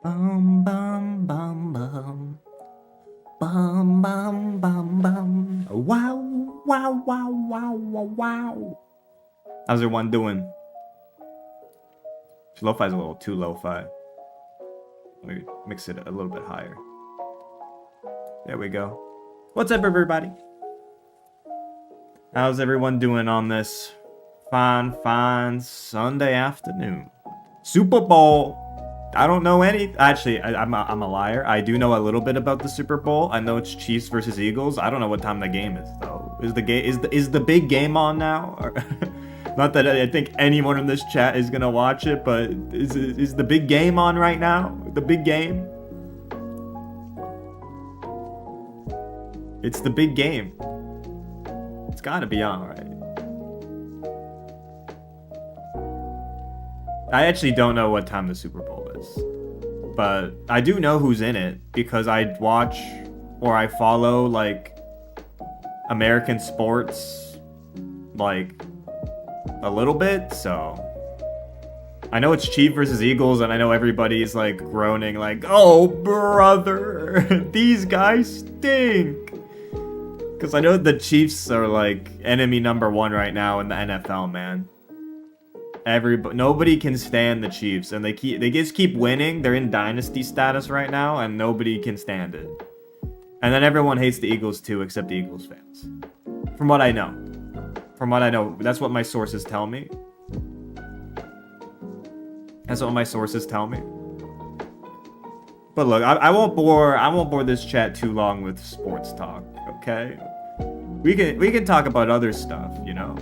Bum bum bum bum. Bum bum bum bum. Wow wow wow wow wow wow. How's everyone doing? Lo-fi's a little too lo-fi. Let me mix it a little bit higher. There we go. What's up, everybody? How's everyone doing on this fine Sunday afternoon? Super Bowl. I don't know any. Actually, I'm a liar. I do know a little bit about the Super Bowl. I know it's Chiefs versus Eagles. I don't know what time the game is though. Is the big game on now? Or not that I think anyone in this chat is gonna watch it, but is the big game on right now? The big game. It's the big game. It's gotta be on, right? I actually don't know what time the Super Bowl is, but I do know who's in it because I watch or I follow like American sports like a little bit, so I know it's Chiefs versus Eagles, and I know everybody's like groaning like, "Oh brother, these guys stink." Because I know the Chiefs are like enemy number one right now in the NFL, man. Nobody can stand the Chiefs, and they just keep winning. They're in dynasty status right now, and nobody can stand it. And then everyone hates the Eagles too, except the Eagles fans. From what I know. That's what my sources tell me. That's what my sources tell me. But look, I won't bore this chat too long with sports talk, okay? We can talk about other stuff, you know?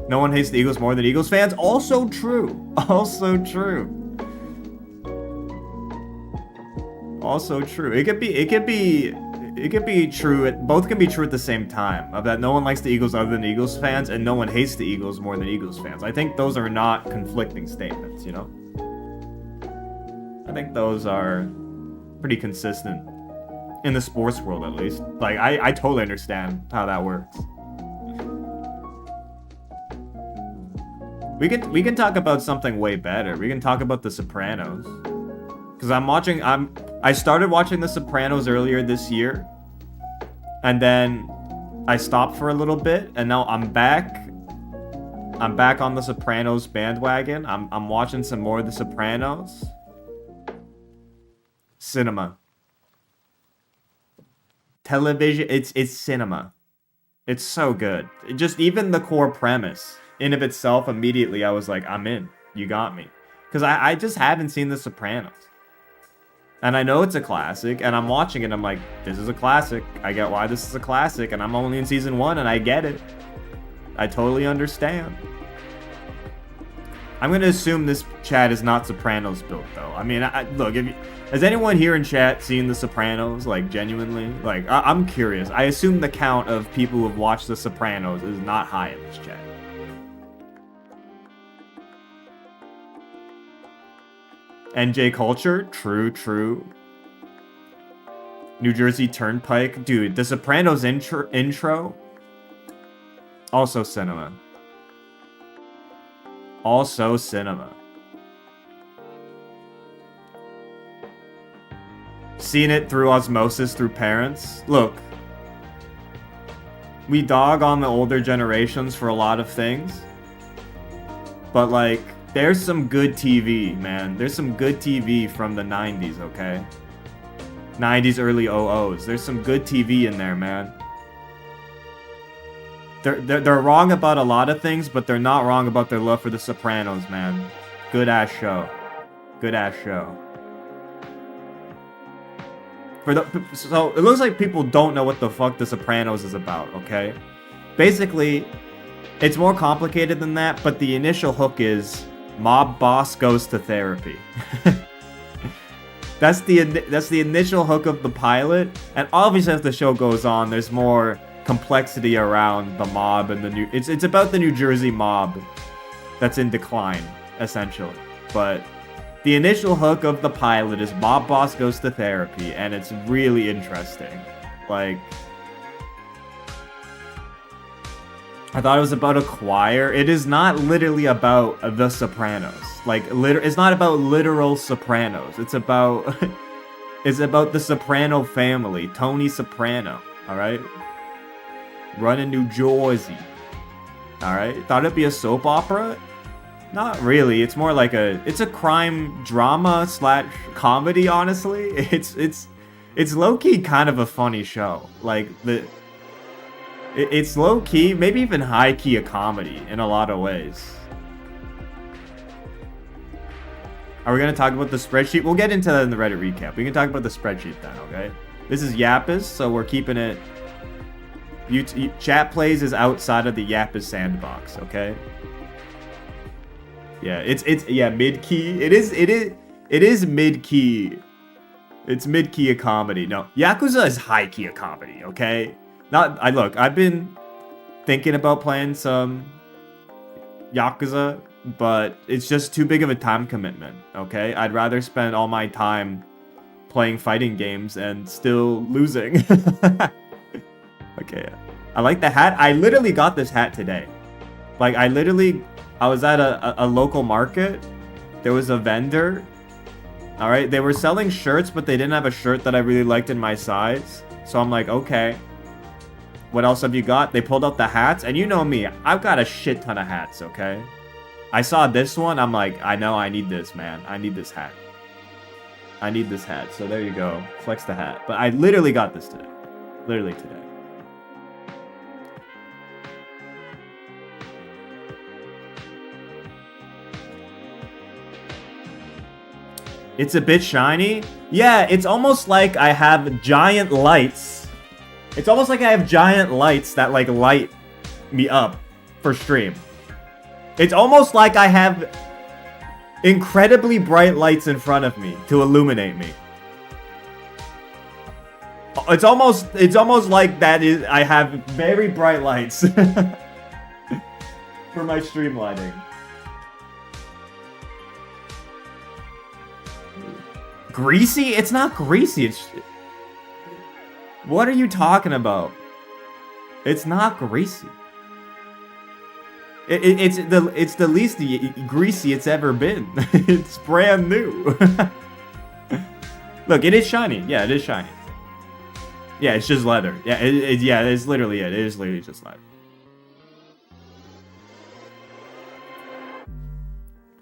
No one hates the Eagles more than Eagles fans. Also true. Also true. Also true. It could be true. Both can be true at the same time. Of that no one likes the Eagles other than Eagles fans, and no one hates the Eagles more than Eagles fans. I think those are not conflicting statements, you know? I think those are pretty consistent. In the sports world, at least. Like, I totally understand how that works. We can talk about something way better. We can talk about The Sopranos. Because I started watching The Sopranos earlier this year. And then I stopped for a little bit, and now I'm back. I'm back on The Sopranos bandwagon. I'm watching some more of The Sopranos. Cinema. Television, it's cinema. It's so good. Just even the core premise in of itself, immediately I was like, I'm in. You got me. Because I just haven't seen The Sopranos. And I know it's a classic, and I'm watching it, I'm like, this is a classic. I get why this is a classic, and I'm only in season 1, and I get it. I totally understand. I'm gonna assume this chat is not Sopranos built, though. I mean, look, has anyone here in chat seen The Sopranos, like, genuinely? Like, I'm curious. I assume the count of people who have watched The Sopranos is not high in this chat. NJ Culture, true. New Jersey Turnpike, dude, The Sopranos intro, also cinema. Also cinema. Seen it through osmosis through parents. Look, we dog on the older generations for a lot of things, but like, there's some good TV, man. There's some good TV from the 90s, okay? 90s, early 00s. There's some good TV in there, man. They're wrong about a lot of things, but they're not wrong about their love for The Sopranos, man. Good-ass show. Good-ass show. So, it looks like people don't know what the fuck The Sopranos is about, okay? Basically, it's more complicated than that, but the initial hook is mob boss goes to therapy. That's the initial hook of the pilot, and obviously as the show goes on, there's more complexity around the mob and it's about the New Jersey mob that's in decline, essentially. But the initial hook of the pilot is mob boss goes to therapy, and it's really interesting. Like, I thought it was about a choir. It is not literally about The Sopranos. Like, it's not about literal Sopranos. It's about the Soprano family. Tony Soprano, alright? Running New Jersey. Alright? Thought it'd be a soap opera? Not really. It's more like it's a crime drama / comedy, honestly. It's low-key kind of a funny show. Like, it's low-key, maybe even high-key a comedy in a lot of ways. Are we gonna talk about the spreadsheet? We'll get into that in the Reddit recap. We can talk about the spreadsheet then, okay? This is Yapise, so we're keeping it... chat plays is outside of the Yapise sandbox, okay? Yeah, it's mid-key. It is mid-key. It's mid-key a comedy. No, Yakuza is high-key a comedy, okay? Look, I've been thinking about playing some Yakuza, but it's just too big of a time commitment, okay? I'd rather spend all my time playing fighting games and still losing. Okay, I like the hat. I literally got this hat today. Like, I was at a local market. There was a vendor. All right, they were selling shirts, but they didn't have a shirt that I really liked in my size. So I'm like, okay, what else have you got? They pulled out the hats, and you know me, I've got a shit ton of hats, okay? I saw this one, I'm like, I know I need this, man. I need this hat. I need this hat, so there you go. Flex the hat. But I literally got this today. Literally today. It's a bit shiny. Yeah, it's almost like I have giant lights. It's almost like I have giant lights that like light me up for stream. It's almost like I have incredibly bright lights in front of me to illuminate me. It's almost like I have very bright lights for my stream lighting. Greasy? It's not greasy. What are you talking about? It's not greasy. It's the least greasy it's ever been. It's brand new. Look, it is shiny. Yeah, it is shiny. Yeah, it's just leather. Yeah, it's literally it. It is literally just leather.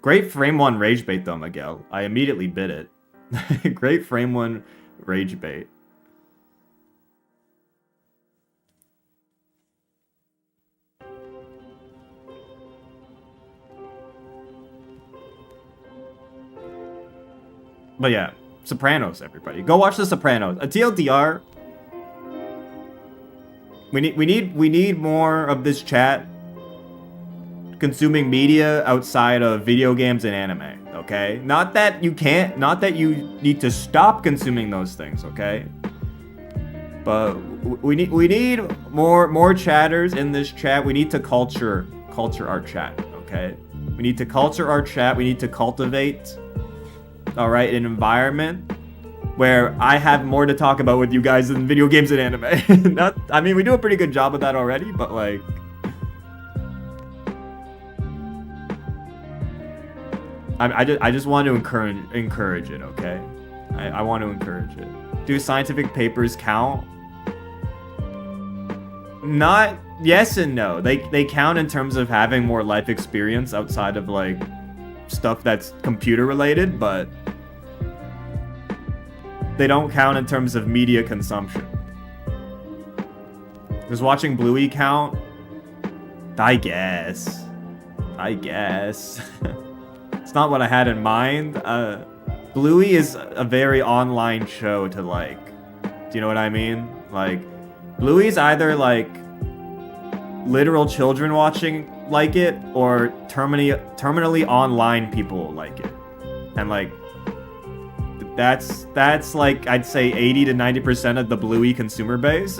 Great frame 1 rage bait though, Miguel. I immediately bid it. Great frame 1 rage bait. But yeah, Sopranos, everybody. Go watch The Sopranos. A TLDR. We need more of this chat consuming media outside of video games and anime, okay? Not that you need to stop consuming those things, okay? But we need more chatters in this chat. We need to culture our chat, okay? We need to culture our chat. We need to cultivate, all right, an environment where I have more to talk about with you guys than video games and anime. I mean, we do a pretty good job of that already, but like, I just want to encourage it, okay? I want to encourage it. Do scientific papers count? Not yes and no. They count in terms of having more life experience outside of like stuff that's computer related, but they don't count in terms of media consumption. Does watching Bluey count? I guess. It's not what I had in mind. Bluey is a very online show to like. Do you know what I mean? Like, Bluey's either like literal children watching like it, or terminally online people like it. And like, that's like, I'd say 80 to 90% of the Bluey consumer base.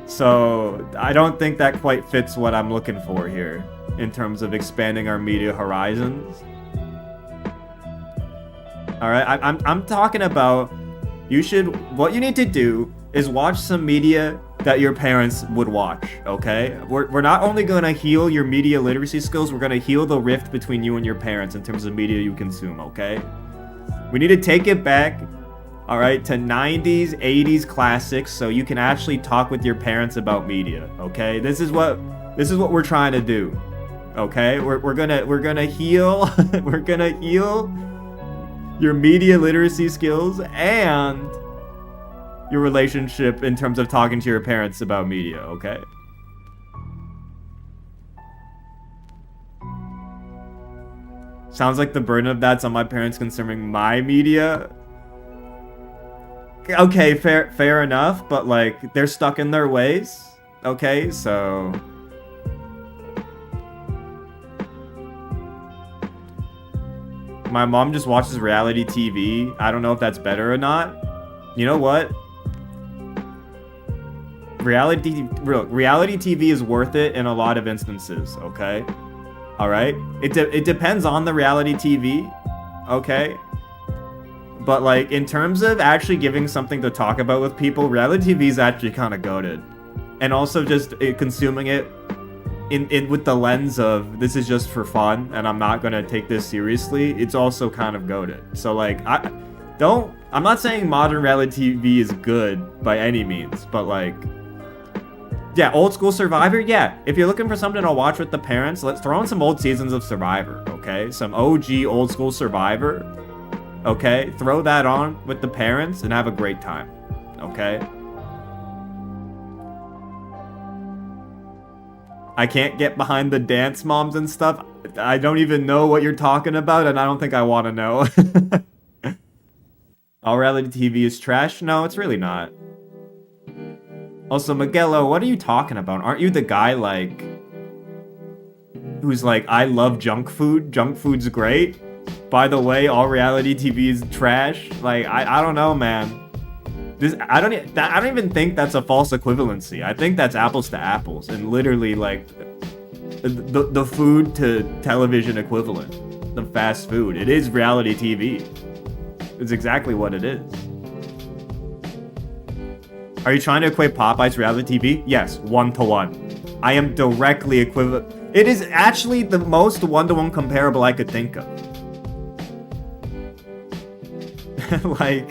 So I don't think that quite fits what I'm looking for here in terms of expanding our media horizons. All right, I'm talking about what you need to do is watch some media that your parents would watch, okay? We're not only going to heal your media literacy skills, we're going to heal the rift between you and your parents in terms of media you consume, okay? We need to take it back, all right, to 90s, 80s classics so you can actually talk with your parents about media, okay? This is what we're trying to do, okay? We're gonna heal we're gonna heal your media literacy skills and your relationship in terms of talking to your parents about media, okay? Sounds like the burden of that's on my parents consuming my media. Okay, fair enough, but like they're stuck in their ways. Okay, so my mom just watches reality TV. I don't know if that's better or not. You know what? Reality TV is worth it in a lot of instances, okay? Alright? It depends on the reality TV, okay? But like, in terms of actually giving something to talk about with people, reality TV is actually kind of goated. And also just consuming it in with the lens of, this is just for fun, and I'm not gonna take this seriously, it's also kind of goated. So like, I'm not saying modern reality TV is good by any means, but like, yeah, old school Survivor, yeah. If you're looking for something to watch with the parents, let's throw in some old seasons of Survivor, okay? Some OG old school Survivor, okay? Throw that on with the parents and have a great time, okay? I can't get behind the dance moms and stuff. I don't even know what you're talking about, and I don't think I want to know. All reality TV is trash? No, it's really not. Also, Miguelo, what are you talking about? Aren't you the guy, like, who's like, I love junk food? Junk food's great. By the way, all reality TV is trash. Like, I don't know, man. I don't even think that's a false equivalency. I think that's apples to apples, and literally like the food to television equivalent, the fast food. It is reality TV. It's exactly what it is. Are you trying to equate Popeyes to reality TV? Yes, 1-to-1. I am directly equivalent. It is actually the most 1-to-1 comparable I could think of. Like,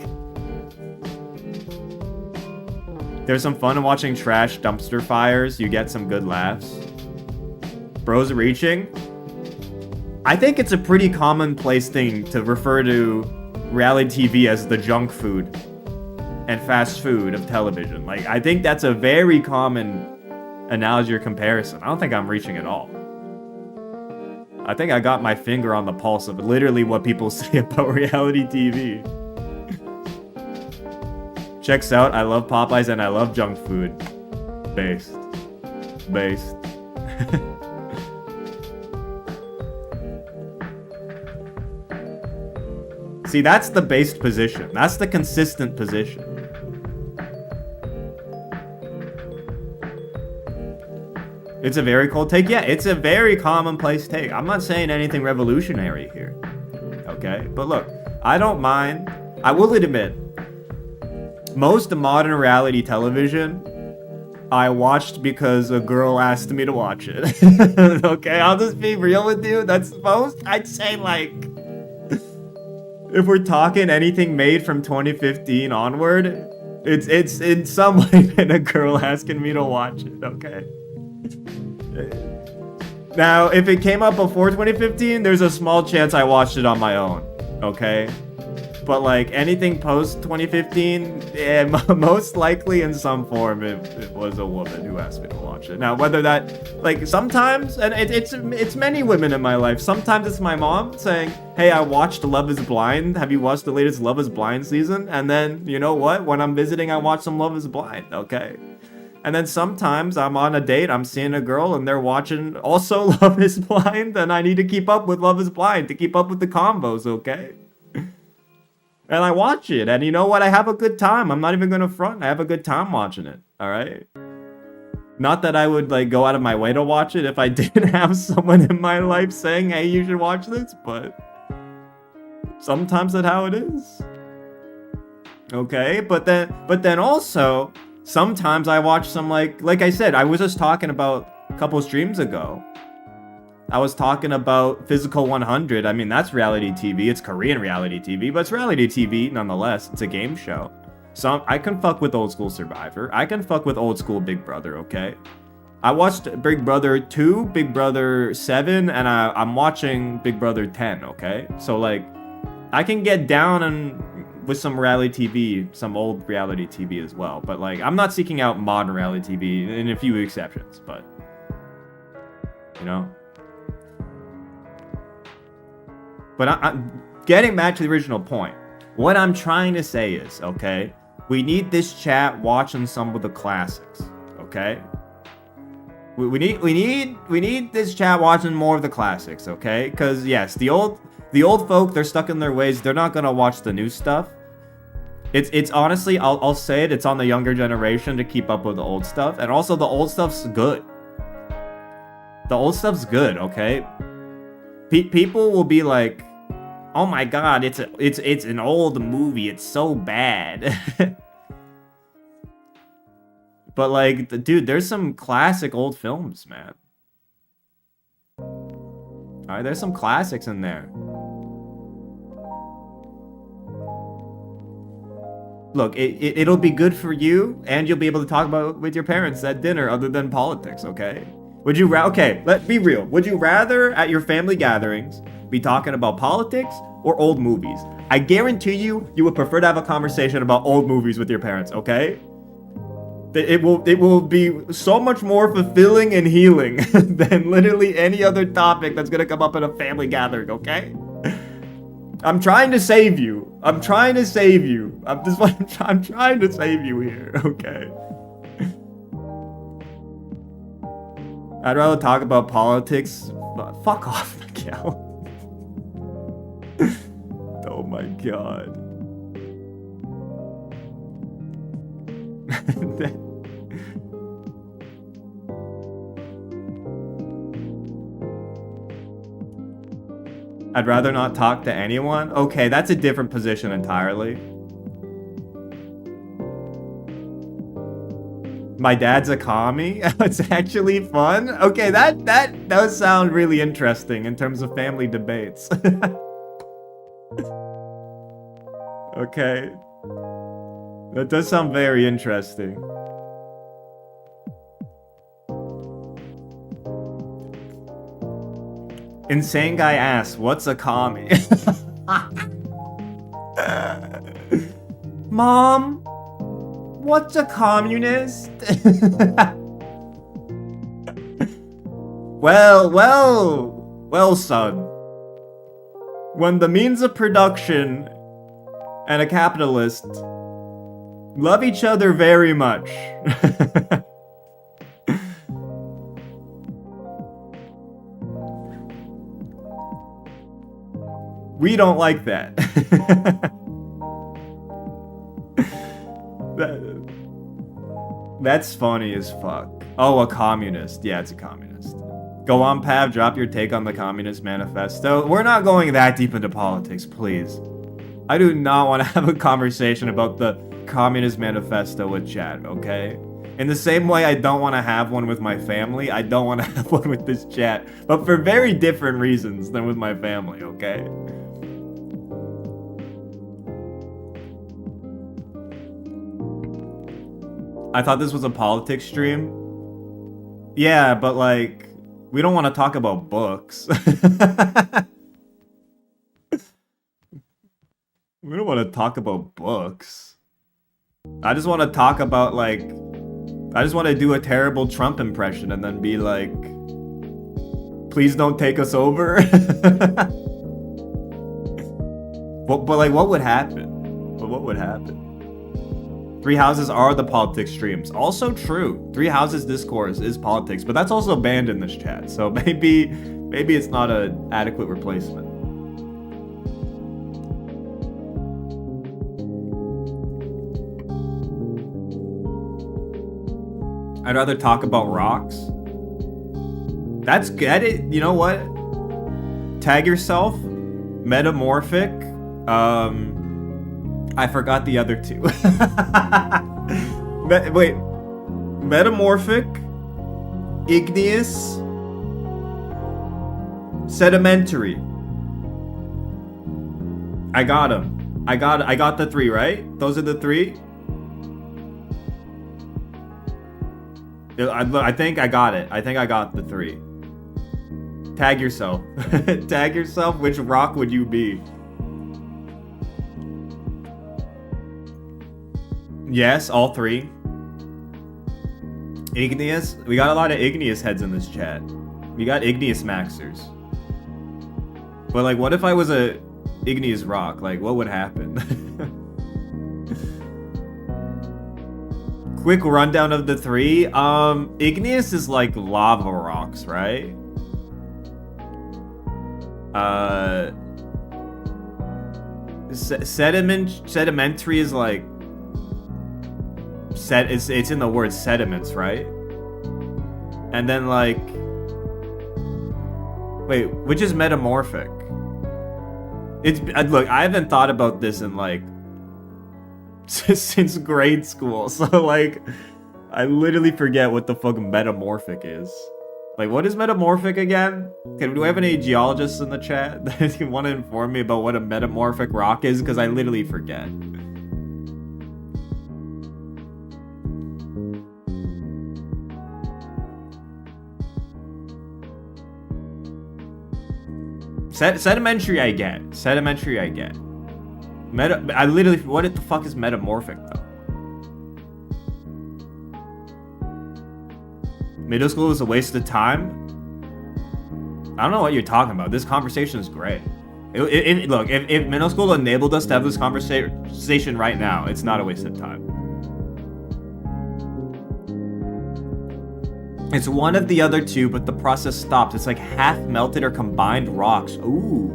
there's some fun in watching trash dumpster fires. You get some good laughs. Bros reaching. I think it's a pretty commonplace thing to refer to reality TV as the junk food and fast food of television. Like, I think that's a very common analogy or comparison. I don't think I'm reaching at all. I think I got my finger on the pulse of literally what people say about reality TV. Checks out, I love Popeyes and I love junk food. Based. See, that's the based position. That's the consistent position. It's a very cold take. Yeah, it's a very commonplace take. I'm not saying anything revolutionary here. Okay? But look, I don't mind. I will admit, most modern reality television, I watched because a girl asked me to watch it. Okay, I'll just be real with you. That's most, I'd say, like, if we're talking anything made from 2015 onward, it's in some way been a girl asking me to watch it, okay? Now, if it came up before 2015, there's a small chance I watched it on my own, okay? But like anything post 2015, yeah, most likely in some form it was a woman who asked me to watch it. Now, whether that, like, sometimes, and it's many women in my life. Sometimes it's my mom saying, hey, I watched Love is Blind. Have you watched the latest Love is Blind season? And then, you know what? When I'm visiting, I watch some Love is Blind, okay? And then sometimes I'm on a date, I'm seeing a girl, and they're watching also Love is Blind, and I need to keep up with Love is Blind to keep up with the combos, okay? And I watch it, and you know what? I have a good time. I'm not even gonna front. I have a good time watching it, alright? Not that I would, like, go out of my way to watch it if I didn't have someone in my life saying, hey, you should watch this, but sometimes that's how it is. Okay, but then also, sometimes I watch some, like I said, I was just talking about a couple streams ago. I was talking about Physical 100. I mean, that's reality TV. It's Korean reality TV, but it's reality TV nonetheless. It's a game show. So I can fuck with old school Survivor. I can fuck with old school Big Brother, okay? I watched Big Brother 2, Big Brother 7, and I'm watching Big Brother 10, okay? So, like, I can get down and with some reality TV, some old reality TV as well. But, like, I'm not seeking out modern reality TV, in a few exceptions, but, you know? But I'm getting back to the original point. What I'm trying to say is, okay, we need this chat watching some of the classics, okay? We need this chat watching more of the classics, okay? Because yes, the old folk, they're stuck in their ways. They're not gonna watch the new stuff. It's honestly, I'll say it, it's on the younger generation to keep up with the old stuff, and also the old stuff's good. The old stuff's good, okay? People will be like, "Oh my god, it's an old movie. It's so bad." But like, dude, there's some classic old films, man. All right, there's some classics in there. Look, it'll be good for you, and you'll be able to talk about it with your parents at dinner, other than politics, okay? Okay, let's be real. Would you rather at your family gatherings be talking about politics or old movies? I guarantee you would prefer to have a conversation about old movies with your parents, okay? It will be so much more fulfilling and healing than literally any other topic that's gonna come up in a family gathering, okay? I'm trying to save you. I'm trying to save you. I'm trying to save you here, okay? I'd rather talk about politics. Fuck off, Miguel. Oh my god. I'd rather not talk to anyone? Okay, that's a different position entirely. My dad's a commie? It's actually fun? Okay, that does sound really interesting in terms of family debates. Okay. That does sound very interesting. Insane guy asks, what's a commie? Mom, what's a communist? Well, son. When the means of production and a capitalist love each other very much. We don't like that. That's funny as fuck. Oh, a communist. Yeah, it's a communist. Go on, Pav, drop your take on the Communist Manifesto. We're not going that deep into politics, please. I do not want to have a conversation about the Communist Manifesto with chat, okay? In the same way I don't want to have one with my family, I don't want to have one with this chat. But for very different reasons than with my family, okay? I thought this was a politics stream. Yeah, but like, we don't want to talk about books. We don't want to talk about books. I just want to talk about like, I just want to do a terrible Trump impression and then be like, please don't take us over. but like, what would happen? But what would happen? Three Houses are the politics streams. Also true. Three Houses discourse is politics, but that's also banned in this chat. So maybe it's not an adequate replacement. I'd rather talk about rocks. That's good. You know what? Tag yourself. Metamorphic. I forgot the other two. Wait. Metamorphic. Igneous. Sedimentary. I got them. I got the three, right? Those are the three? I think I got it. I think I got the three. Tag yourself. Tag yourself. Which rock would you be? Yes, all three. Igneous. We got a lot of igneous heads in this chat. We got igneous maxers. But like, what if I was a igneous rock? Like, what would happen? Quick rundown of the 3. Igneous is like lava rocks, right? Sedimentary is like it's in the word sediments, right? And then like, wait, which is metamorphic? It's look, I haven't thought about this in like since grade school, so like I literally forget what the fuck metamorphic is. Like, what is metamorphic again? Do we have any geologists in the chat that want to inform me about what a metamorphic rock is? Because I literally forget. Sedimentary I get. Sedimentary I get. I literally, what the fuck is metamorphic though? Middle school is a waste of time? I don't know what you're talking about. This conversation is great. Look, if middle school enabled us to have this conversation right now, it's not a waste of time. It's one of the other two, but the process stops. It's like half melted or combined rocks. Ooh.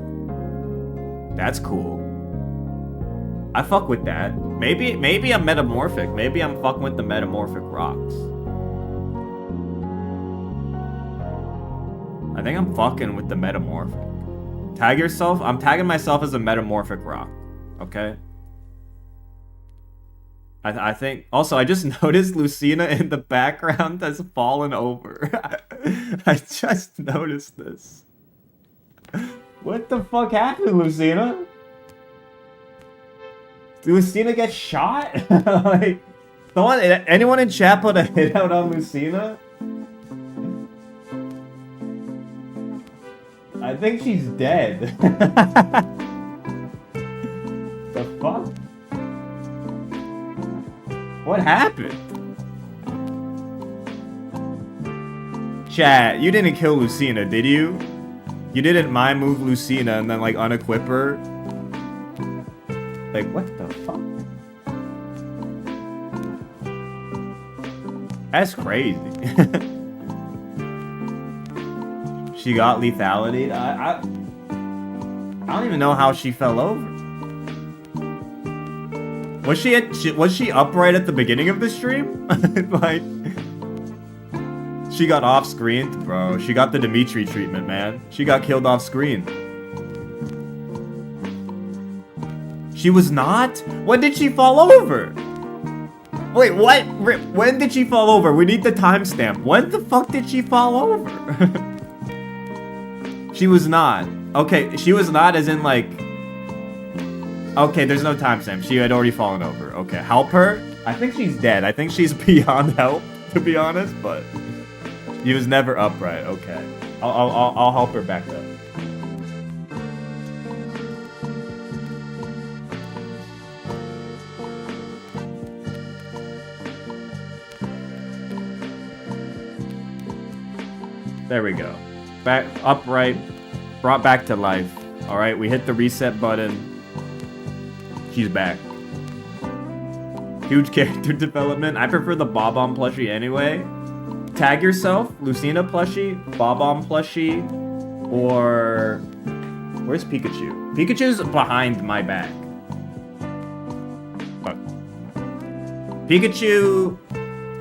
That's cool. I fuck with that. Maybe I'm metamorphic. Maybe I'm fucking with the metamorphic rocks. I think I'm fucking with the metamorphic. Tag yourself? I'm tagging myself as a metamorphic rock. Okay? I think... Also, I just noticed Lucina in the background has fallen over. I just noticed this. What the fuck happened, Lucina? Did Lucina get shot? Like, anyone in chat put a hit out on Lucina? I think she's dead. The fuck? What happened? Chat, you didn't kill Lucina, did you? You didn't mind move Lucina and then like unequip her? Like, what the fuck? That's crazy. She got lethality. I don't even know how she fell over. Was she upright at the beginning of the stream? Like, she got off screen, bro. She got the Dimitri treatment, man. She got killed off screen. She was not? When did she fall over? Wait, what? When did she fall over? We need the timestamp. When the fuck did she fall over? She was not. Okay, she was not as in like... Okay, there's no timestamp. She had already fallen over. Okay, help her? I think she's dead. I think she's beyond help, to be honest, but... She was never upright. Okay. I'll help her back up. There we go. Back upright, brought back to life. All right, we hit the reset button. She's back. Huge character development. I prefer the Bob-omb plushie anyway. Tag yourself, Lucina plushie, Bob-omb plushie, or where's Pikachu? Pikachu's behind my back. Oh. Pikachu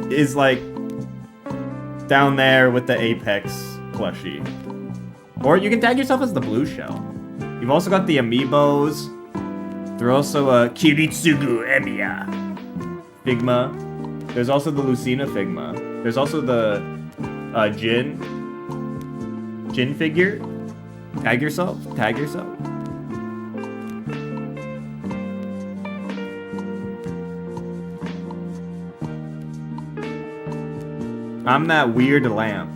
is like down there with the Apex plushie. Or you can tag yourself as the blue shell. You've also got the amiibos. There's also a Kiritsugu Emiya Figma. There's also the Lucina Figma. There's also the Jin figure. Tag yourself. Tag yourself. I'm that weird lamp.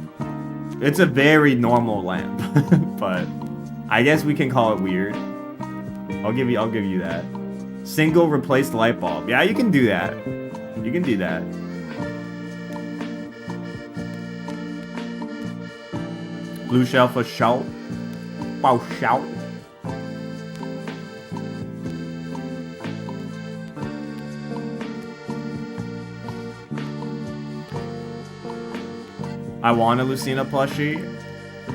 It's a very normal lamp, but I guess we can call it weird. I'll give you that. Single replaced light bulb. Yeah, you can do that. You can do that. Blue shell for shout. Wow, shout. I want a Lucina plushie.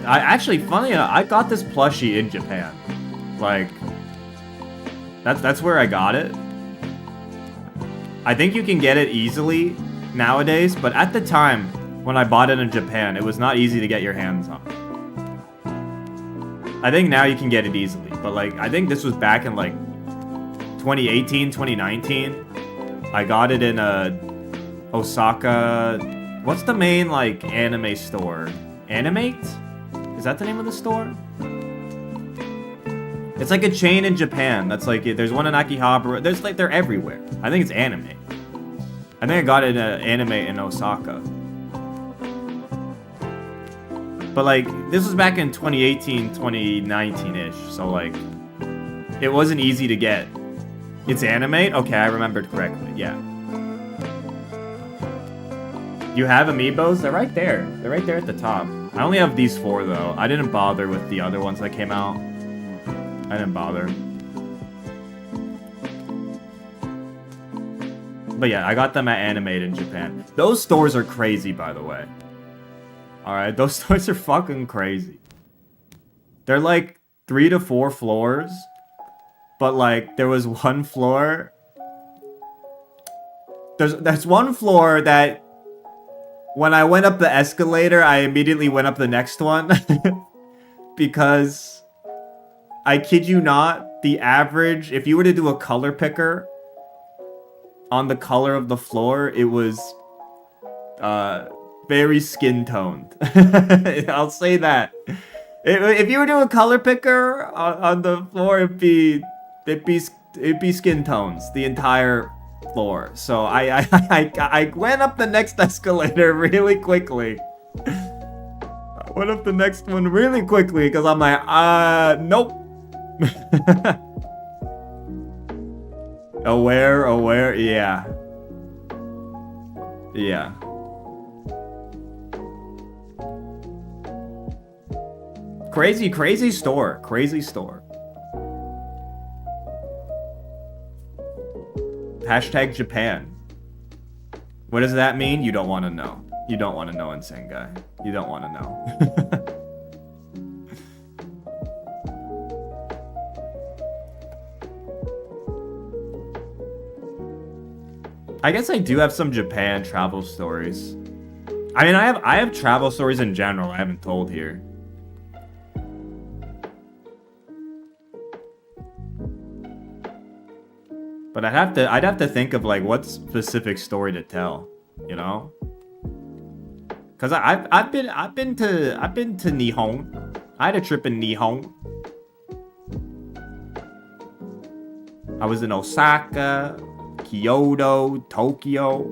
I actually, funny enough, I got this plushie in Japan. Like, that's where I got it. I think you can get it easily nowadays, but at the time when I bought it in Japan, it was not easy to get your hands on. I think now you can get it easily, but like, I think this was back in like 2018, 2019. I got it in a Osaka. What's the main like anime store? Animate? Is that the name of the store? It's like a chain in Japan. That's like, there's one in Akihabara. There's like, they're everywhere. I think it's anime. I think I got it in anime in Osaka. But like, this was back in 2018, 2019-ish. So like, it wasn't easy to get. It's animate? Okay, I remembered correctly. Yeah. You have amiibos? They're right there. They're right there at the top. I only have these 4 though. I didn't bother with the other ones that came out. I didn't bother. But yeah, I got them at Animate in Japan. Those stores are crazy, by the way. Alright, those stores are fucking crazy. They're like 3 to 4 floors. But like, there was one floor. There's one floor that when I went up the escalator, I immediately went up the next one. Because, I kid you not, the average, if you were to do a color picker on the color of the floor, it was very skin toned. I'll say that. If you were doing a color picker on the floor, it'd be skin tones, the entire floor. So I went up the next escalator really quickly. I went up the next one really quickly because I'm like, nope. Aware, yeah. Yeah. Crazy store. Crazy store. Hashtag Japan. What does that mean? You don't want to know. You don't want to know, Insane Guy. You don't want to know. I guess I do have some Japan travel stories. I mean, I have travel stories in general I haven't told here. But I'd have to think of like what specific story to tell, you know? Cause I've been to Nihon. I had a trip in Nihon. I was in Osaka, Kyoto, Tokyo.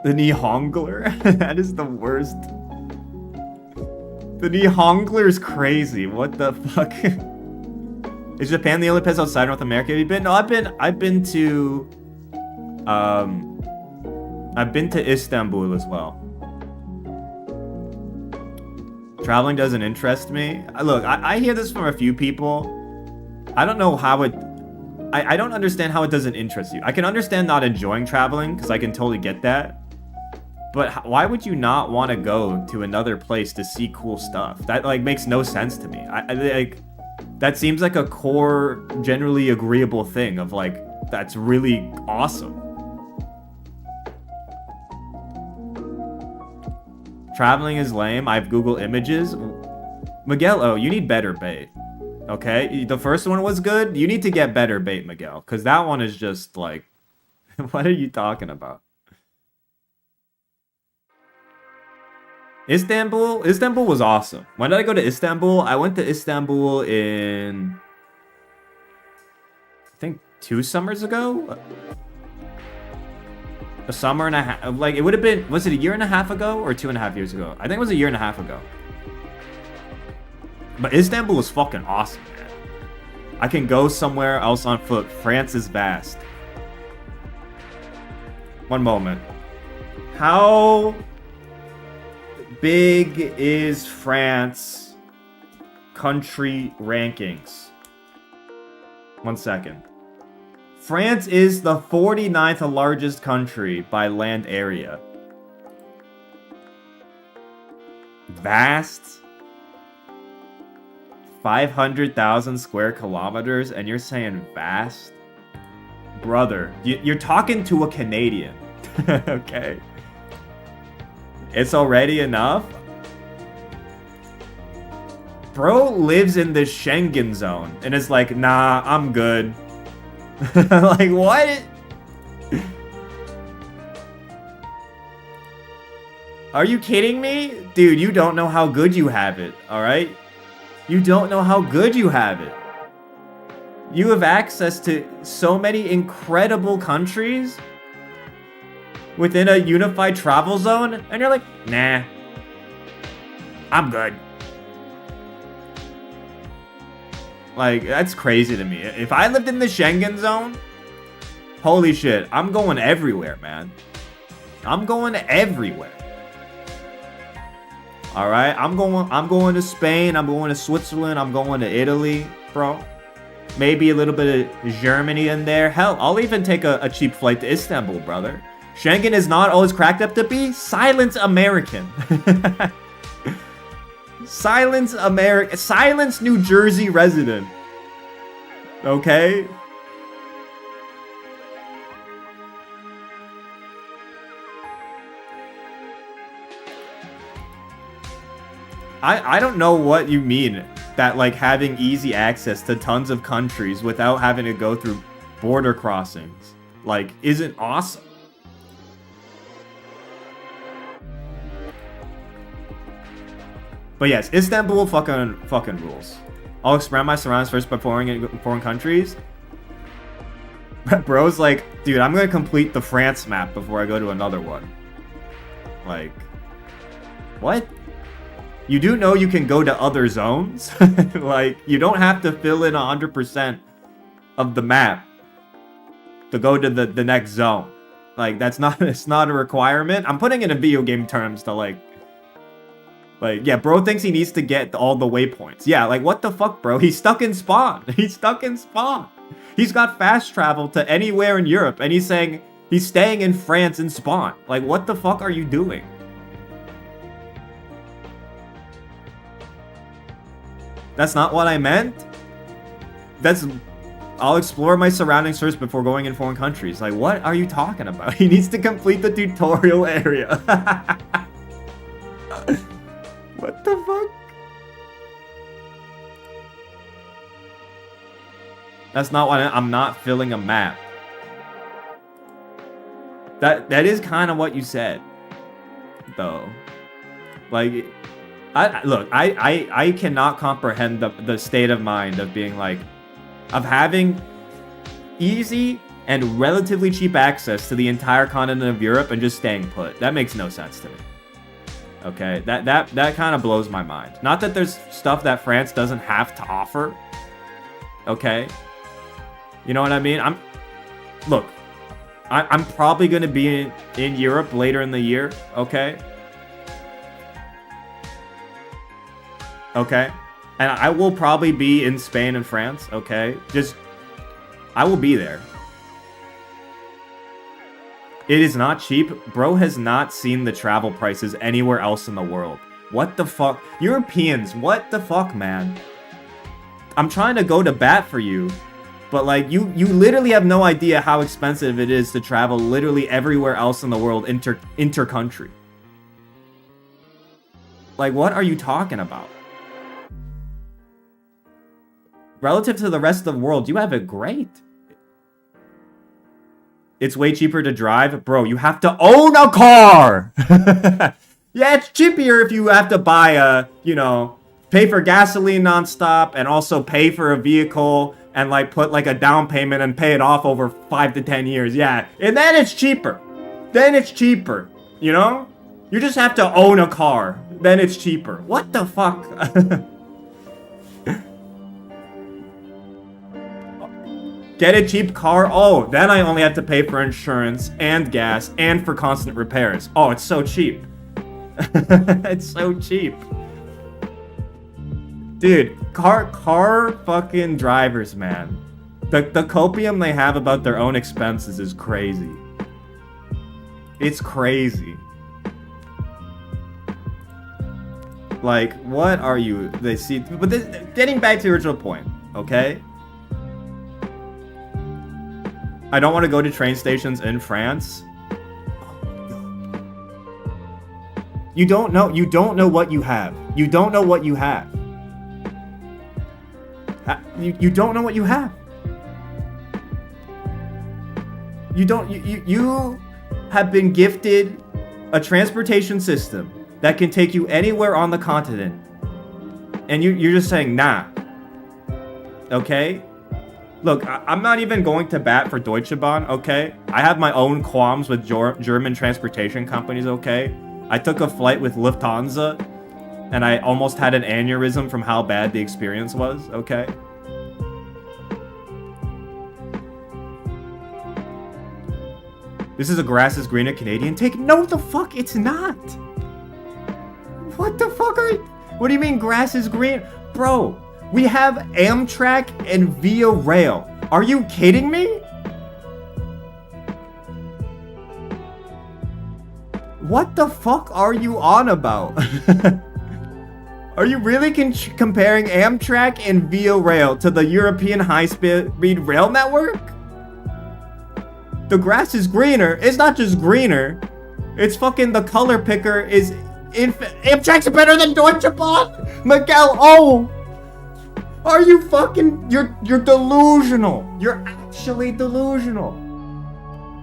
The Nihongler? That is the worst. The Nihongler is crazy. What the fuck? Is Japan the only place outside North America have you been? No, I've been to Istanbul as well. Traveling doesn't interest me. Look, I hear this from a few people. I don't know how it... I don't understand how it doesn't interest you. I can understand not enjoying traveling, because I can totally get that. But why would you not want to go to another place to see cool stuff? That, like, makes no sense to me. Like, that seems like a core, generally agreeable thing of, like, that's really awesome. Traveling is lame. I have Google Images. Miguel, oh, you need better bait. Okay? The first one was good. You need to get better bait, Miguel. Because that one is just, like... what are you talking about? Istanbul was awesome. When did I go to Istanbul? I went to Istanbul in... I think 2 summers ago? A summer and a half. Like, it would have been... Was it a year and a half ago? Or 2.5 years ago? I think it was a year and a half ago. But Istanbul was fucking awesome, man. I can go somewhere else on foot. France is vast. One moment. How big is France country rankings? 1 second. France is the 49th largest country by land area. vast 500,000 square kilometers, and you're saying vast? Brother, you're talking to a Canadian. Okay? It's already enough? Bro lives in the Schengen zone and is like, nah, I'm good. Like, what? Are you kidding me? Dude, you don't know how good you have it, alright? You don't know how good you have it. You have access to so many incredible countries within a unified travel zone, and you're like, nah, I'm good. Like, that's crazy to me. If I lived in the Schengen zone, holy shit, I'm going everywhere, man. I'm going everywhere. All right, I'm going to Spain, I'm going to Switzerland, I'm going to Italy, bro. Maybe a little bit of Germany in there. Hell, I'll even take a cheap flight to Istanbul, brother. Schengen is not always cracked up to be. Silence American. Silence American. Silence New Jersey resident. Okay? I don't know what you mean that like having easy access to tons of countries without having to go through border crossings like isn't awesome. But yes, Istanbul fucking rules. I'll expand my surroundings first before in foreign countries. Bro's like, dude, I'm gonna complete the France map before I go to another one. Like, what? You do know you can go to other zones? Like, you don't have to fill in 100% of the map to go to the next zone. Like, that's not, it's not a requirement. I'm putting it in video game terms to like, yeah, bro thinks he needs to get all the waypoints. Yeah, like, what the fuck, bro? He's stuck in Spawn. He's stuck in Spawn. He's got fast travel to anywhere in Europe, and he's saying he's staying in France in Spawn. Like, what the fuck are you doing? That's not what I meant. I'll explore my surroundings first before going in foreign countries. Like, what are you talking about? He needs to complete the tutorial area. What the fuck? That's not what I'm not filling a map. That is kind of what you said, though. Like, I cannot comprehend the state of mind of being like, of having easy and relatively cheap access to the entire continent of Europe and just staying put. That makes no sense to me. Okay, that kind of blows my mind. Not that there's stuff that France doesn't have to offer. Okay, you know what I mean? I'm probably gonna be in Europe later in the year. Okay. Okay. And I will probably be in Spain and France, okay? I will be there. It is not cheap. Bro has not seen the travel prices anywhere else in the world. What the fuck? Europeans, what the fuck, man? I'm trying to go to bat for you, but like, you literally have no idea how expensive it is to travel literally everywhere else in the world inter-country. Like, what are you talking about? Relative to the rest of the world, you have it great. It's way cheaper to drive. Bro, you have to own a car! Yeah, it's cheaper if you have to buy pay for gasoline nonstop and also pay for a vehicle and like put like a down payment and pay it off over 5 to 10 years. Yeah, and then it's cheaper. You know? You just have to own a car. Then it's cheaper. What the fuck? Get a cheap car? Oh, then I only have to pay for insurance and gas and for constant repairs. Oh, it's so cheap. It's so cheap. Dude, car fucking drivers, man. The copium they have about their own expenses is crazy. It's crazy. Like, what are you? They see, but this, getting back to the original point, okay? I don't want to go to train stations in France. You don't know what you have. You don't know what you have. You don't know what you have. You have been gifted a transportation system that can take you anywhere on the continent. And you're just saying, nah. Okay? Look, I'm not even going to bat for Deutsche Bahn, okay? I have my own qualms with German transportation companies, okay? I took a flight with Lufthansa, and I almost had an aneurysm from how bad the experience was, okay? This is a grass is greener Canadian take? No, the fuck, it's not! What the fuck are you... What do you mean grass is green? Bro, we have Amtrak and Via Rail. Are you kidding me? What the fuck are you on about? Are you really comparing Amtrak and Via Rail to the European high-speed rail network? The grass is greener. It's not just greener. It's fucking the color picker is... Amtrak's better than Deutsche Bahn? Miguel, oh! Are you fucking... You're delusional. You're actually delusional.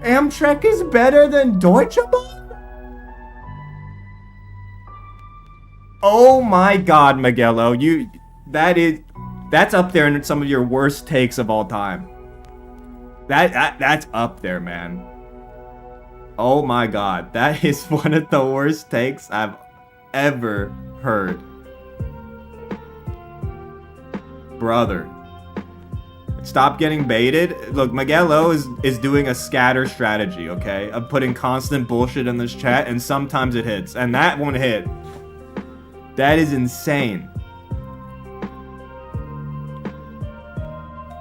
Amtrak is better than Deutsche Bahn? Oh my god, Miguelo, that's up there in some of your worst takes of all time. That's up there, man. Oh my god, that is one of the worst takes I've ever heard. Brother. Stop getting baited. Look, Miguelo is doing a scatter strategy, okay? Of putting constant bullshit in this chat, and sometimes it hits. And that one hit. That is insane.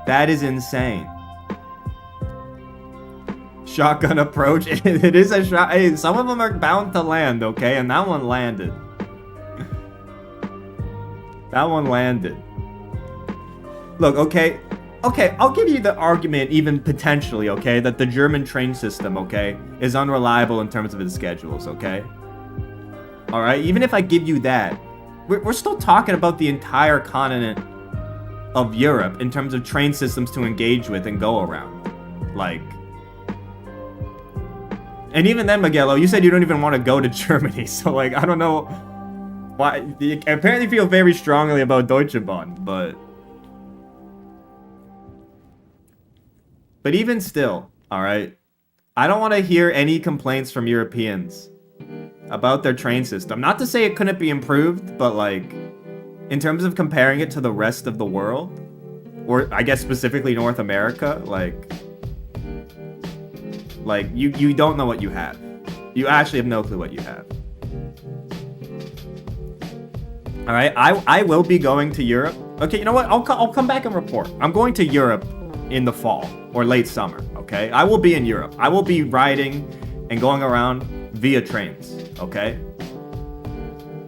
That is insane. Shotgun approach. It is a shot. Hey, some of them are bound to land, okay? And that one landed. That one landed. Look, okay. Okay, I'll give you the argument, even potentially, okay, that the German train system, okay, is unreliable in terms of its schedules, okay? Alright, even if I give you that, we're still talking about the entire continent of Europe in terms of train systems to engage with and go around. Like... And even then, Miguelo, you said you don't even want to go to Germany, so like, I don't know why... You apparently feel very strongly about Deutsche Bahn, but even still, alright, I don't want to hear any complaints from Europeans about their train system. Not to say it couldn't be improved, but like, in terms of comparing it to the rest of the world, or I guess specifically North America, like you don't know what you have. You actually have no clue what you have. All right, I will be going to Europe. Okay, you know what? I'll come back and report. I'm going to Europe in the fall or late summer. Okay, I will be in Europe. I will be riding and going around via trains. Okay,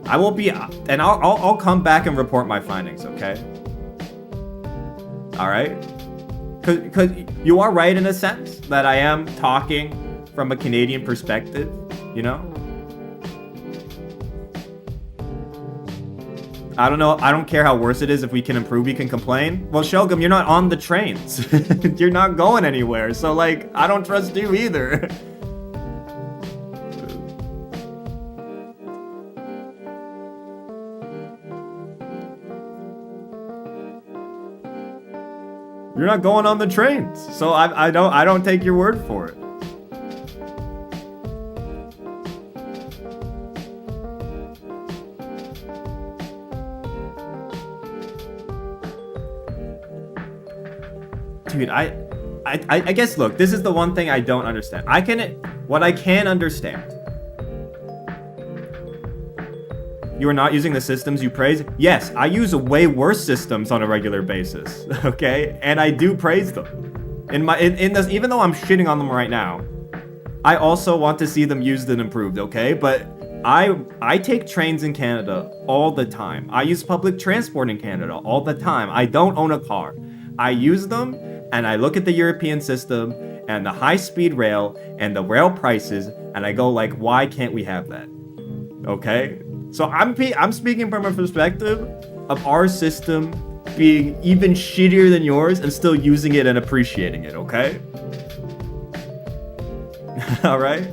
I will be, and I'll come back and report my findings. Okay. All right. Because you are right in a sense that I am talking from a Canadian perspective, you know? I don't know. I don't care how worse it is. If we can improve, we can complain. Well, Shogun, you're not on the trains. You're not going anywhere. So, like, I don't trust you either. You're not going on the trains, so I don't take your word for it. Dude, I guess, look, this is the one thing I don't understand. What I can understand. You are not using the systems you praise? Yes, I use way worse systems on a regular basis, okay? And I do praise them. In this, even though I'm shitting on them right now, I also want to see them used and improved, okay? But I take trains in Canada all the time. I use public transport in Canada all the time. I don't own a car. I use them, and I look at the European system and the high-speed rail and the rail prices, and I go like, why can't we have that? Okay? So I'm speaking from a perspective of our system being even shittier than yours and still using it and appreciating it, okay? All right?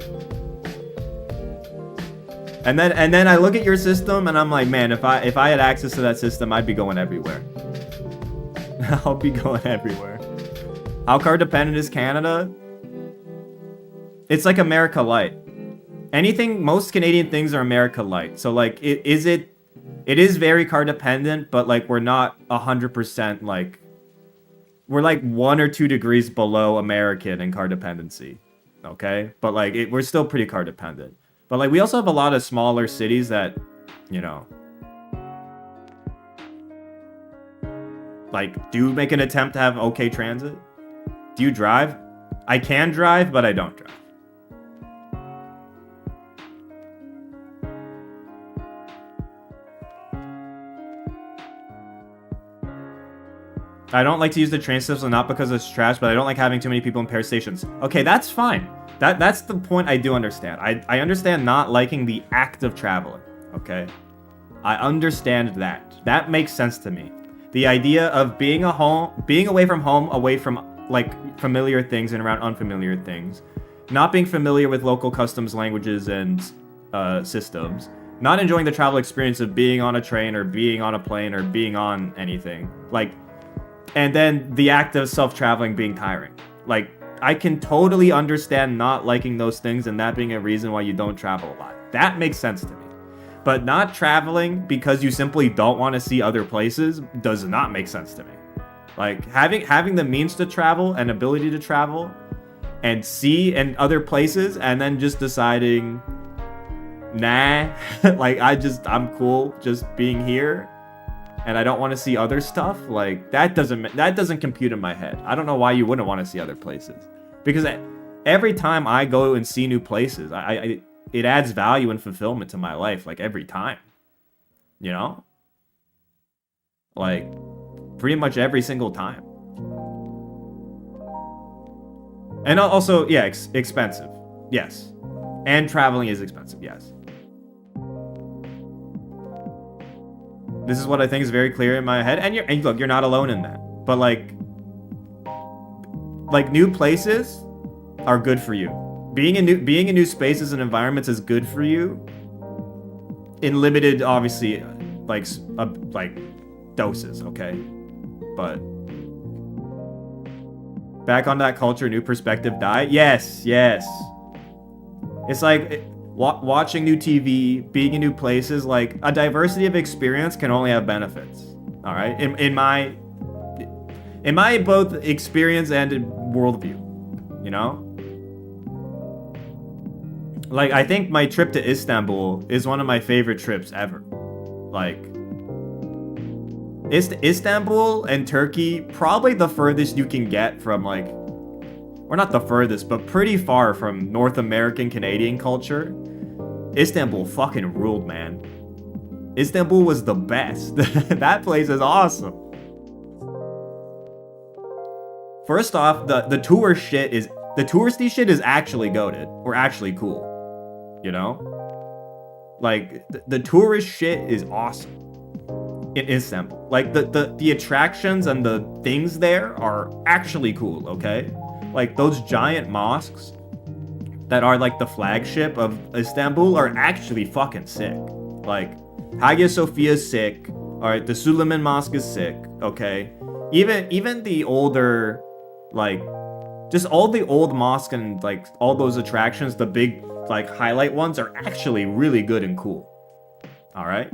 And then I look at your system and I'm like, man, if I had access to that system, I'd be going everywhere. I'll be going everywhere. How car dependent is Canada? It's like America Light. Most Canadian things are America Light. So like, it is very car dependent, but like we're not 100% like, we're like 1 or 2 degrees below American in car dependency. Okay? But like, we're still pretty car dependent. But like, we also have a lot of smaller cities that, you know, like, do make an attempt to have okay transit. Do you drive? I can drive, but I don't drive. I don't like to use the train system, not because it's trash, but I don't like having too many people in pair stations. Okay, that's fine. That's the point I do understand. I understand not liking the act of traveling, okay? I understand that. That makes sense to me. The idea of being away from home, away from like familiar things and around unfamiliar things, not being familiar with local customs, languages, and systems, not enjoying the travel experience of being on a train or being on a plane or being on anything, like, and then the act of self-traveling being tiring. Like, I can totally understand not liking those things and that being a reason why you don't travel a lot. That makes sense to me. But not traveling because you simply don't want to see other places does not make sense to me. Like, having the means to travel and ability to travel and see in other places and then just deciding, nah, like, I'm cool just being here and I don't want to see other stuff, like, that doesn't compute in my head. I don't know why you wouldn't want to see other places. Because every time I go and see new places, it adds value and fulfillment to my life, like, every time. You know? Like, pretty much every single time. And also, yeah, expensive. Yes. And traveling is expensive, yes. This is what I think is very clear in my head. And look, you're not alone in that. But like new places are good for you. Being in new spaces and environments is good for you. In limited, obviously, like doses, okay? But back on that culture, new perspective die. Yes. It's like watching new TV, being in new places, like, a diversity of experience can only have benefits. All right, in my both experience and worldview, you know. Like, I think my trip to Istanbul is one of my favorite trips ever. Like, Istanbul and Turkey, probably the furthest you can get from, like, or not the furthest, but pretty far from North American Canadian culture. Istanbul fucking ruled, man. Istanbul was the best. That place is awesome. First off, the touristy shit is actually goated, or actually cool. You know? Like, the tourist shit is awesome in Istanbul. Like, the attractions and the things there are actually cool, okay? Like, those giant mosques that are like the flagship of Istanbul are actually fucking sick. Like, Hagia Sophia is sick. Alright, the Suleiman Mosque is sick, okay? Even the older, like, just all the old mosques and, like, all those attractions, the big, like, highlight ones are actually really good and cool. Alright?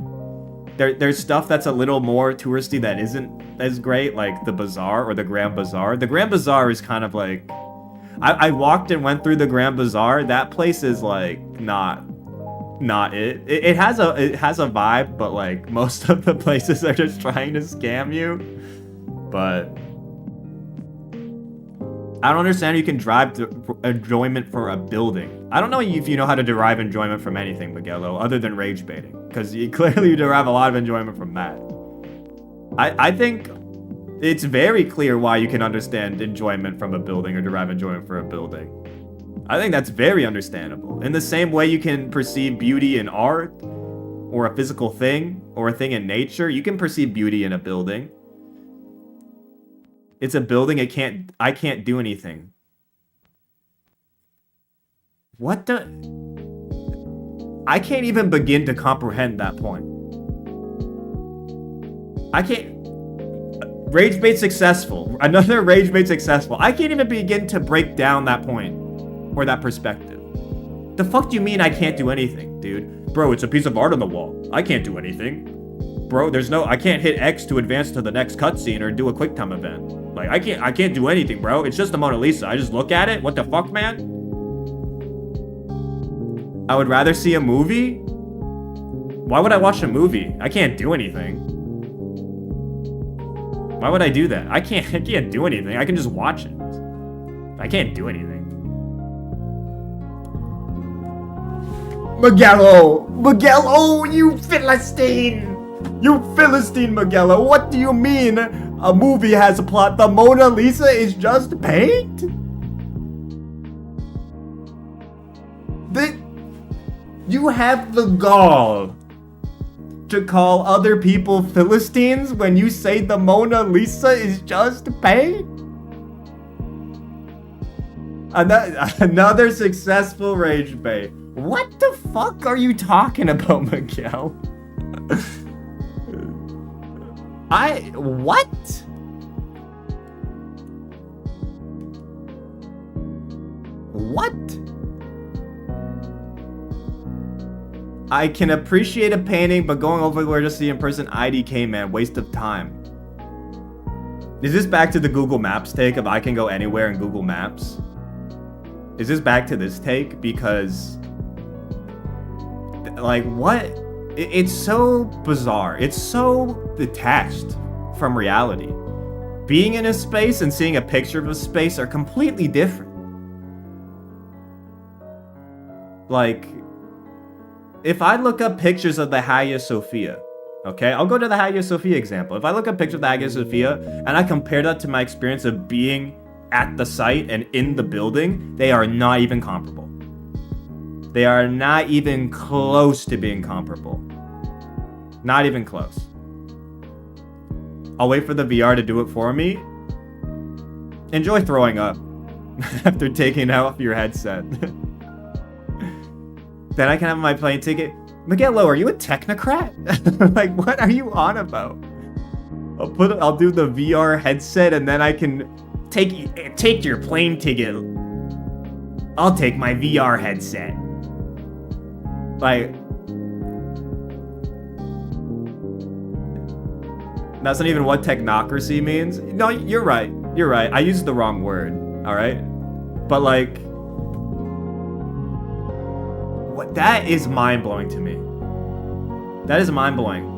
There's stuff that's a little more touristy that isn't as great, like the Bazaar or the Grand Bazaar. The Grand Bazaar is kind of like... I walked and went through the Grand Bazaar. That place is, like, not it. It has a vibe, but, like, most of the places are just trying to scam you. But I don't understand how you can derive enjoyment for a building. I don't know if you know how to derive enjoyment from anything, Miguelo, other than rage baiting. Because you clearly derive a lot of enjoyment from that. I think it's very clear why you can understand enjoyment from a building or derive enjoyment for a building. I think that's very understandable. In the same way you can perceive beauty in art, or a physical thing, or a thing in nature, you can perceive beauty in a building. It's a building, I can't do anything. What the? I can't even begin to comprehend that point. I can't. Rage bait successful. Another rage bait successful. I can't even begin to break down that point or that perspective. The fuck do you mean I can't do anything, dude? Bro, it's a piece of art on the wall. I can't do anything. Bro, I can't hit X to advance to the next cutscene or do a quick time event. Like, I can't do anything, bro. It's just the Mona Lisa. I just look at it. What the fuck, man? I would rather see a movie? Why would I watch a movie? I can't do anything. Why would I do that? I can't do anything. I can just watch it. I can't do anything. Miguelo, you Philistine! You Philistine, Miguelo, what do you mean a movie has a plot? The Mona Lisa is just paint? You have the gall to call other people Philistines when you say the Mona Lisa is just paint? Another successful rage bait. What the fuck are you talking about, Miguel? What? What? I can appreciate a painting, but going over just to see in person, IDK, man, waste of time. Is this back to the Google Maps take of I can go anywhere in Google Maps? Is this back to this take? Because, like, what? It's so bizarre. It's so detached from reality. Being in a space and seeing a picture of a space are completely different. Like, if I look up pictures of the Hagia Sophia, okay, I'll go to the Hagia Sophia example. If I look up pictures of the Hagia Sophia and I compare that to my experience of being at the site and in the building, they are not even comparable. They are not even close to being comparable. Not even close. I'll wait for the VR to do it for me. Enjoy throwing up after taking out your headset. Then I can have my plane ticket. Miguelo, are you a technocrat? Like, what are you on about? I'll do the VR headset and then I can take your plane ticket. I'll take my VR headset. Like, that's not even what technocracy means. No, you're right. You're right. I used the wrong word. All right. But like, what? That is mind blowing to me. That is mind blowing.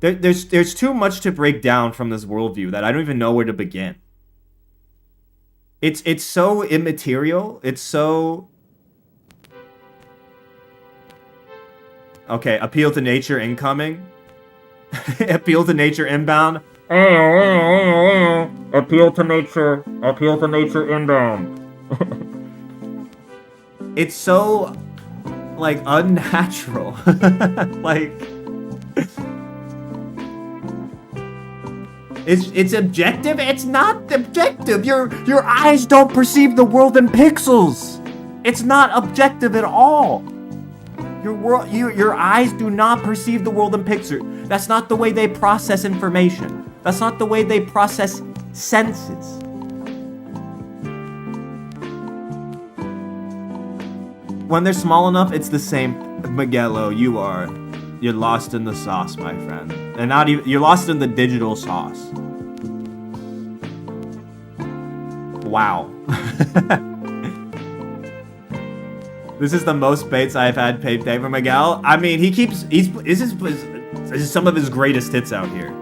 There's too much to break down from this worldview that I don't even know where to begin. It's so immaterial. It's so... Okay, appeal to nature incoming. Appeal to nature inbound. Appeal to nature inbound. It's so, like, unnatural. Like... It's objective? It's not objective. Your eyes don't perceive the world in pixels. It's not objective at all. Your eyes do not perceive the world in pixels. That's not the way they process information. That's not the way they process senses. When they're small enough, it's the same. Miguelo, you're lost in the sauce, my friend. And not even, you're lost in the digital sauce. Wow. This is the most baits I've had paid for Miguel. I mean, this is some of his greatest hits out here.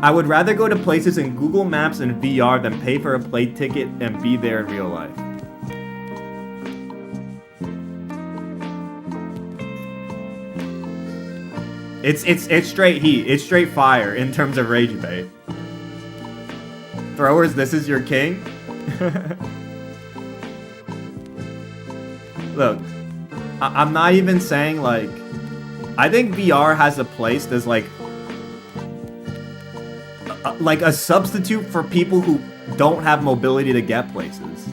I would rather go to places in Google Maps and VR than pay for a plane ticket and be there in real life. It's straight heat. It's straight fire in terms of rage bait. Throwers, this is your king? Look, I'm not even saying, like... I think VR has a place that's, like a substitute for people who don't have mobility to get places.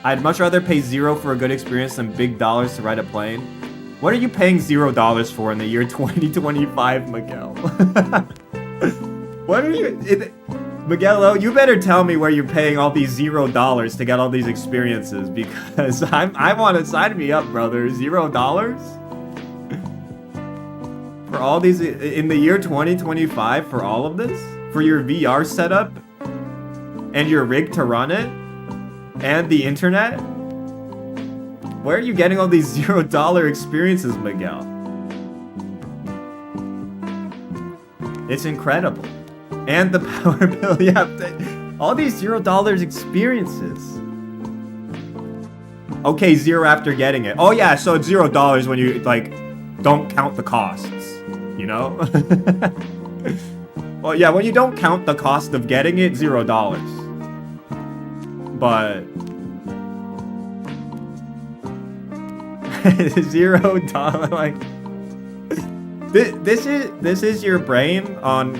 I'd much rather pay $0 for a good experience than big dollars to ride a plane. What are you paying $0 for in the year 2025, Miguel? What are you... Miguel, you better tell me where you're paying all these $0 to get all these experiences, because I want to sign me up, brother. $0? For all these... In the year 2025, for all of this? For your VR setup? And your rig to run it? And the internet? Where are you getting all these $0 experiences, Miguel? It's incredible. And the power bill, yeah. All these $0 experiences. Okay, 0 after getting it. Oh yeah, so it's $0 when you, like, don't count the costs. You know? Well, yeah, when you don't count the cost of getting it, $0. But... $0, like... This is your brain on...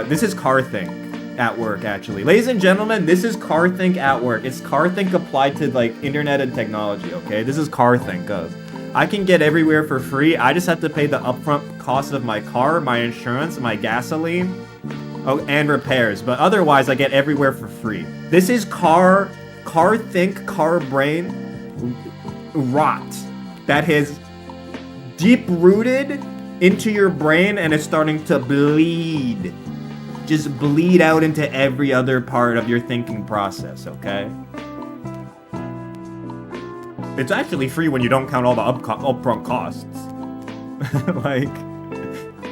this is car think at work, actually. Ladies and gentlemen, this is car think at work. It's car think applied to, like, internet and technology, okay? This is car think of... I can get everywhere for free. I just have to pay the upfront cost of my car, my insurance, my gasoline, and repairs. But otherwise, I get everywhere for free. This is car think, car brain rot that has deep-rooted into your brain and is starting to bleed. Just bleed out into every other part of your thinking process, okay? It's actually free when you don't count all the upfront costs. Like,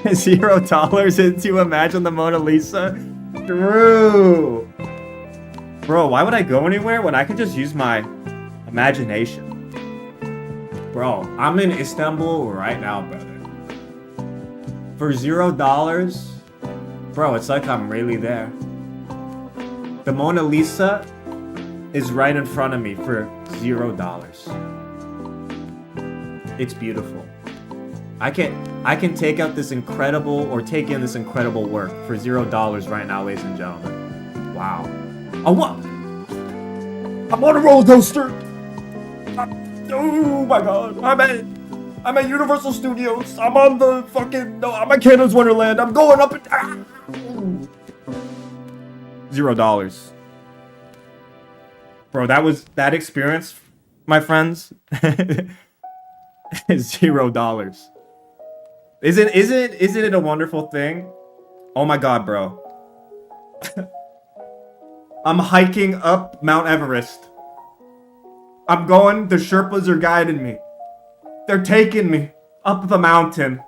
$0 into Imagine the Mona Lisa? True! Bro, why would I go anywhere when I could just use my imagination? Bro, I'm in Istanbul right now, brother. For $0, bro, it's like I'm really there. The Mona Lisa is right in front of me for $0. It's beautiful. I can take out this incredible, or take in this incredible work for $0 right now, ladies and gentlemen. Wow. Oh, what? I'm on a roller coaster. Oh my god. I'm at Universal Studios. I'm on the fucking... No, I'm at Canada's Wonderland. I'm going up and... $0. Bro, that experience, my friends, is $0. Isn't it a wonderful thing? Oh my god, bro. I'm hiking up Mount Everest. I'm going, the Sherpas are guiding me. They're taking me up the mountain.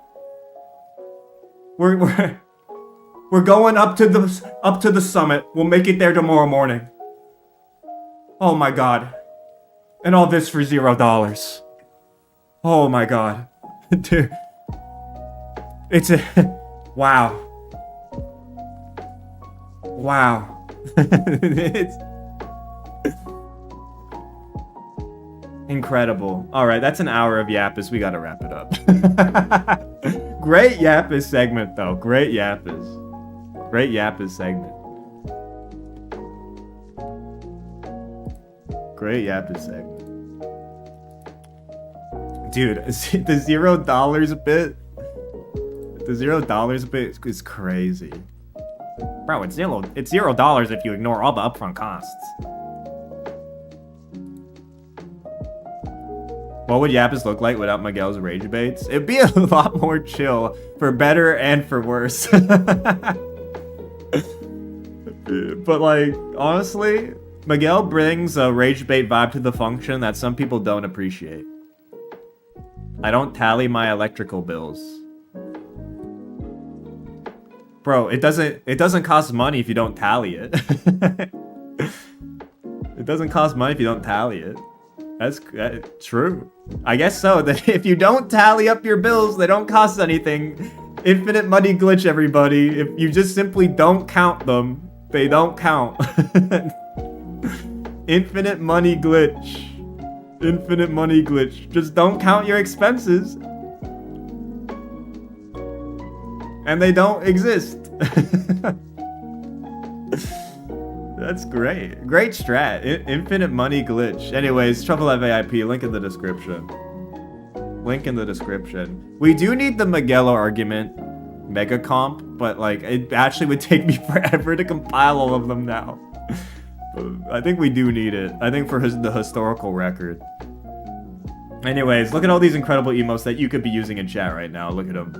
We're going up to the summit. We'll make it there tomorrow morning. Oh my god. And all this for $0. Oh my god. Dude. It's a... Wow. Wow. It's... incredible. Alright, that's an hour of Yapise. We gotta wrap it up. Great Yapise segment, though. Great Yapise. Great Yapise segment. Great Yapise segment. Dude, the $0 bit... The $0 bit is crazy. Bro, it's $0 if you ignore all the upfront costs. What would Yapise look like without Miguel's rage baits? It'd be a lot more chill, for better and for worse. But like, honestly, Miguel brings a rage bait vibe to the function that some people don't appreciate. I don't tally my electrical bills. Bro, it doesn't cost money if you don't tally it. It doesn't cost money if you don't tally it. That's true. I guess so. That if you don't tally up your bills, they don't cost anything. Infinite money glitch, everybody. If you just simply don't count them, they don't count. Infinite money glitch. Infinite money glitch. Just don't count your expenses. And they don't exist. That's great. Great strat. Infinite money glitch. Anyways, Truffle VIP, link in the description. Link in the description. We do need the Magello argument mega comp, but like it actually would take me forever to compile all of them now. I think we do need it. I think for the historical record. Anyways, look at all these incredible emotes that you could be using in chat right now. Look at them.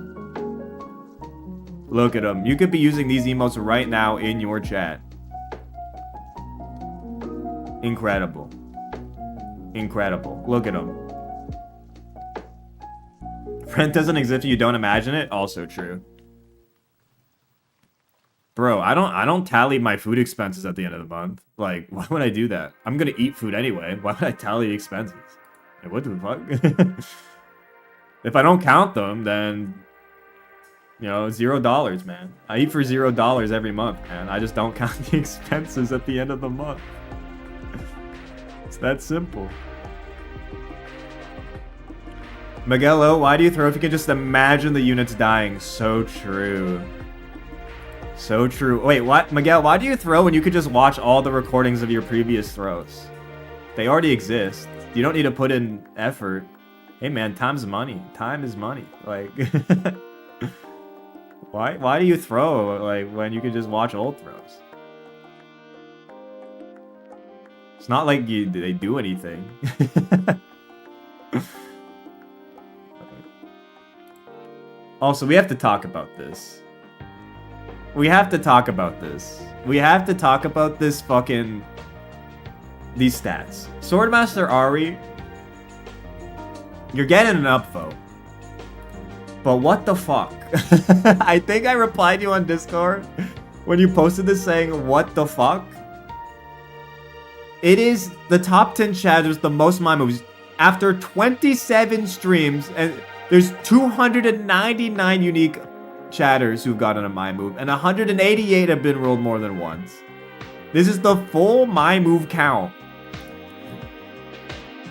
Look at them. You could be using these emotes right now in your chat. Incredible. Incredible. Look at them. Friend doesn't exist if you don't imagine it. Also true. Bro, I don't tally my food expenses at the end of the month. Like, why would I do that? I'm gonna eat food anyway. Why would I tally expenses? Like, what the fuck? If I don't count them, then you know, $0, man. I eat for $0 every month, man. I just don't count the expenses at the end of the month. It's that simple. Miguelo, why do you throw if you can just imagine the units dying? So true. So true. Wait, what? Miguel, why do you throw when you could just watch all the recordings of your previous throws? They already exist. You don't need to put in effort. Hey man, time's money. Time is money. Like, why do you throw like when you could just watch old throws? It's not like they do anything. Also, we have to talk about this. We have to talk about this. We have to talk about this fucking... these stats. Swordmaster Ari, you're getting an upvote. But what the fuck? I think I replied to you on Discord when you posted this saying, what the fuck? It is the top 10 chatters, the most my moves. After 27 streams, and there's 299 unique chatters who've gotten a my move, and 188 have been rolled more than once. This is the full my move count.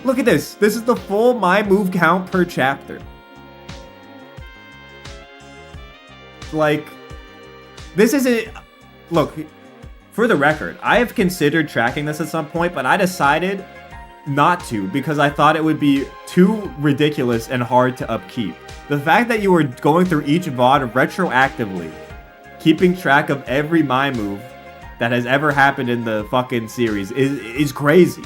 Look at this. This is the full my move count per chapter. Like, this isn't... Look, for the record, I have considered tracking this at some point, but I decided not to because I thought it would be too ridiculous and hard to upkeep. The fact that you were going through each VOD retroactively, keeping track of every my move that has ever happened in the fucking series is crazy.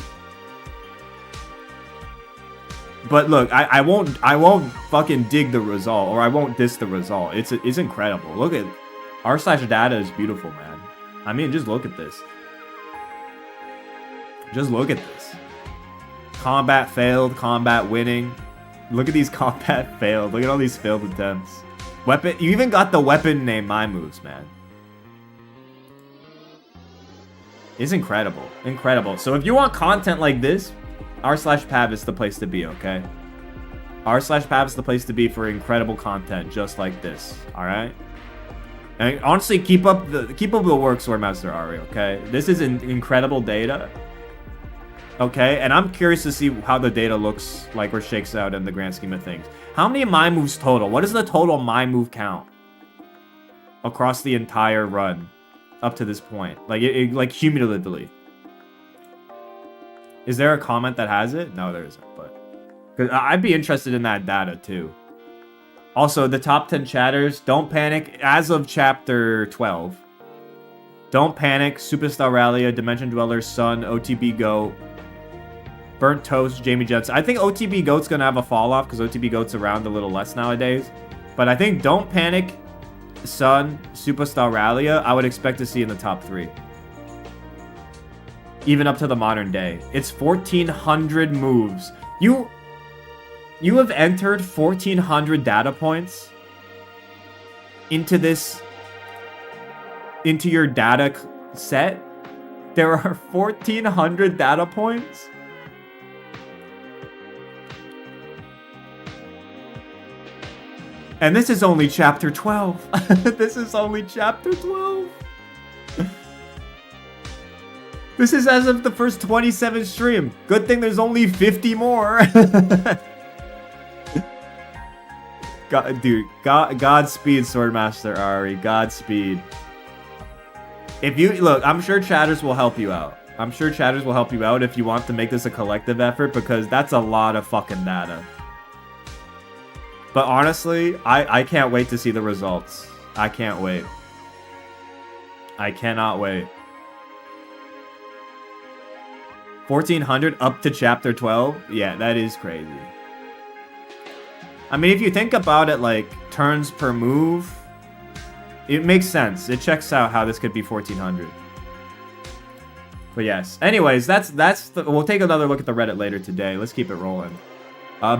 But look, I won't fucking dig the result, or I won't diss the result. It's incredible. Look at r/data is beautiful, man. I mean, just look at this. Just look at this. Combat failed, combat winning. Look at these combat failed. Look at all these failed attempts. Weapon, you even got the weapon name my moves, man. It's incredible. Incredible. So if you want content like this, r/Pavise is the place to be, okay? r/Pavise is the place to be for incredible content just like this, alright? And honestly, keep up the work, Swordmaster Ari, okay? This is incredible data. Okay, and I'm curious to see how the data looks like or shakes out in the grand scheme of things. How many my moves total? What is the total my move count across the entire run up to this point? Like, like cumulatively. Is there a comment that has it? No, there isn't, but... Because I'd be interested in that data, too. Also, the top 10 chatters, don't panic. As of chapter 12, don't panic. Superstar Rallia, Dimension Dweller, Sun, OTB Goat, Burnt Toast, Jamie Jensen. I think OTB Goat's going to have a fall off because OTB Goat's around a little less nowadays. But I think Don't Panic, Sun, Superstar Rallia, I would expect to see in the top 3. even up to the modern day. It's 1,400 moves. You have entered 1,400 data points into your data set. There are 1,400 data points. And this is only chapter 12. This is only chapter 12. This is as of the first 27 stream. Good thing there's only 50 more. Godspeed, Swordmaster Ari. Godspeed. If you look, I'm sure chatters will help you out. I'm sure chatters will help you out if you want to make this a collective effort, because that's a lot of fucking data. But honestly, I can't wait to see the results. I can't wait. I cannot wait. 1,400 up to chapter 12? Yeah, that is crazy. I mean, if you think about it like turns per move, it makes sense. It checks out how this could be 1,400. But yes. Anyways, we'll take another look at the Reddit later today. Let's keep it rolling.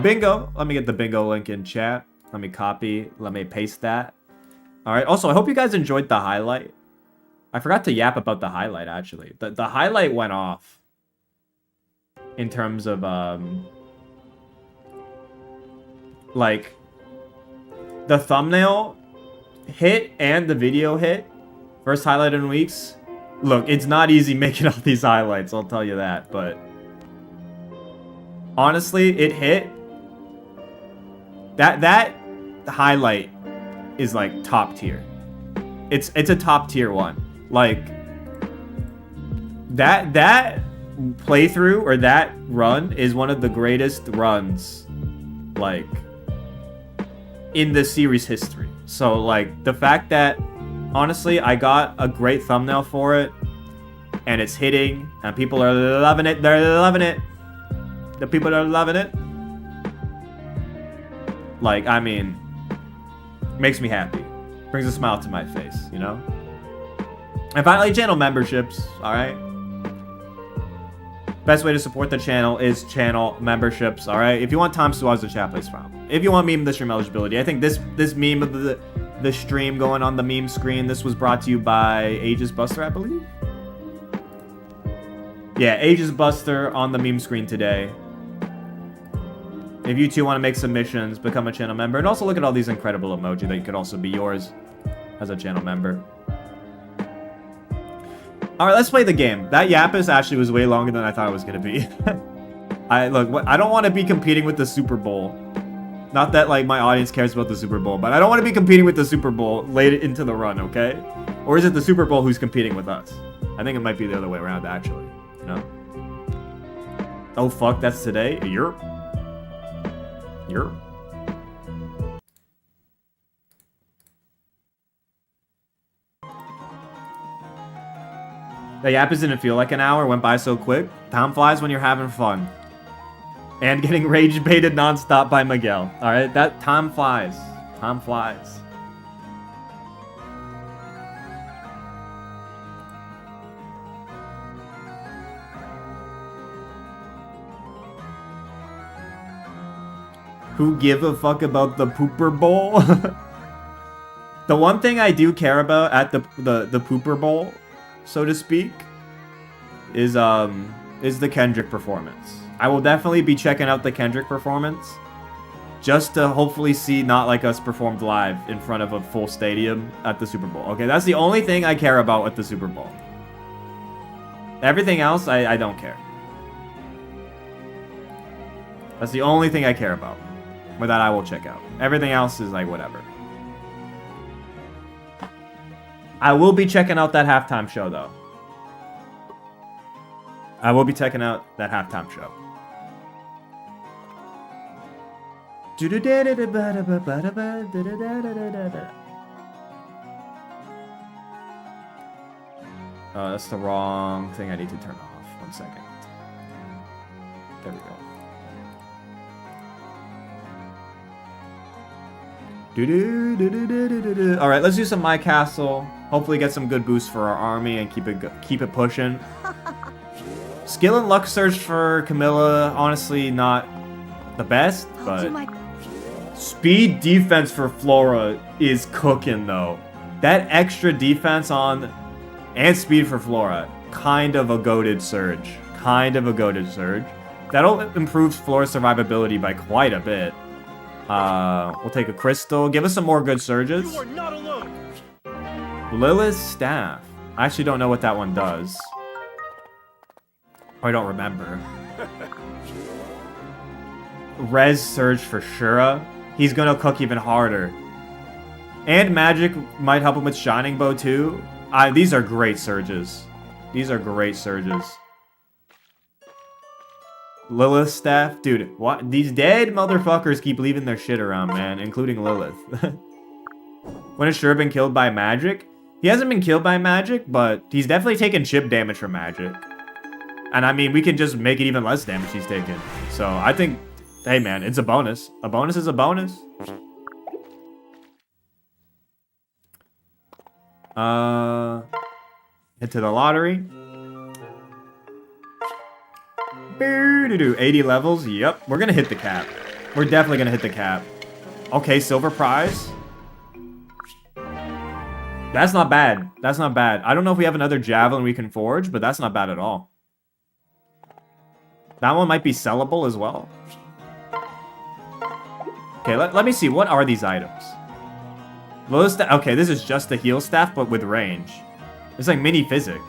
Bingo. Let me get the bingo link in chat. Let me copy. Let me paste that. Alright. Also, I hope you guys enjoyed the highlight. I forgot to yap about the highlight, actually. The highlight went off. In terms of, like, the thumbnail hit and the video hit. First highlight in weeks. Look, it's not easy making all these highlights, I'll tell you that, but honestly, it hit. That highlight is like top tier. It's a top tier one. Like that playthrough or that run is one of the greatest runs like in the series history. So like the fact that honestly I got a great thumbnail for it and it's hitting and people are loving it. They're loving it. The people are loving it. Like, I mean, makes me happy. Brings a smile to my face, you know? And finally, channel memberships, alright? Best way to support the channel is channel memberships, alright? If you want times to watch the chat plays from. If you want meme the stream eligibility, I think this meme of the stream going on the meme screen, this was brought to you by Aegis Buster, I believe? Yeah, Aegis Buster on the meme screen today. If you too want to make submissions, become a channel member, and also look at all these incredible emoji that could also be yours as a channel member. Alright, let's play the game. That Yapise actually was way longer than I thought it was going to be. I don't want to be competing with the Super Bowl. Not that, like, my audience cares about the Super Bowl, but I don't want to be competing with the Super Bowl late into the run, okay? Or is it the Super Bowl who's competing with us? I think it might be the other way around, actually. You know? Oh, fuck, that's today? Europe? The Yapise didn't feel like an hour, went by so quick. Time flies when you're having fun. And getting rage baited nonstop by Miguel. Alright, that time flies. Time flies. Who give a fuck about the Pooper Bowl? The one thing I do care about at the Pooper Bowl, so to speak, is the Kendrick performance. I will definitely be checking out the Kendrick performance, just to hopefully see Not Like Us performed live in front of a full stadium at the Super Bowl. Okay, that's the only thing I care about at the Super Bowl. Everything else, I don't care. That's the only thing I care about. Or that I will check out. Everything else is like whatever. I will be checking out that halftime show though. I will be checking out that halftime show. That's the wrong thing I need to turn off. 1 second. There we go. Alright, let's do some My Castle. Hopefully get some good boosts for our army and keep it pushing. Skill and luck surge for Camilla, honestly not the best, but speed defense for Flora is cooking though. That extra defense on and speed for Flora, kind of a goated surge. Kind of a goated surge. That'll improve Flora's survivability by quite a bit. We'll take a crystal. Give us some more good surges. You are not alone. Lilith's staff. I actually don't know what that one does. I don't remember. Res surge for Shura. He's gonna cook even harder. And magic might help him with Shining Bow too. These are great surges. These are great surges. Lilith's staff. Dude, what? These dead motherfuckers keep leaving their shit around, man. Including Lilith. When has Shura been killed by magic? He hasn't been killed by magic, but he's definitely taken chip damage from magic. And I mean, we can just make it even less damage he's taken. So I think, hey man, it's a bonus. A bonus is a bonus. Into the lottery. 80 levels. Yep, we're gonna hit the cap. We're definitely gonna hit the cap. Okay, silver prize. That's not bad. That's not bad. I don't know if we have another javelin we can forge, but that's not bad at all. That one might be sellable as well. Okay, let me see. What are these items? Okay, this is just the heal staff, but with range. It's like mini physic.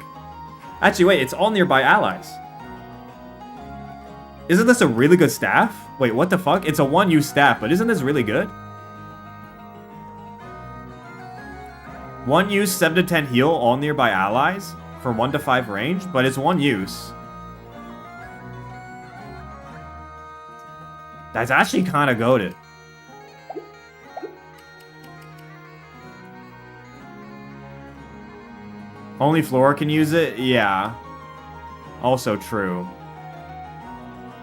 Actually, wait, it's all nearby allies. Isn't this a really good staff? Wait, what the fuck? It's a one-use staff, but isn't this really good? One use, 7 to 10 heal, all nearby allies for 1 to 5 range, but it's one use. That's actually kind of goated. Only Flora can use it? Yeah. Also true.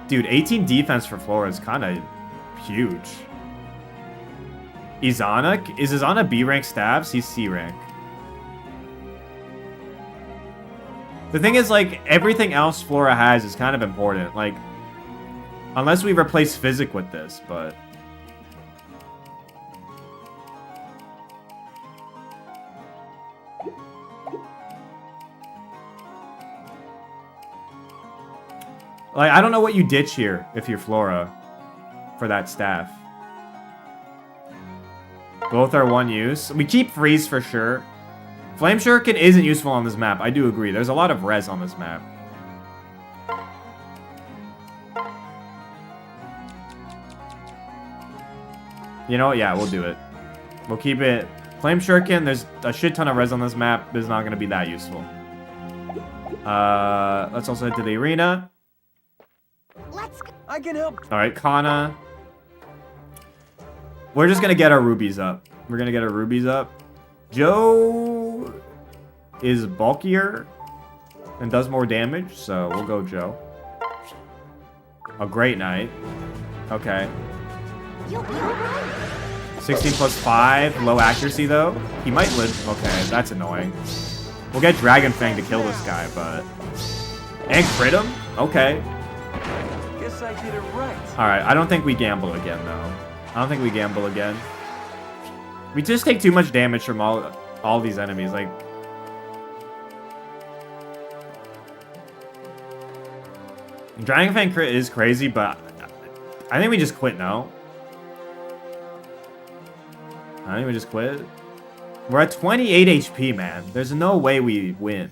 Dude, 18 defense for Flora is kind of huge. Izana? Is Izana B rank staffs? He's C rank. The thing is, like, everything else Flora has is kind of important. Like, unless we replace Physic with this, but... Like, I don't know what you ditch here if you're Flora for that staff. Both are one use. We keep Freeze for sure. Flame Shuriken isn't useful on this map. I do agree. There's a lot of res on this map. You know what? Yeah, we'll do it. We'll keep it. Flame Shuriken, there's a shit ton of res on this map. It's not going to be that useful. Let's also head to the arena. I can help. All right, Kana. We're just gonna get our rubies up. We're gonna get our rubies up. Joe is bulkier and does more damage, so we'll go Joe. A great night. Okay. 16 plus 5, low accuracy though. He might live. Okay, that's annoying. We'll get Dragon Fang to kill this guy, but and crit him. Okay. Guess I did it right. All right, I don't think we gamble again though. I don't think we gamble again. We just take too much damage from all these enemies. Like, Dragon Fang crit is crazy, but I think we just quit now. I think we just quit. We're at 28 HP, man. There's no way we win.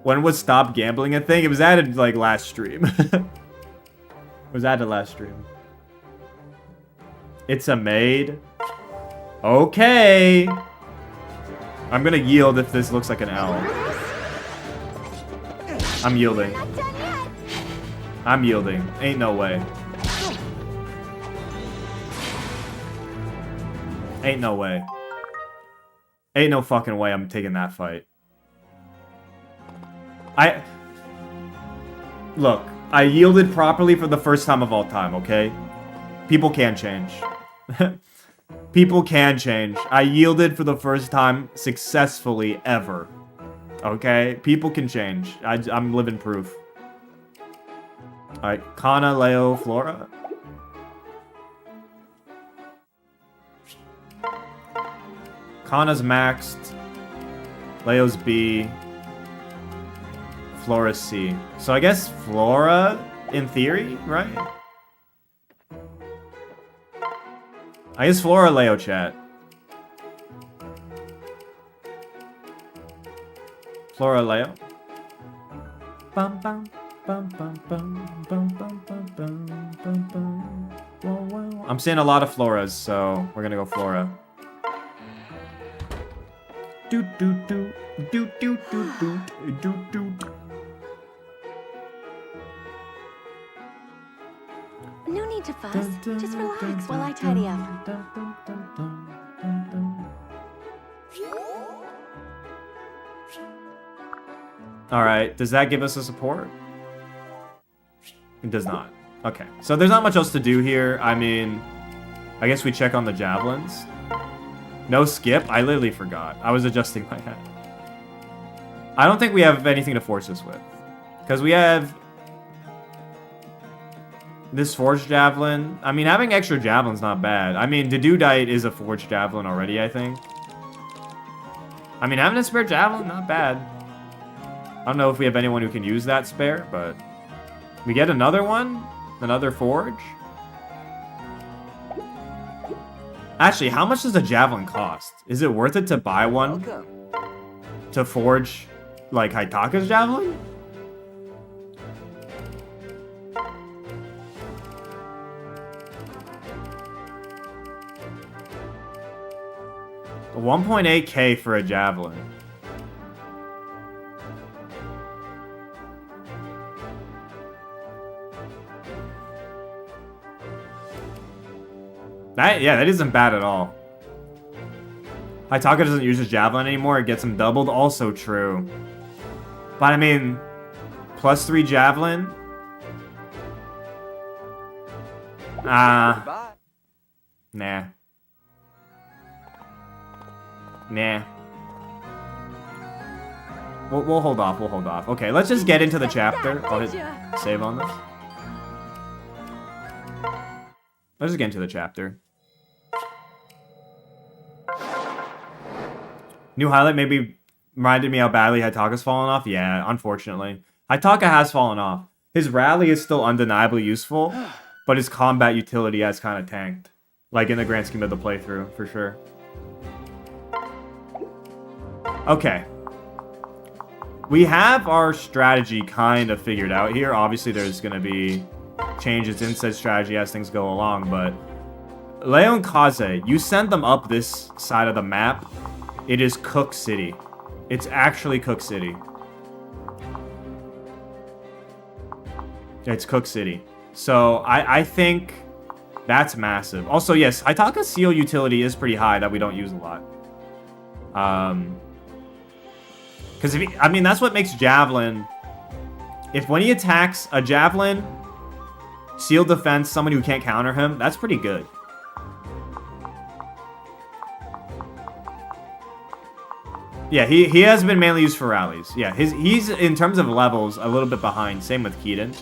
When was stop gambling a thing? It was added like last stream. It was added last stream. It's a maid. Okay. I'm gonna yield if this looks like an L. I'm yielding. I'm yielding. Ain't no way. Ain't no way. Ain't no fucking way I'm taking that fight. Look, I yielded properly for the first time of all time, okay? People can change. People can change. I yielded for the first time successfully ever. Okay? People can change. I'm living proof. Alright, Kana, Leo, Flora. Kana's maxed. Leo's B. Flora's C. So I guess Flora, in theory, right? I guess Flora, Leo, chat. Flora, Leo. Bum, bum, bum, bum, bum, bum, bum, bum, bum, bum, bum. Whoa, whoa. I'm seeing a lot of Floras, so we're gonna go Flora. Do do do do do do do do do. No need to fuss. Just relax while I tidy up. Alright, does that give us a support? It does not. Okay, so there's not much else to do here. I mean, I guess we check on the javelins. No skip? I literally forgot. I was adjusting my head. I don't think we have anything to force this with. Because we have this forged javelin. I mean, having extra javelin's not bad. I mean, Dedudite is a forged javelin already, I think. I mean, having a spare javelin, not bad. I don't know if we have anyone who can use that spare, but we get another one? Another forge? Actually, how much does a javelin cost? Is it worth it to buy one to forge, like, Haitaka's javelin? $1.8K for a javelin. That isn't bad at all. Haitaka doesn't use his javelin anymore. It gets him doubled. Also true. But I mean, +3 javelin. Nah. Nah. We'll hold off. We'll hold off. Okay, let's just get into the chapter. I'll hit save on this. Let's just get into the chapter. New highlight maybe reminded me how badly Haitaka's fallen off. Yeah, unfortunately. Haitaka has fallen off. His rally is still undeniably useful, but his combat utility has kind of tanked. Like in the grand scheme of the playthrough, for sure. Okay. We have our strategy kind of figured out here. Obviously, there's going to be changes in said strategy as things go along, but Leo and Kaze, you send them up this side of the map. It is Cook City. It's actually Cook City. It's Cook City. So I think that's massive. Also, yes, Haitaka's seal utility is pretty high that we don't use a lot. Because I mean, that's what makes Javelin. If when he attacks a Javelin, seal defense, someone who can't counter him, that's pretty good. Yeah, he has been mainly used for rallies. Yeah, he's in terms of levels a little bit behind. Same with Keaton.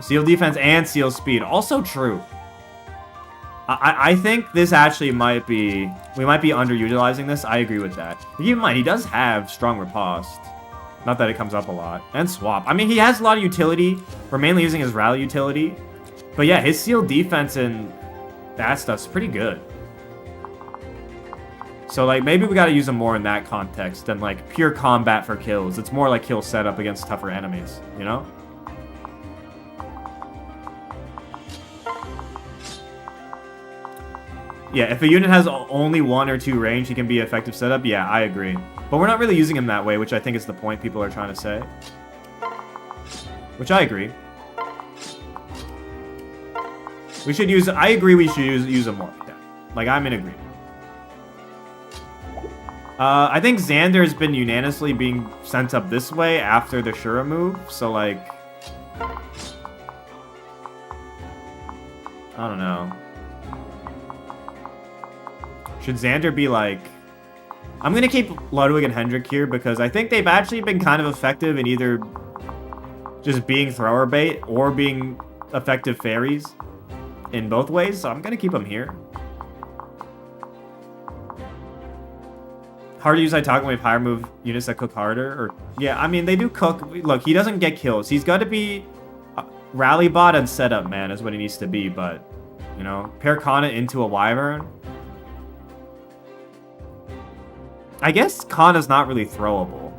Seal defense and seal speed. Also true. I think this actually might be... We might be underutilizing this. I agree with that. But keep in mind, he does have strong riposte. Not that it comes up a lot. And swap. I mean, he has a lot of utility. We're mainly using his rally utility. But yeah, his seal defense and that stuff's pretty good. So, like, maybe we gotta use him more in that context than, like, pure combat for kills. It's more like kill setup against tougher enemies, you know? Yeah, if a unit has only 1 or 2 range, he can be effective setup. Yeah, I agree. But we're not really using him that way, which I think is the point people are trying to say. Which I agree. We should use... I agree we should use him more like that. Like, I'm in agreement. I think Xander has been unanimously being sent up this way after the Shura move, so like... I don't know. Should Xander be like... I'm gonna keep Ludwig and Hendrik here because I think they've actually been kind of effective in either just being thrower bait or being effective fairies in both ways, so I'm gonna keep them here. Hard to use Itachi with higher move units that cook harder, or yeah, I mean they do cook. Look, he doesn't get kills. He's got to be rally bot and setup man is what he needs to be. But you know, pair Kana into a Wyvern. I guess Kana's not really throwable.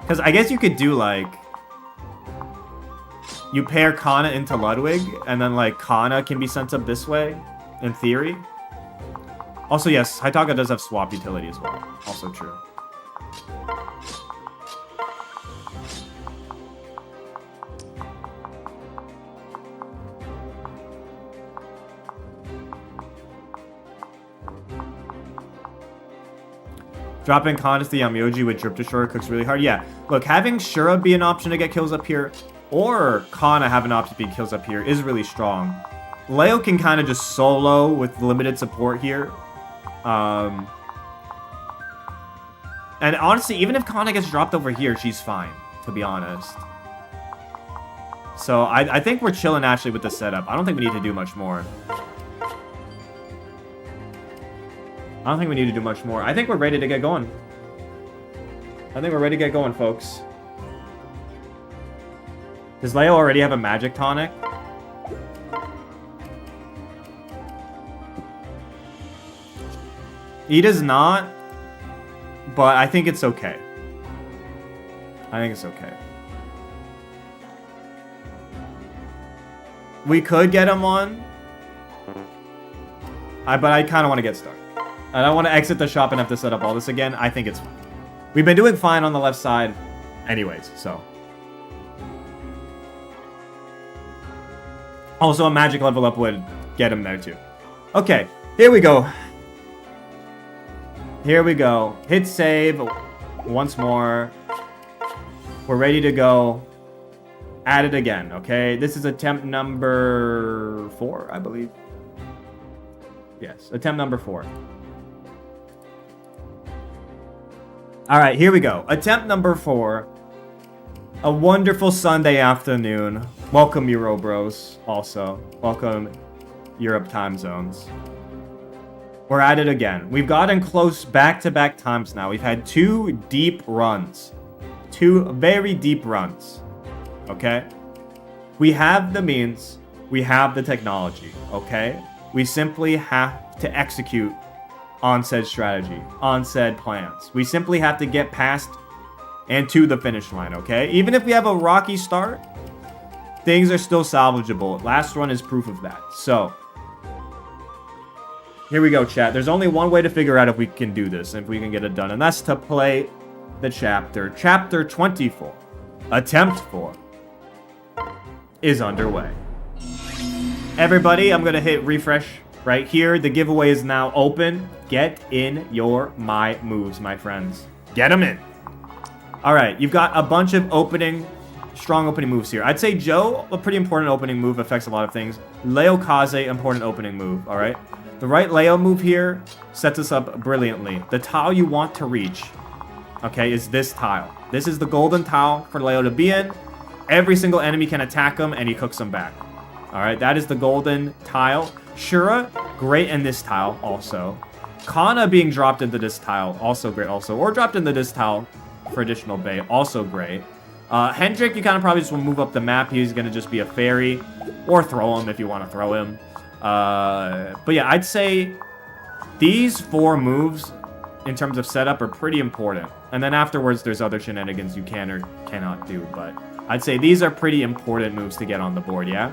Because I guess you could do like... You pair Kana into Ludwig, and then like Kana can be sent up this way, in theory. Also, yes, Haitaka does have swap utility as well. Also true. Dropping Kana to the Yamyoji with Drip to Shura cooks really hard. Yeah, look, having Shura be an option to get kills up here, or Kana have an option to be kills up here is really strong. Leo can kind of just solo with limited support here. And honestly, even if Kana gets dropped over here, she's fine, to be honest. So I think we're chilling actually with the setup. I don't think we need to do much more. I don't think we need to do much more. I think we're ready to get going. I think we're ready to get going, folks. Does Leo already have a magic tonic? He does not, but I think it's okay. I think it's okay. We could get him on. But I kind of want to get started. I don't want to exit the shop and have to set up all this again. I think it's fine. We've been doing fine on the left side anyways, so. Also, a magic level up would get him there too. Okay, here we go. Here we go. Hit save once more. We're ready to go. At it again, okay? This is attempt number 4, I believe. Yes, attempt number 4. All right, here we go. Attempt number 4. A wonderful Sunday afternoon. Welcome, Euro Bros. Also, welcome, Europe time zones. We're at it again. We've gotten close back-to-back times now. We've had 2 deep runs. 2 very deep runs. Okay? We have the means. We have the technology. Okay? We simply have to execute on said strategy, on said plans. We simply have to get past and to the finish line, okay? Even if we have a rocky start, things are still salvageable. Last run is proof of that. So, here we go, chat. There's only one way to figure out if we can do this, if we can get it done, and that's to play the chapter. Chapter 24, attempt 4, is underway. Everybody, I'm gonna hit refresh right here. The giveaway is now open. Get in your my moves, my friends. Get them in. All right, you've got a bunch of strong opening moves here. I'd say Joe, a pretty important opening move, affects a lot of things. Leo Kaze, important opening move, all right? The right Leo move here sets us up brilliantly. The tile you want to reach, okay, is this tile. This is the golden tile for Leo to be in. Every single enemy can attack him, and he cooks them back. All right, that is the golden tile. Shura, great in this tile also. Kana being dropped into this tile, also great also. Or dropped into this tile for additional bait, also great. Hendrik, you kind of probably just want to move up the map. He's going to just be a fairy. Or throw him if you want to throw him. But yeah, I'd say these 4 moves in terms of setup are pretty important. And then afterwards, there's other shenanigans you can or cannot do. But I'd say these are pretty important moves to get on the board, yeah?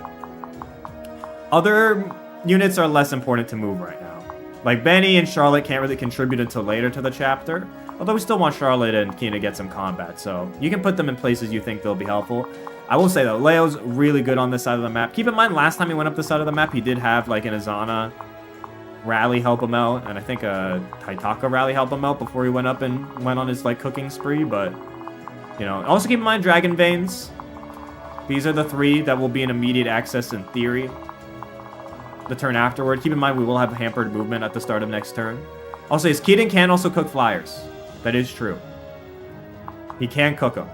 Other units are less important to move right now. Like Benny and Charlotte can't really contribute until later to the chapter. Although we still want Charlotte and Kina to get some combat, so you can put them in places you think they'll be helpful. I will say though, Leo's really good on this side of the map. Keep in mind, last time he went up this side of the map, he did have like an Azana rally help him out, and I think a Taitaka rally help him out before he went up and went on his like cooking spree. But you know, also keep in mind Dragon Veins. These are the 3 that will be in immediate access in theory. The turn afterward. Keep in mind we will have hampered movement at the start of next turn. Also, his Keaton can also cook flyers. That is true. He can cook them.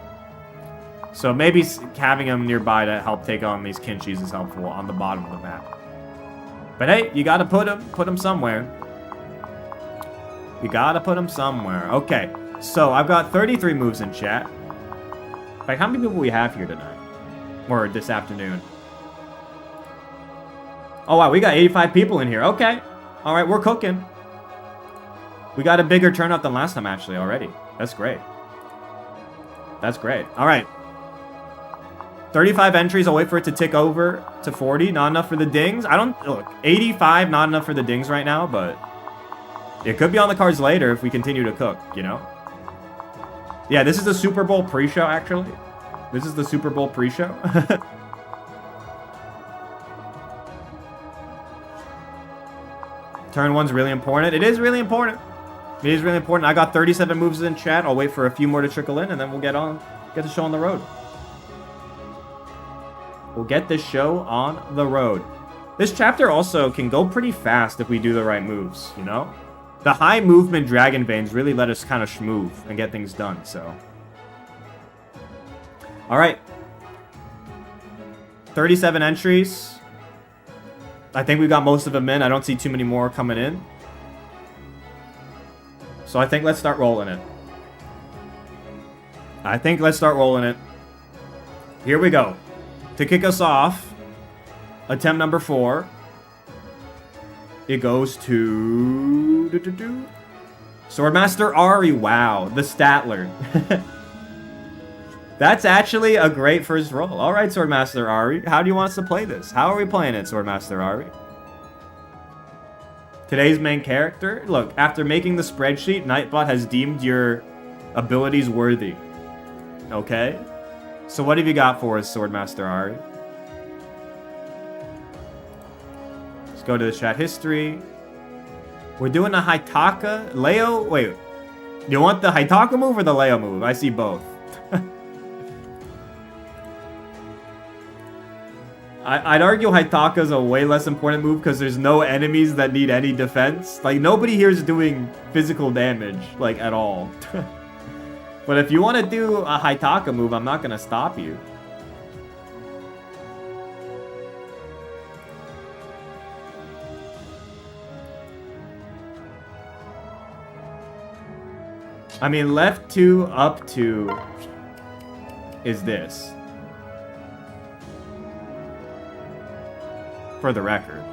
So maybe having him nearby to help take on these Kinshis is helpful on the bottom of the map. But hey, you gotta put him somewhere. You gotta put him somewhere. Okay, so I've got 33 moves in chat. Like, how many people we have here tonight? Or this afternoon? Oh wow, we got 85 people in here. Okay. Alright, we're cooking. We got a bigger turnout than last time actually already. That's great. That's great. Alright. 35 entries. I'll wait for it to tick over to 40. Not enough for the dings. I don't... Look, 85, not enough for the dings right now, but... It could be on the cards later if we continue to cook, you know? Yeah, this is the Super Bowl pre-show, actually. This is the Super Bowl pre-show. Turn 1's really important. It is really important. It is really important. I got 37 moves in chat. I'll wait for a few more to trickle in, and then we'll get the show on the road. We'll get this show on the road. This chapter also can go pretty fast if we do the right moves, you know? The high movement Dragon Veins really let us kind of schmoove and get things done, so... Alright. 37 entries. I think we got most of them in. I don't see too many more coming in. So I think let's start rolling it. Here we go. To kick us off, attempt number 4. It goes to... Swordmaster Ari. Wow, the Statler. That's actually a great first roll. All right, Swordmaster Ari. How do you want us to play this? How are we playing it, Swordmaster Ari? Today's main character? Look, after making the spreadsheet, Nightbot has deemed your abilities worthy. Okay? So what have you got for us, Swordmaster Ari? Let's go to the chat history. We're doing a Haitaka. Leo? Wait. You want the Haitaka move or the Leo move? I see both. I'd argue Haitaka is a way less important move because there's no enemies that need any defense. Like, nobody here is doing physical damage, like, at all. But if you want to do a Haitaka move, I'm not going to stop you. I mean, left 2, up 2 is this. For the record.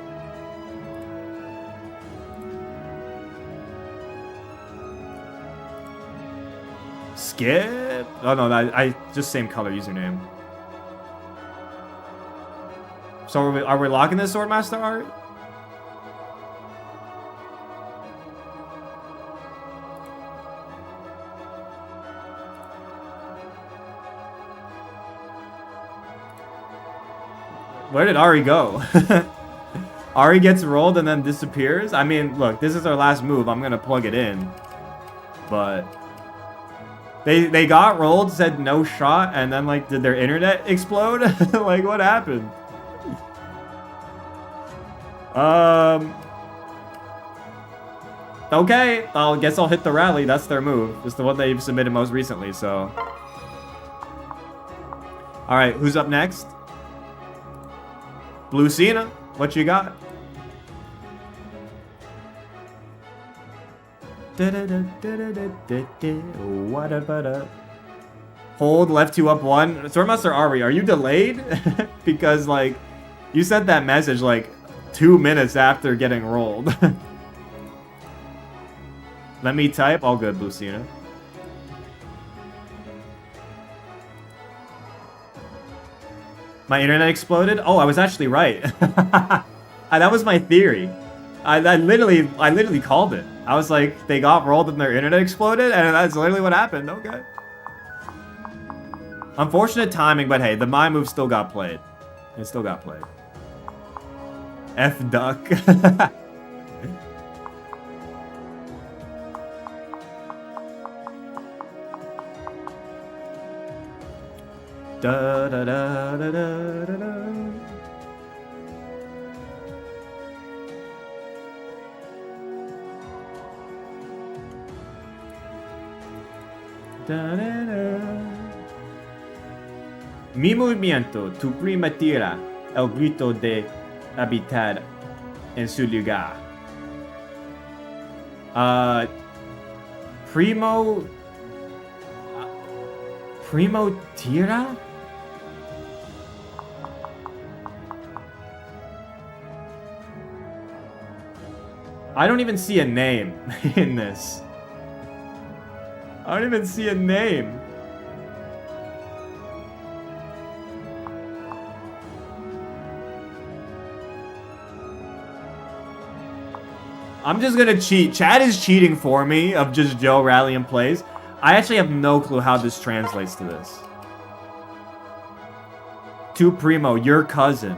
Skip? Oh no, I just same color username. So are we locking this Swordmaster art? Where did Ari go? Ari gets rolled and then disappears? I mean, look, this is our last move. I'm going to plug it in. But... They got rolled, said no shot, and then, like, did their internet explode? Like, what happened? Okay, I guess I'll hit the rally. That's their move. It's the one they've submitted most recently, so... Alright, who's up next? Blue Cena, what you got? What about hold left 2 up 1? Swordmaster Ari, are you delayed? Because like you sent that message like 2 minutes after getting rolled. Let me type. All good, Blue Cena. My internet exploded? Oh, I was actually right. That was my theory. I literally called it. I was like, they got rolled and their internet exploded, and that's literally what happened. Okay. Unfortunate timing, but hey, the my move still got played. It still got played. F duck. Da, da, da, da, da, da, da. Da, da, da. Mi movimiento, tu prima tira el grito de habitar en su lugar. Primo tira? I don't even see a name in this. I don't even see a name. I'm just gonna cheat. Chad is cheating for me of just Joe rallying plays. I actually have no clue how this translates to this. Tu primo, your cousin.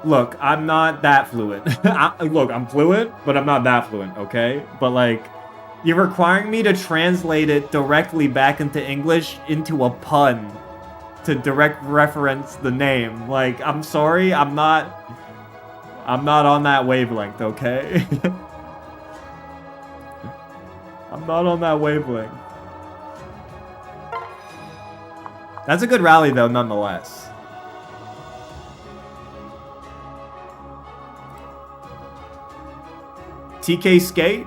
Look, I'm not that fluent. Look, I'm fluent, but I'm not that fluent, okay? But like, you're requiring me to translate it directly back into English into a pun to direct reference the name. Like, I'm sorry, I'm not on that wavelength, okay? I'm not on that wavelength. That's a good rally though, nonetheless. TK Skate,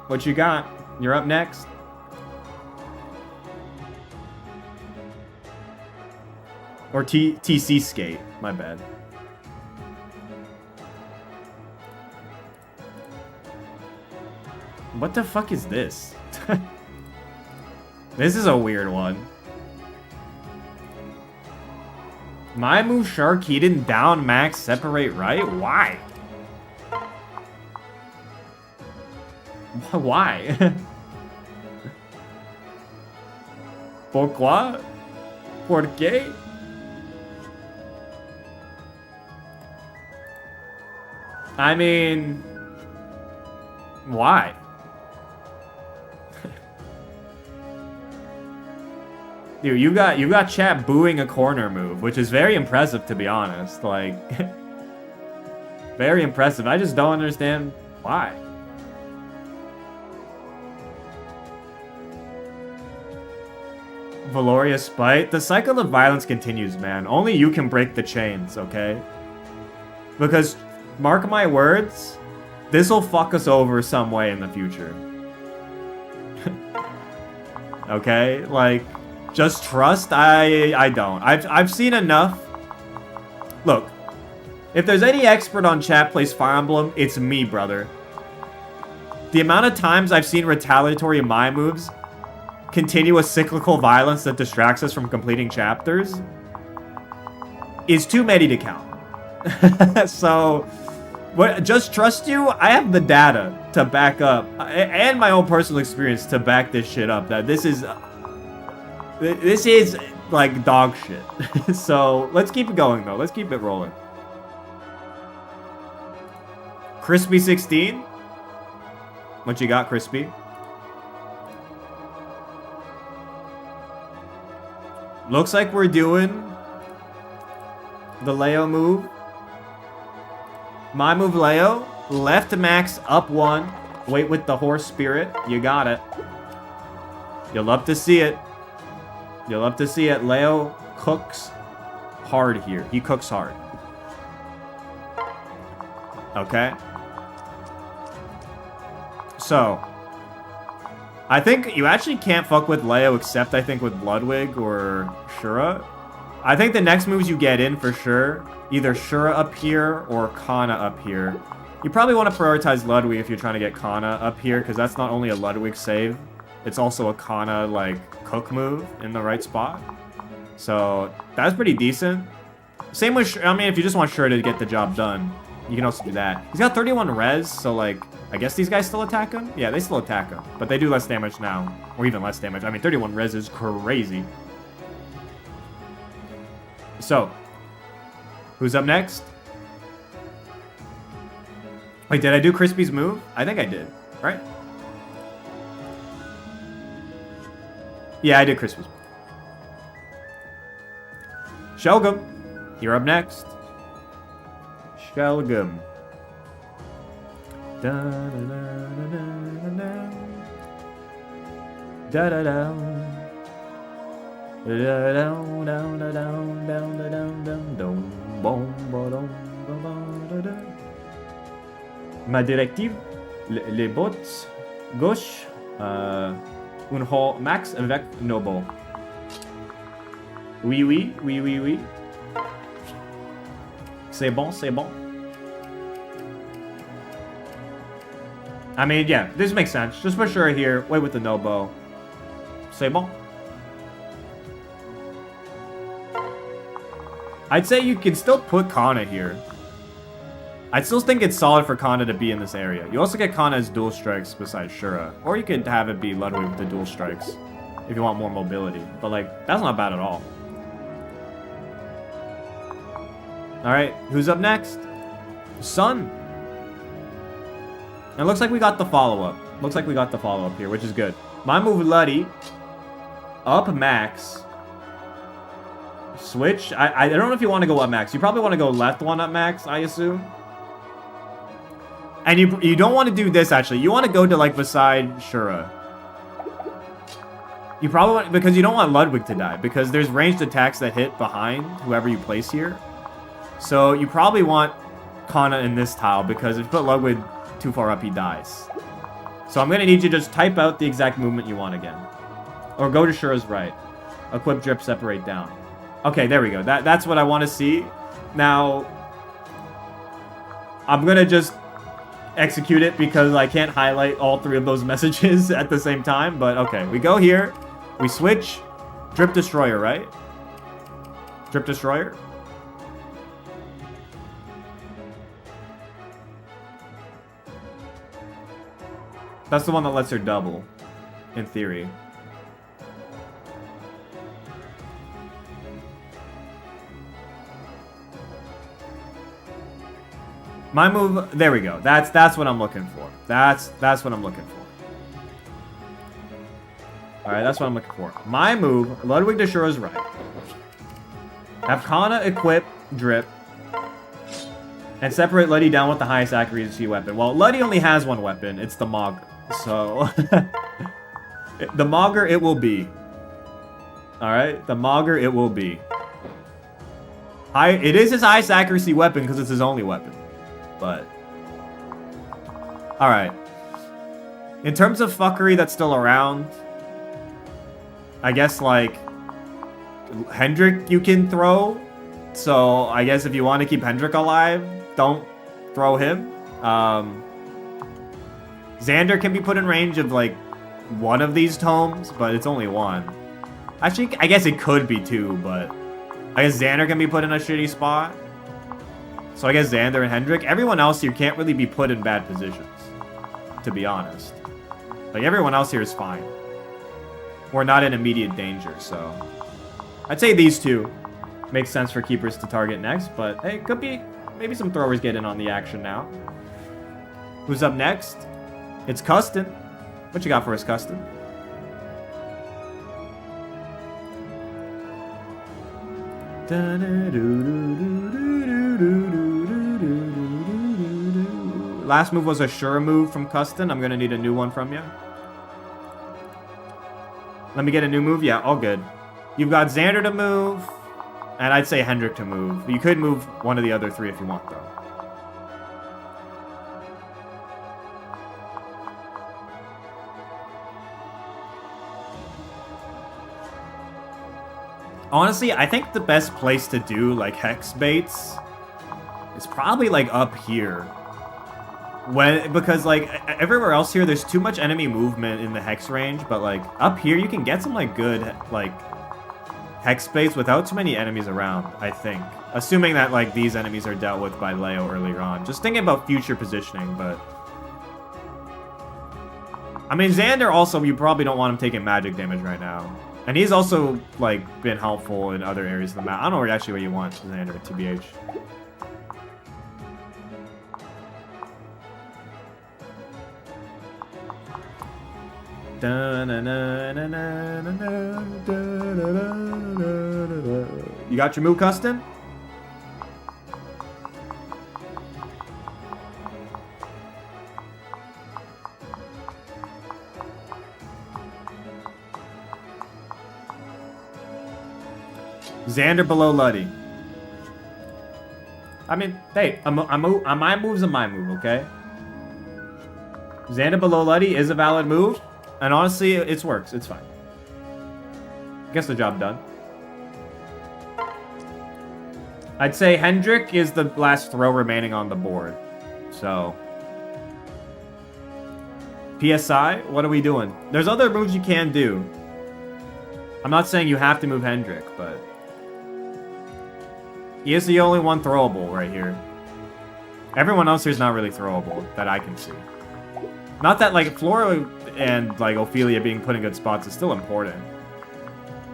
what you got? You're up next. Or TC Skate, my bad. What the fuck is this? This is a weird one. My move Shark Eden down max separate right? Why? Why? Pourquoi? Por qué? I mean, why? Dude, you got chat booing a corner move, which is very impressive to be honest. Like, very impressive. I just don't understand why. Valoria Spite. The cycle of violence continues, man. Only you can break the chains, okay? Because, mark my words, this'll fuck us over some way in the future. Okay? Like, just trust? I don't. I've seen enough. Look, if there's any expert on chat plays Fire Emblem, it's me, brother. The amount of times I've seen retaliatory my moves continue a cyclical violence that distracts us from completing chapters is too many to count. So, just trust you. I have the data to back up, and my own personal experience to back this shit up. That this is like dog shit. So let's keep it going though. Let's keep it rolling. Crispy 16. What you got, Crispy? Looks like we're doing the Leo move. My move, Leo. Left max, up one. Wait with the horse spirit. You got it. You'll love to see it. You'll love to see it. Leo cooks hard here. He cooks hard. Okay. So, I think you actually can't fuck with Leo except I think with Ludwig or Shura. I think the next moves you get in for sure, either Shura up here or Kana up here. You probably want to prioritize Ludwig if you're trying to get Kana up here, because that's not only a Ludwig save, it's also a Kana like cook move in the right spot. So that's pretty decent. Same with, I mean, if you just want Shura to get the job done. You can also do that. He's got 31 res, so like, I guess these guys still attack him? Yeah, they still attack him. But they do less damage now. Or even less damage. I mean, 31 res is crazy. So, who's up next? Wait, did I do Crispy's move? I think I did, right? Yeah, I did Crispy's move. Shelgum, you're up next. Shelgum. Da da da da da da da da. Ma directive, les bottes gauche, un haut max avec noble. Oui, oui, oui, oui, oui. C'est bon, c'est bon. I mean, yeah, this makes sense. Just for sure here, wait with the no bow. C'est bon. I'd say you can still put Kana here. I still think it's solid for Kana to be in this area. You also get Kana as dual strikes besides Shura. Or you could have it be Ludwig with the dual strikes if you want more mobility. But like, that's not bad at all. Alright, who's up next? Sun. And it looks like we got the follow-up. Looks like we got the follow-up here, which is good. My move, Luddy. Up max. Switch. I don't know if you want to go up max. You probably want to go left one up max, I assume. And you don't want to do this, actually. You want to go to, like, beside Shura. You probably want... Because you don't want Ludwig to die. Because there's ranged attacks that hit behind whoever you place here. So you probably want Kana in this tile. Because if you put Ludwig too far up, he dies. So I'm going to need you to just type out the exact movement you want again. Or go to Shura's right. Equip, drip, separate, down. Okay, there we go. That's what I want to see. Now, I'm going to just execute it because I can't highlight all three of those messages at the same time. But okay, we go here. We switch. Drip Destroyer, right? Drip Destroyer. That's the one that lets her double, in theory. My move, there we go. That's what I'm looking for. That's what I'm looking for. Alright, that's what I'm looking for. My move, Ludwig to Shura's right. Have Kana equip drip. And separate Luddy down with the highest accuracy weapon. Well, Luddy only has one weapon. It's the Mog. So, the Mogger it will be. Alright, the Mogger it will be. It is his highest accuracy weapon because it's his only weapon. But, alright. In terms of fuckery that's still around, I guess, like, Hendrik you can throw. So, I guess if you want to keep Hendrik alive, don't throw him. Xander can be put in range of, like, one of these tomes, but it's only one. Actually, I guess it could be two, but I guess Xander can be put in a shitty spot. So I guess Xander and Hendrik. Everyone else here can't really be put in bad positions, to be honest. Like, everyone else here is fine. We're not in immediate danger, so I'd say these two make sense for keepers to target next, but hey, could be maybe some throwers get in on the action now. Who's up next? It's Custon. What you got for us, Custon? Last move was a sure move from Custon. I'm gonna need a new one from you. Let me get a new move. Yeah, all good. You've got Xander to move, and I'd say Hendrik to move. You could move one of the other three if you want, though. Honestly, I think the best place to do, like, hex baits is probably, like, up here. Because, like, everywhere else here, there's too much enemy movement in the hex range, but, like, up here, you can get some, like, good, like, hex space without too many enemies around, I think. Assuming that, like, these enemies are dealt with by Leo earlier on. Just thinking about future positioning, but... I mean, Xander also, you probably don't want him taking magic damage right now. And he's also, like, been helpful in other areas of the map. I don't know actually what you want, Xander, TBH. You got your move, Custom? Xander below Luddy. I mean, hey, my move's a my move, okay? Xander below Luddy is a valid move. And honestly, it works. It's fine. Gets the job done. I'd say Hendrik is the last throw remaining on the board. So. PSI, what are we doing? There's other moves you can do. I'm not saying you have to move Hendrik, but... he is the only one throwable right here. Everyone else here is not really throwable, that I can see. Not that, like, Flora and, like, Ophelia being put in good spots is still important.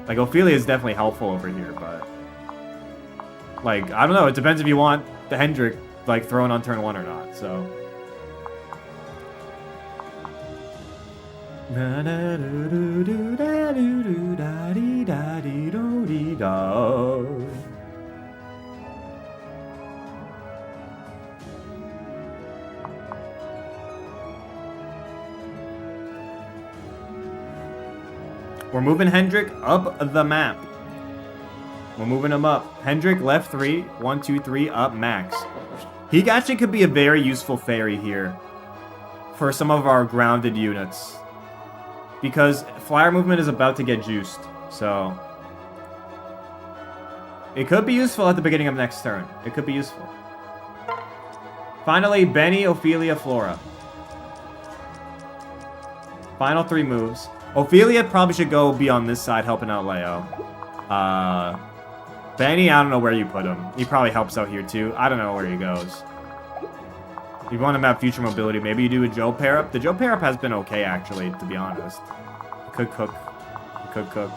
Like, Ophelia is definitely helpful over here, but... like, I don't know. It depends if you want the Hendrik, like, thrown on turn 1 or not, so... We're moving Hendrik up the map. We're moving him up. Hendrik left 3. 1, 2, 3 up max. He actually could be a very useful fairy here for some of our grounded units. Because flyer movement is about to get juiced. So it could be useful at the beginning of next turn. It could be useful. Finally, Benny, Ophelia, Flora. Final 3 moves. Ophelia probably should go be on this side helping out Leo. Benny, I don't know where you put him. He probably helps out here too. I don't know where he goes. If you want him to have future mobility, maybe you do a Joe pair up. The Joe pair up has been okay actually, to be honest. Could cook. Could cook.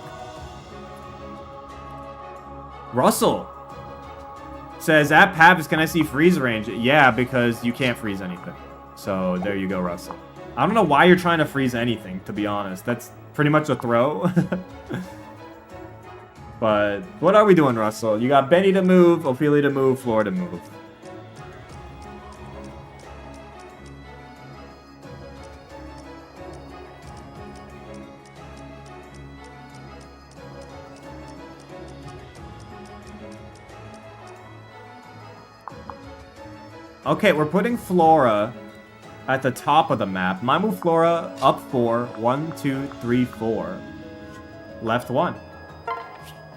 Russell says, at Pavise, can I see freeze range? Yeah, because you can't freeze anything. So there you go, Russell. I don't know why you're trying to freeze anything, to be honest. That's pretty much a throw. But what are we doing, Russell? You got Benny to move, Ophelia to move, Flora to move. Okay, we're putting Flora at the top of the map. My move Flora up 4. 1, 2, 3, 4. Left 1.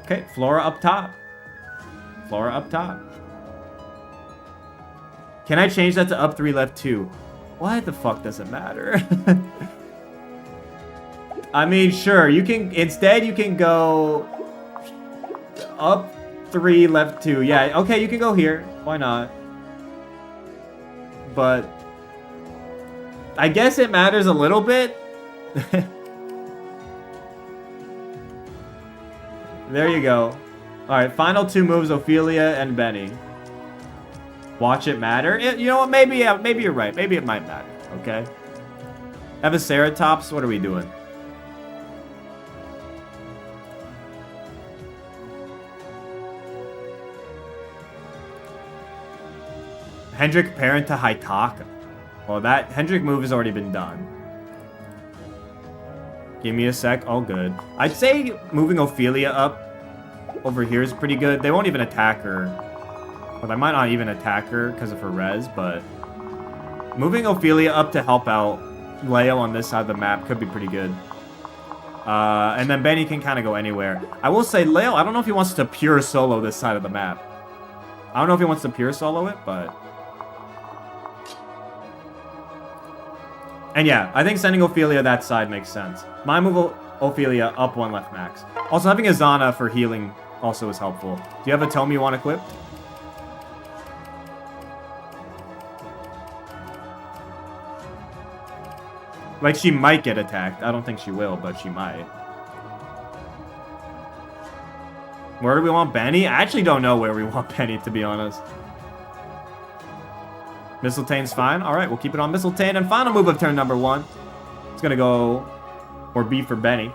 Okay, Flora up top. Flora up top. Can I change that to up 3, left 2? Why the fuck does it matter? I mean, sure, you can... instead, you can go... up 3, left 2. Yeah, okay, you can go here. Why not? But... I guess it matters a little bit. There you go. Alright, final 2 moves, Ophelia and Benny. Watch it matter? You know what, maybe you're right. Maybe it might matter, okay? Eviceratops, what are we doing? Hendrik parent to Haitaka. Well, that Hendrik move has already been done. Give me a sec. All good. I'd say moving Ophelia up over here is pretty good. They won't even attack her. Well, they might not even attack her because of her res, but moving Ophelia up to help out Leo on this side of the map could be pretty good. And then Benny can kind of go anywhere. I will say, Leo, I don't know if he wants to pure solo this side of the map. I don't know if he wants to pure solo it, but... and yeah, I think sending Ophelia that side makes sense. My move Ophelia, up 1 left max. Also, having a Zana for healing also is helpful. Do you have a tome you want equipped? Like, she might get attacked. I don't think she will, but she might. Where do we want Benny? I actually don't know where we want Benny, to be honest. Mistletane's fine. Alright, we'll keep it on Mistletane. And final move of turn number 1. It's gonna go... or be for Benny.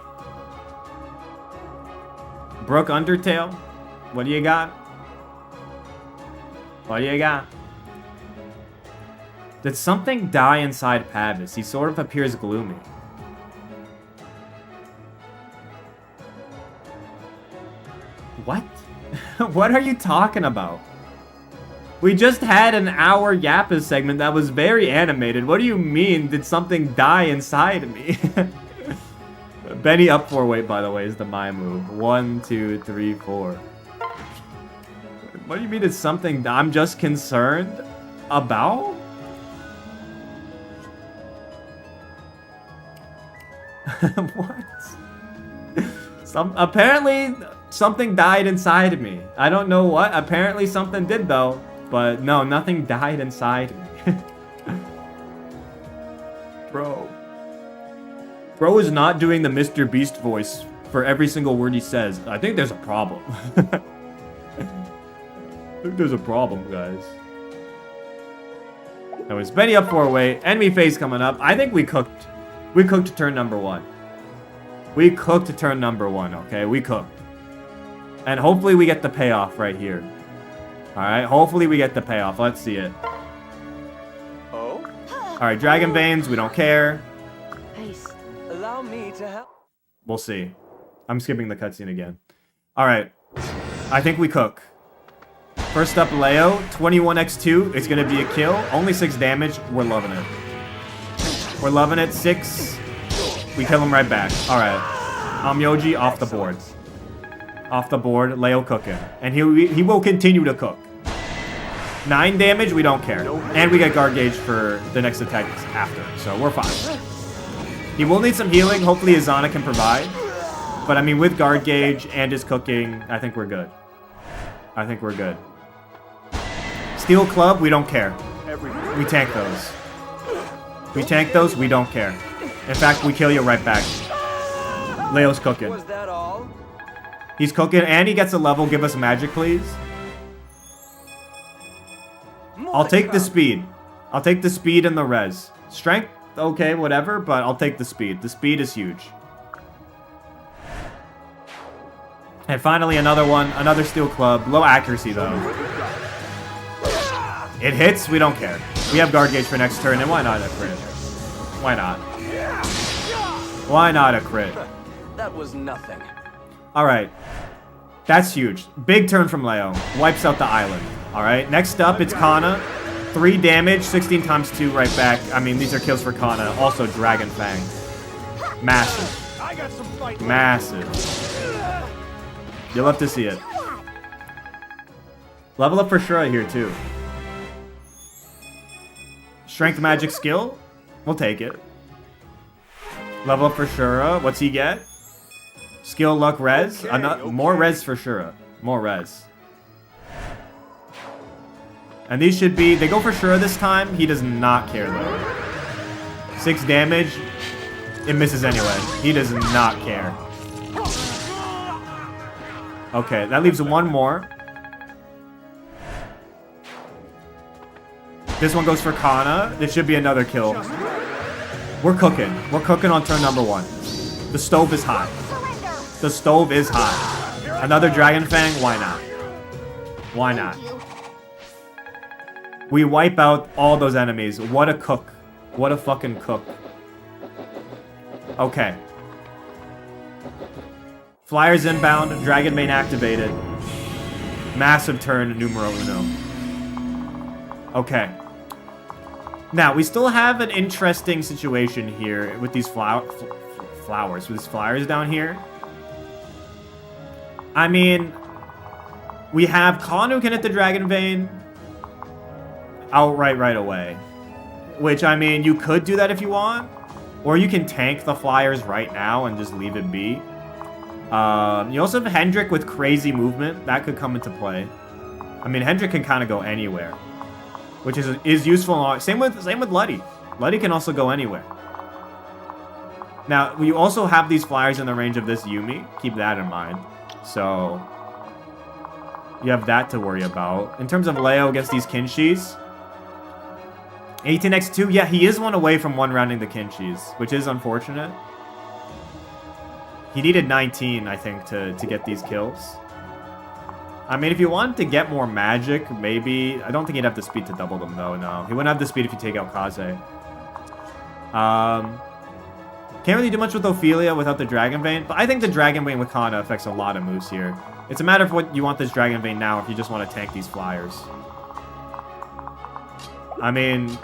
Brook Undertale. What do you got? What do you got? Did something die inside Pavise? He sort of appears gloomy. What? What are you talking about? We just had an hour Yapise segment that was very animated. What do you mean, did something die inside me? Benny up 4 weight, by the way, is the my move. 1, 2, 3, 4. What do you mean it's something I'm just concerned about? What? Apparently something died inside of me. I don't know what. Apparently something did though. But no, nothing died inside me. Bro. Bro is not doing the Mr. Beast voice for every single word he says. I think there's a problem. I think there's a problem, guys. Anyways, Benny up 4 weight. Enemy phase coming up. I think we cooked. We cooked turn number 1. We cooked turn number 1, okay? We cooked. And hopefully we get the payoff right here. Alright, hopefully we get the payoff. Let's see it. Oh? Alright, Dragon Veins, we don't care. Nice. Allow me to help. We'll see. I'm skipping the cutscene again. Alright. I think we cook. First up, Leo. 21x2. It's gonna be a kill. Only 6 damage. We're loving it. We're loving it. 6. We kill him right back. Alright. Amyoji off the board. Off the board. Leo cooking. And he will continue to cook. 9 damage. We don't care. And we get guard gauge for the next attack after. So we're fine. He will need some healing. Hopefully Izana can provide. But I mean, with guard gauge and his cooking, I think we're good. I think we're good. Steel Club, we don't care. We tank those. We tank those, we don't care. In fact, we kill you right back. Leo's cooking. Was that all? He's cooking, and he gets a level. Give us magic, please. I'll take the speed. I'll take the speed and the res. Strength, okay, whatever, but I'll take the speed. The speed is huge. And finally, another one. Another Steel Club. Low accuracy, though. It hits. We don't care. We have guard gauge for next turn, and why not a crit? Why not? Why not a crit? That was nothing. Alright. That's huge. Big turn from Leo. Wipes out the island. Alright. Next up, it's Kana. 3 damage, 16 times 2 right back. I mean, these are kills for Kana. Also, Dragon Fang. Massive. Massive. You'll love to see it. Level up for Shura here, too. Strength magic skill. We'll take it. Level up for Shura. What's he get? Skill, luck, res. Okay. More res for Shura. More res. And these should be... They go for Shura this time. He does not care, though. 6 damage. It misses anyway. He does not care. Okay, that leaves 1 more. This one goes for Kana. It should be another kill. We're cooking. We're cooking on turn number 1. The stove is hot. The stove is hot. Another Dragon Fang? Why not? Why not? We wipe out all those enemies. What a cook. What a fucking cook. Okay. Flyers inbound. Dragon Main activated. Massive turn, numero uno. Okay. Now, we still have an interesting situation here with these flowers, with these flyers down here. I mean, we have Kanu can hit the Dragon Vein outright right away. Which, I mean, you could do that if you want. Or you can tank the flyers right now and just leave it be. You also have Hendrik with crazy movement. That could come into play. I mean, Hendrik can kind of go anywhere, which is useful. Same with Luddy. Luddy can also go anywhere. Now, you also have these flyers in the range of this Yumi. Keep that in mind. So, you have that to worry about. In terms of Leo against these Kinshis, 18x2, yeah, he is one away from one-rounding the Kinshis, which is unfortunate. He needed 19, I think, to get these kills. I mean, if you wanted to get more magic, maybe... I don't think he'd have the speed to double them, though, no. He wouldn't have the speed if you take out Kaze. Can't really do much with Ophelia without the Dragon Vein, but I think the Dragon Vein with Kana affects a lot of moves here. It's a matter of what you want this Dragon Vein now if you just want to tank these flyers. I mean,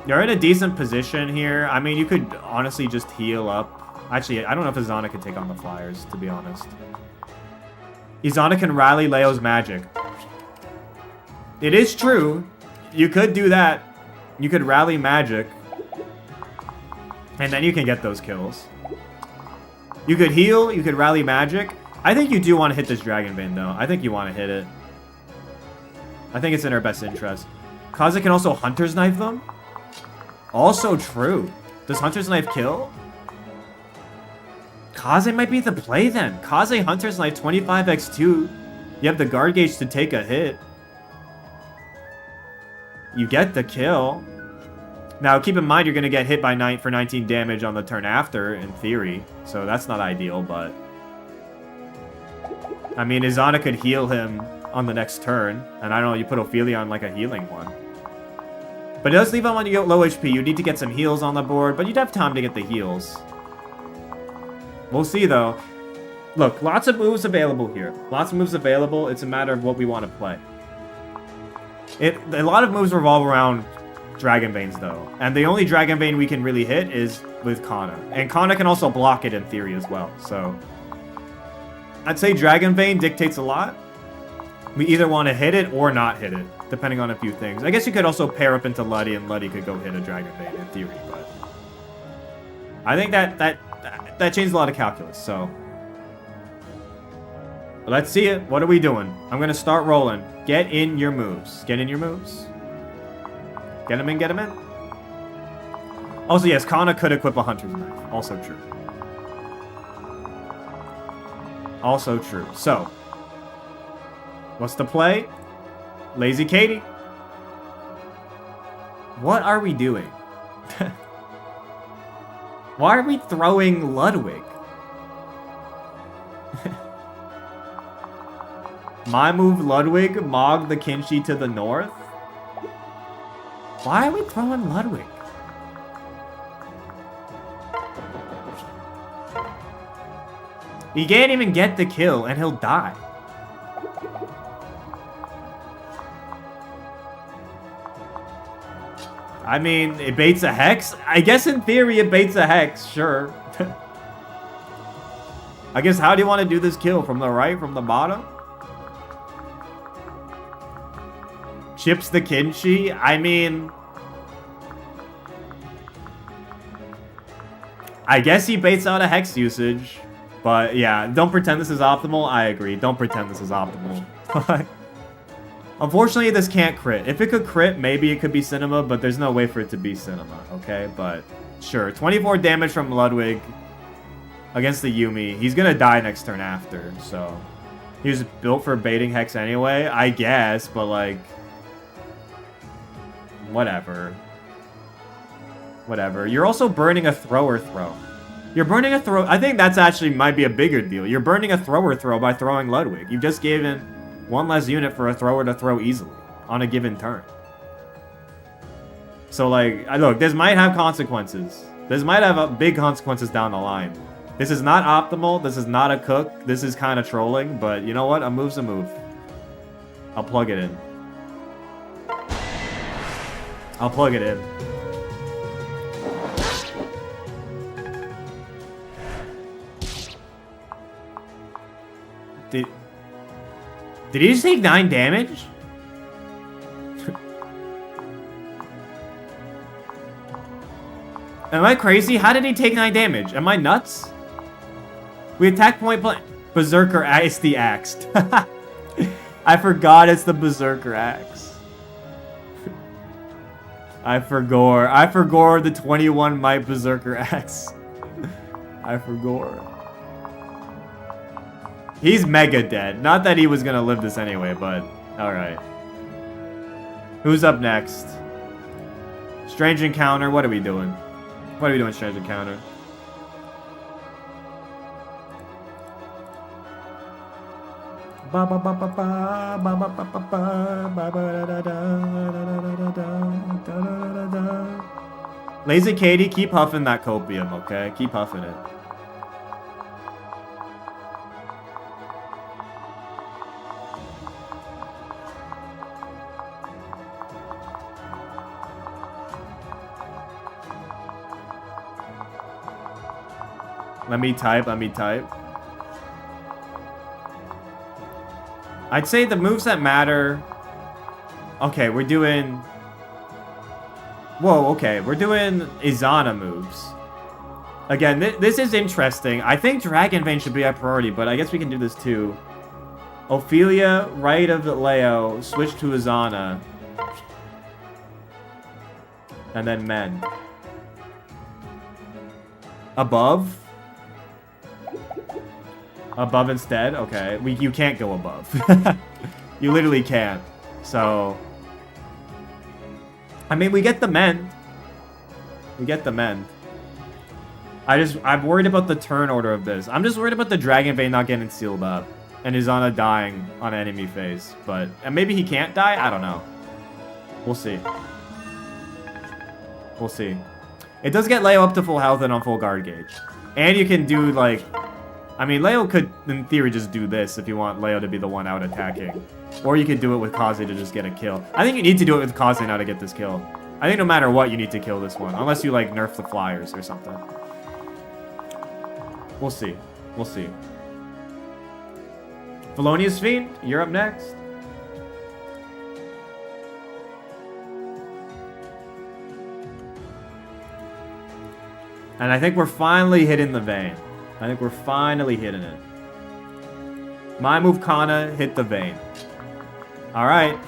you're in a decent position here. I mean, you could honestly just heal up. Actually, I don't know if Izana can take on the flyers, to be honest. Izana can rally Leo's magic. It is true. You could do that. You could rally magic. And then you can get those kills. You could heal. You could rally magic. I think you do want to hit this Dragon Vein, though. I think you want to hit it. I think it's in our best interest. Kaze can also Hunter's Knife them. Also true. Does Hunter's Knife kill? Kaze might be the play then. Kaze Hunter's Knife 25x2. You have the guard gauge to take a hit. You get the kill. Now, keep in mind, you're going to get hit by 9 for 19 damage on the turn after, in theory. So that's not ideal, but... I mean, Izana could heal him on the next turn. And I don't know, you put Ophelia on like a healing one. But it does leave him on low HP. You need to get some heals on the board, but you'd have time to get the heals. We'll see, though. Look, lots of moves available here. Lots of moves available. It's a matter of what we want to play. A lot of moves revolve around Dragon Veins, though. And the only Dragon Vein we can really hit is with Kana. And Kana can also block it in theory as well. So, I'd say Dragon Vein dictates a lot. We either want to hit it or not hit it, depending on a few things. I guess you could also pair up into Luddy, and Luddy could go hit a Dragon Vein in theory, but... I think that changed a lot of calculus, so... Let's see it. What are we doing? I'm going to start rolling. Get in your moves. Get in your moves. Get them in, get them in. Also, yes, Kana could equip a Hunter's Knife. Also true. Also true. So, what's the play? Lazy Katie. What are we doing? Why are we throwing Ludwig? My move Ludwig, Mog the Kinshi to the north? Why are we throwing Ludwig? He can't even get the kill and he'll die. I mean, it baits a Hex? I guess in theory it baits a Hex, sure. I guess how do you want to do this kill? From the right, from the bottom? Chips the Kinshi? I mean... I guess he baits out a Hex usage. But yeah, don't pretend this is optimal. I agree. Don't pretend this is optimal. Unfortunately, this can't crit. If it could crit, maybe it could be Cinema, but there's no way for it to be Cinema, okay? But sure, 24 damage from Ludwig against the Yumi. He's gonna die next turn after, so... He was built for baiting Hex anyway, I guess, but like... Whatever. Whatever. You're also burning a thrower throw. You're burning a throw... I think that's actually might be a bigger deal. You're burning a thrower throw by throwing Ludwig. You've just given one less unit for a thrower to throw easily on a given turn. So, like, look, this might have consequences. This might have big consequences down the line. This is not optimal. This is not a cook. This is kind of trolling, but you know what? A move's a move. I'll plug it in. I'll plug it in. Did he just take 9 damage? Am I crazy? How did he take 9 damage? Am I nuts? We attack point blank. Berserker is the axe. I forgot it's the Berserker axe. I forgot the 21 might Berserker axe. I forgot. He's mega dead. Not that he was gonna live this anyway, but alright. Who's up next? Strange Encounter, what are we doing? What are we doing, Strange Encounter? Lazy Katie, keep huffing that copium, okay? Keep huffing it. Let me type. I'd say the moves that matter... Okay, we're doing... Whoa, okay. We're doing Izana moves. Again, this is interesting. I think Dragon Vein should be our priority, but I guess we can do this too. Ophelia, right of Leo, switch to Izana. And then Men. Above? Above instead? Okay. You can't go above. You literally can't. So... I mean, we get the Men. I'm worried about the turn order of this. I'm just worried about the Dragon Vein not getting sealed up. And Izana dying on enemy phase. And maybe he can't die? I don't know. We'll see. It does get Leo up to full health and on full guard gauge. And you can do, like... I mean, Leo could, in theory, just do this if you want Leo to be the one out attacking. Or you could do it with Kaze to just get a kill. I think you need to do it with Kaze now to get this kill. I think no matter what, you need to kill this one. Unless you, like, nerf the flyers or something. We'll see. Felonious Fiend, you're up next. And I think we're finally hitting the vein. My move Kana, hit the vein. Alright.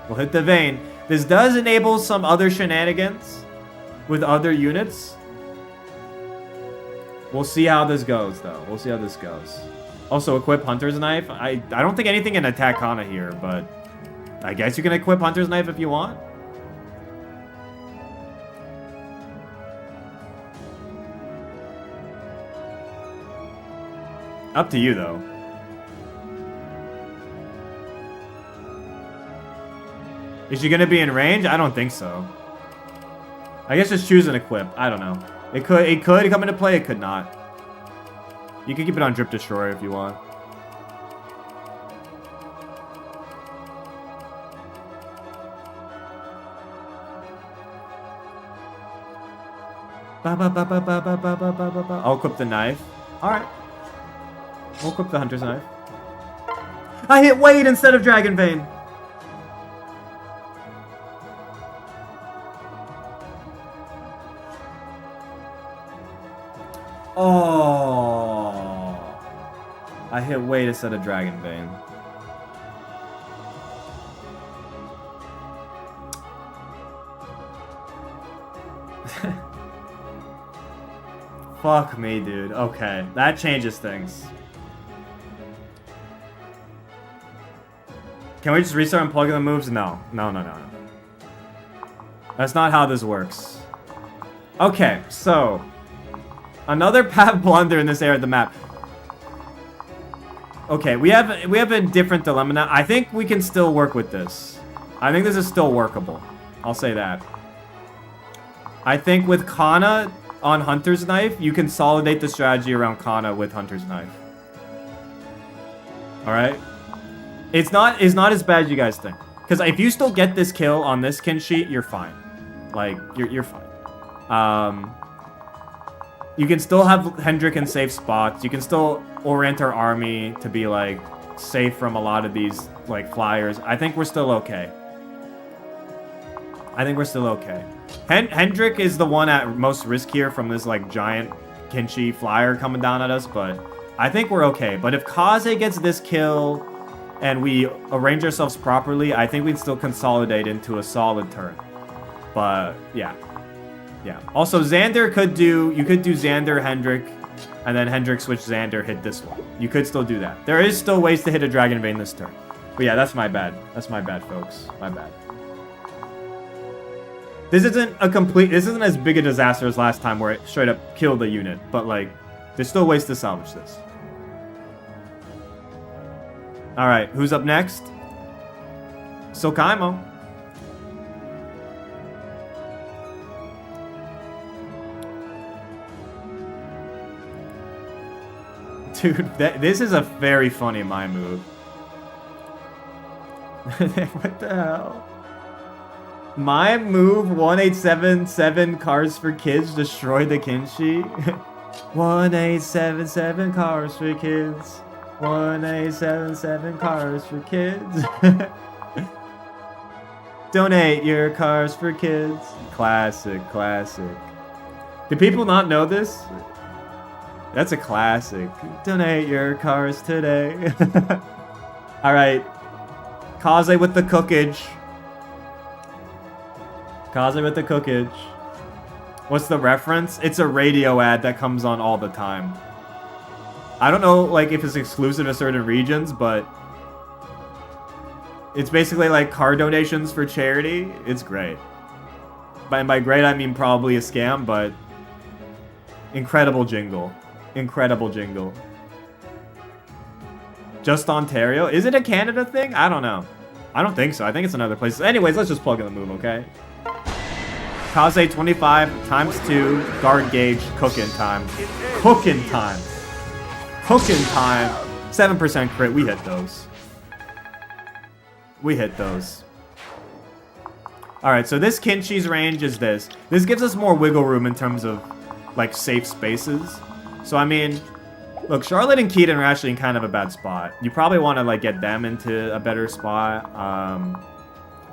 We'll hit the vein. This does enable some other shenanigans with other units. We'll see how this goes, though. Also, equip Hunter's Knife. I don't think anything can attack Kana here, but I guess you can equip Hunter's Knife if you want. Up to you, though. Is she gonna be in range? I don't think so. I guess just choose an equip. I don't know. It could come into play, it could not. You can keep it on Drip Destroyer if you want. I'll equip the knife. Alright. We'll equip the Hunter's Knife. I hit Wade instead of Dragon Vein. Oh. I hit Wade instead of Dragon Vein. Fuck me, dude. Okay, that changes things. Can we just restart and plug in the moves? No. That's not how this works. Okay, so... Another path blunder in this area of the map. Okay, we have a different dilemma now. I think we can still work with this. I think this is still workable. I'll say that. I think with Kana on Hunter's Knife, you consolidate the strategy around Kana with Hunter's Knife. Alright? It's not as bad as you guys think. Because if you still get this kill on this kin sheet, you're fine. Like, you're fine. You can still have Hendrik in safe spots. You can still orient our army to be, like, safe from a lot of these, like, flyers. I think we're still okay. I think we're still okay. Hendrik is the one at most risk here from this like giant Kinshi flyer coming down at us, but I think we're okay. But if Kaze gets this kill and we arrange ourselves properly, I think we'd still consolidate into a solid turn. But yeah. Yeah. Also, Xander could do... You could do Xander, Hendrik, and then Hendrik switch Xander, hit this one. You could still do that. There is still ways to hit a Dragon Vein this turn. But yeah, that's my bad. That's my bad, folks. My bad. This isn't a complete... This isn't as big a disaster as last time where it straight up killed the unit. But, like, there's still ways to salvage this. Alright, who's up next? Sokaimo. Dude, this is a very funny my move. What the hell? My move, 1877 cars for kids, destroy the Kinshi. 1877 cars for kids. 1877 cars for kids. Donate your cars for kids. Classic, classic. Do people not know this? That's a classic. Donate your cars today. Alright. Kaze with the cookage. Kaze with the cookage. What's the reference? It's a radio ad that comes on all the time. I don't know like if it's exclusive to certain regions, but it's basically like car donations for charity. It's great. And by great I mean probably a scam, but incredible jingle. Incredible jingle. Just Ontario? Is it a Canada thing? I don't know. I don't think so. I think it's another place. Anyways, let's just plug in the move, okay? Kaze 25 times 2. Guard gauge. Cookin' time. Cookin' time. Cookin' time. 7% crit. We hit those. We hit those. Alright, so this Kinshi's range is this. This gives us more wiggle room in terms of, like, safe spaces. So, I mean, look, Charlotte and Keaton are actually in kind of a bad spot. You probably want to, like, get them into a better spot.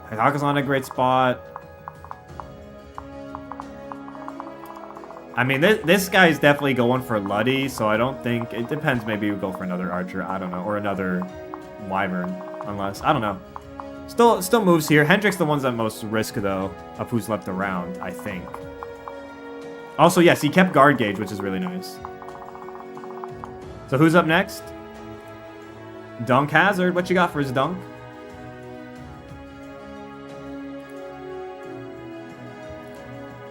Hayaka's on a great spot. I mean, this guy's definitely going for Luddy, so I don't think... It depends, maybe we go for another Archer, I don't know. Or another Wyvern, unless... I don't know. Still moves here. Hendrik's the one's at most risk, though, of who's left around, I think. Also, yes, he kept guard gauge, which is really nice. So who's up next? Dunk Hazard. What you got for his dunk?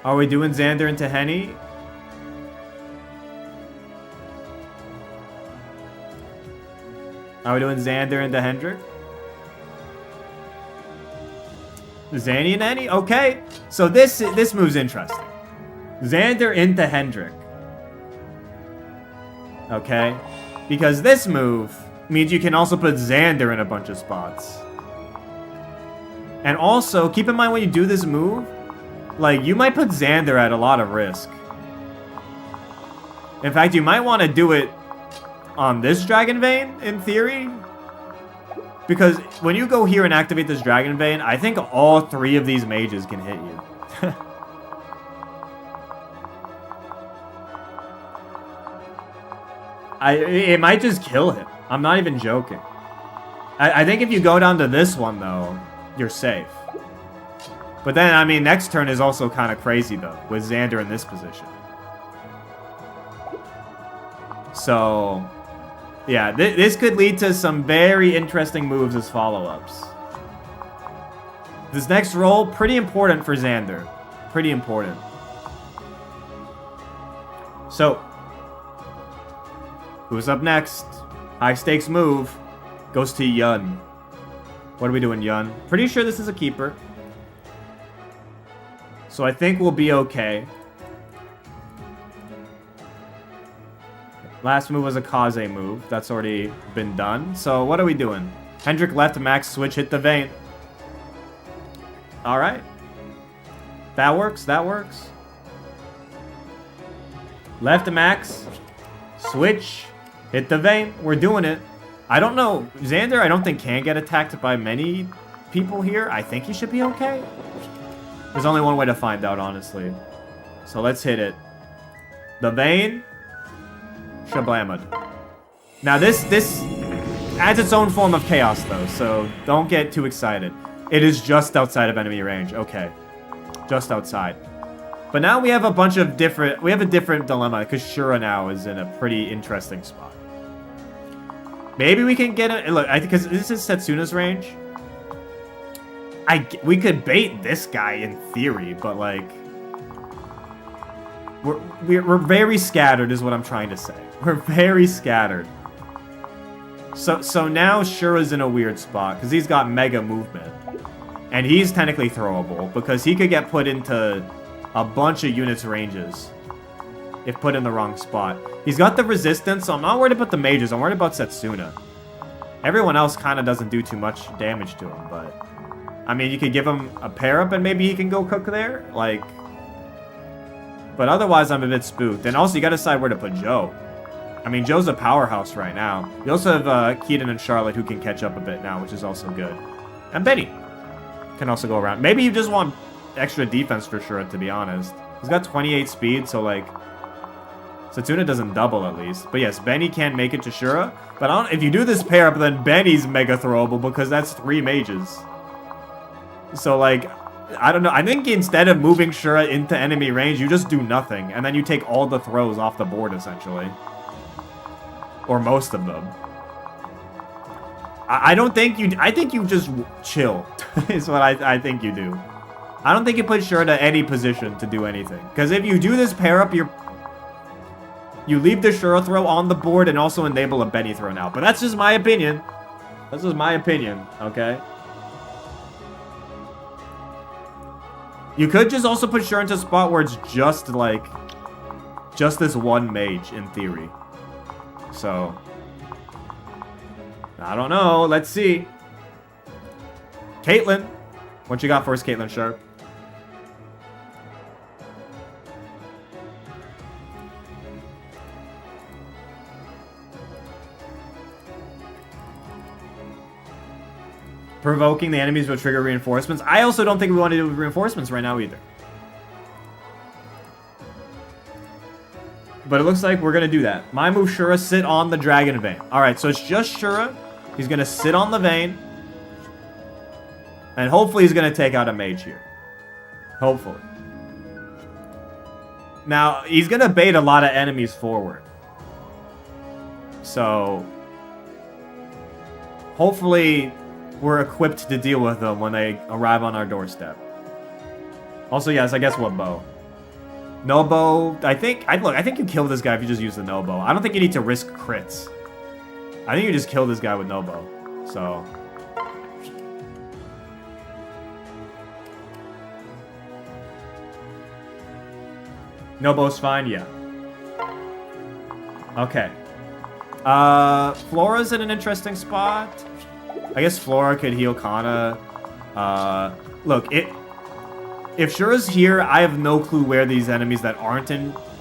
Are we doing Xander into Henny? Are we doing Xander into Hendrik? Zanny and Henny? Okay. So this move's interesting. Xander into Hendrik. Okay? Because this move means you can also put Xander in a bunch of spots. And also, keep in mind when you do this move, like, you might put Xander at a lot of risk. In fact, you might want to do it on this Dragon Vein, in theory. Because when you go here and activate this Dragon Vein, I think all 3 of these mages can hit you. It might just kill him. I'm not even joking. I think if you go down to this one, though, you're safe. But then, I mean, next turn is also kind of crazy, though, with Xander in this position. So, yeah, this could lead to some very interesting moves as follow-ups. This next roll, pretty important for Xander. Pretty important. So, who's up next? High stakes move. Goes to Yun. What are we doing, Yun? Pretty sure this is a keeper. So I think we'll be okay. Last move was a Kaze move. That's already been done. So what are we doing? Hendrik left, max switch, hit the vein. Alright. That works, that works. Left max. Switch. Hit the vein. We're doing it. I don't know. Xander, I don't think can get attacked by many people here. I think he should be okay. There's only one way to find out, honestly. So let's hit it. The Vayne. Shablamid. Now this adds its own form of chaos, though, so don't get too excited. It is just outside of enemy range. Okay. Just outside. But now we have a bunch of different... We have a different dilemma, because Shura now is in a pretty interesting spot. Maybe we can get it... Look, because this is Setsuna's range. We could bait this guy in theory, but, like... We're very scattered, is what I'm trying to say. We're very scattered. So now Shura's in a weird spot, because he's got mega movement. And he's technically throwable, because he could get put into a bunch of units' ranges if put in the wrong spot. He's got the resistance, so I'm not worried about the mages. I'm worried about Setsuna. Everyone else kind of doesn't do too much damage to him, but... I mean, you could give him a pair-up and maybe he can go cook there? Like... But otherwise, I'm a bit spooked. And also, you gotta decide where to put Joe. I mean, Joe's a powerhouse right now. You also have Keaton and Charlotte who can catch up a bit now, which is also good. And Benny can also go around. Maybe you just want extra defense for sure, to be honest. He's got 28 speed, so, like... Setsuna doesn't double, at least. But yes, Benny can't make it to Shura. But if you do this pair-up, then Benny's mega throwable, because that's 3 mages. So, like... I don't know. I think instead of moving Shura into enemy range, you just do nothing. And then you take all the throws off the board, essentially. Or most of them. I don't think you... I think you just chill. Is what I think you do. I don't think you put Shura to any position to do anything. Because if you do this pair-up, you leave the Shura throw on the board and also enable a Benny throw now. But that's just my opinion. That's just my opinion, okay? You could just also put Shura into a spot where it's just, like... Just this one mage, in theory. So... I don't know. Let's see. Caitlyn. What you got for us, Caitlyn Sharp? Provoking the enemies will trigger reinforcements. I also don't think we want to do reinforcements right now either. But it looks like we're going to do that. My move, Shura, sit on the Dragon Vayne. Alright, so it's just Shura. He's going to sit on the Vayne. And hopefully he's going to take out a mage here. Hopefully. Now, he's going to bait a lot of enemies forward. So... Hopefully... we're equipped to deal with them when they arrive on our doorstep. Also, yes, I guess what bow? No bow. I think you kill this guy if you just use the no bow. I don't think you need to risk crits. I think you just kill this guy with no bow. So. No bow's fine, yeah. Okay. Flora's in an interesting spot. I guess Flora could heal Kana. Look, if Shura's here, I have no clue where these enemies that aren't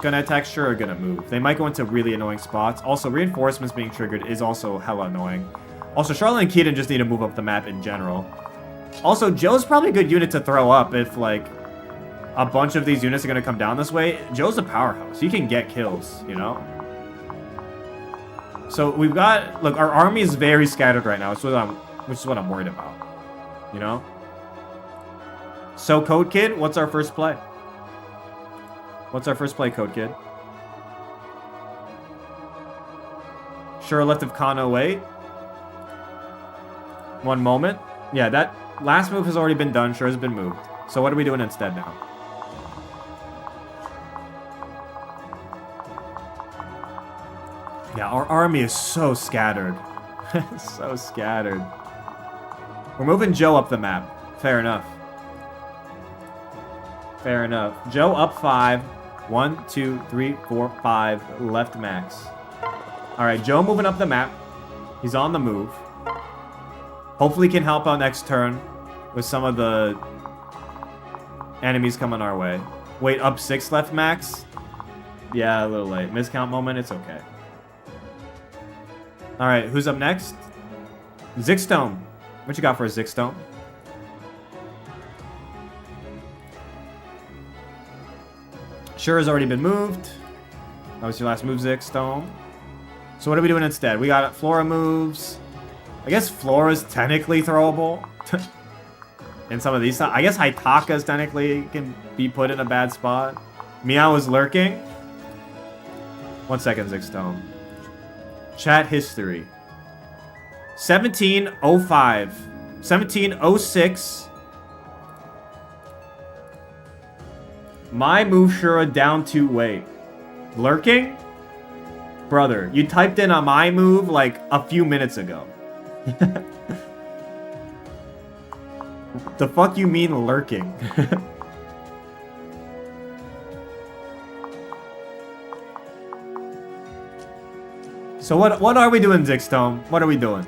gonna attack Shura are gonna move. They might go into really annoying spots. Also, reinforcements being triggered is also hella annoying. Also, Charlotte and Keaton just need to move up the map in general. Also, Joe's probably a good unit to throw up if, like, a bunch of these units are gonna come down this way. Joe's a powerhouse. He can get kills, you know? So we've got... Look, our army is very scattered right now, which is what I'm worried about. You know? So, Code Kid, what's our first play? What's our first play, Code Kid? Shura left of Kana, wait. One moment. Yeah, that last move has already been done. Shura's been moved. So what are we doing instead now? Yeah, our army is so scattered. So scattered. We're moving Joe up the map. Fair enough. Fair enough. Joe up 5. 1, 2, 3, 4, 5. Left max. Alright, Joe moving up the map. He's on the move. Hopefully can help out next turn with some of the enemies coming our way. Wait, up 6 left max? Yeah, a little late. Miscount moment, it's okay. Alright, who's up next? Zigstone. What you got for a Zigstone? Sure has already been moved. That was your last move, Zixstone. So what are we doing instead? We got Flora moves. I guess Flora's technically throwable. In some of these, I guess Haitaka's technically can be put in a bad spot. Meow is lurking. 1 second, Zixstone. Chat history. 1705. 1706. My move Shura down 2 weight. Lurking? Brother, you typed in on my move like a few minutes ago. The fuck you mean lurking? So what are we doing, Zixstone? What are we doing?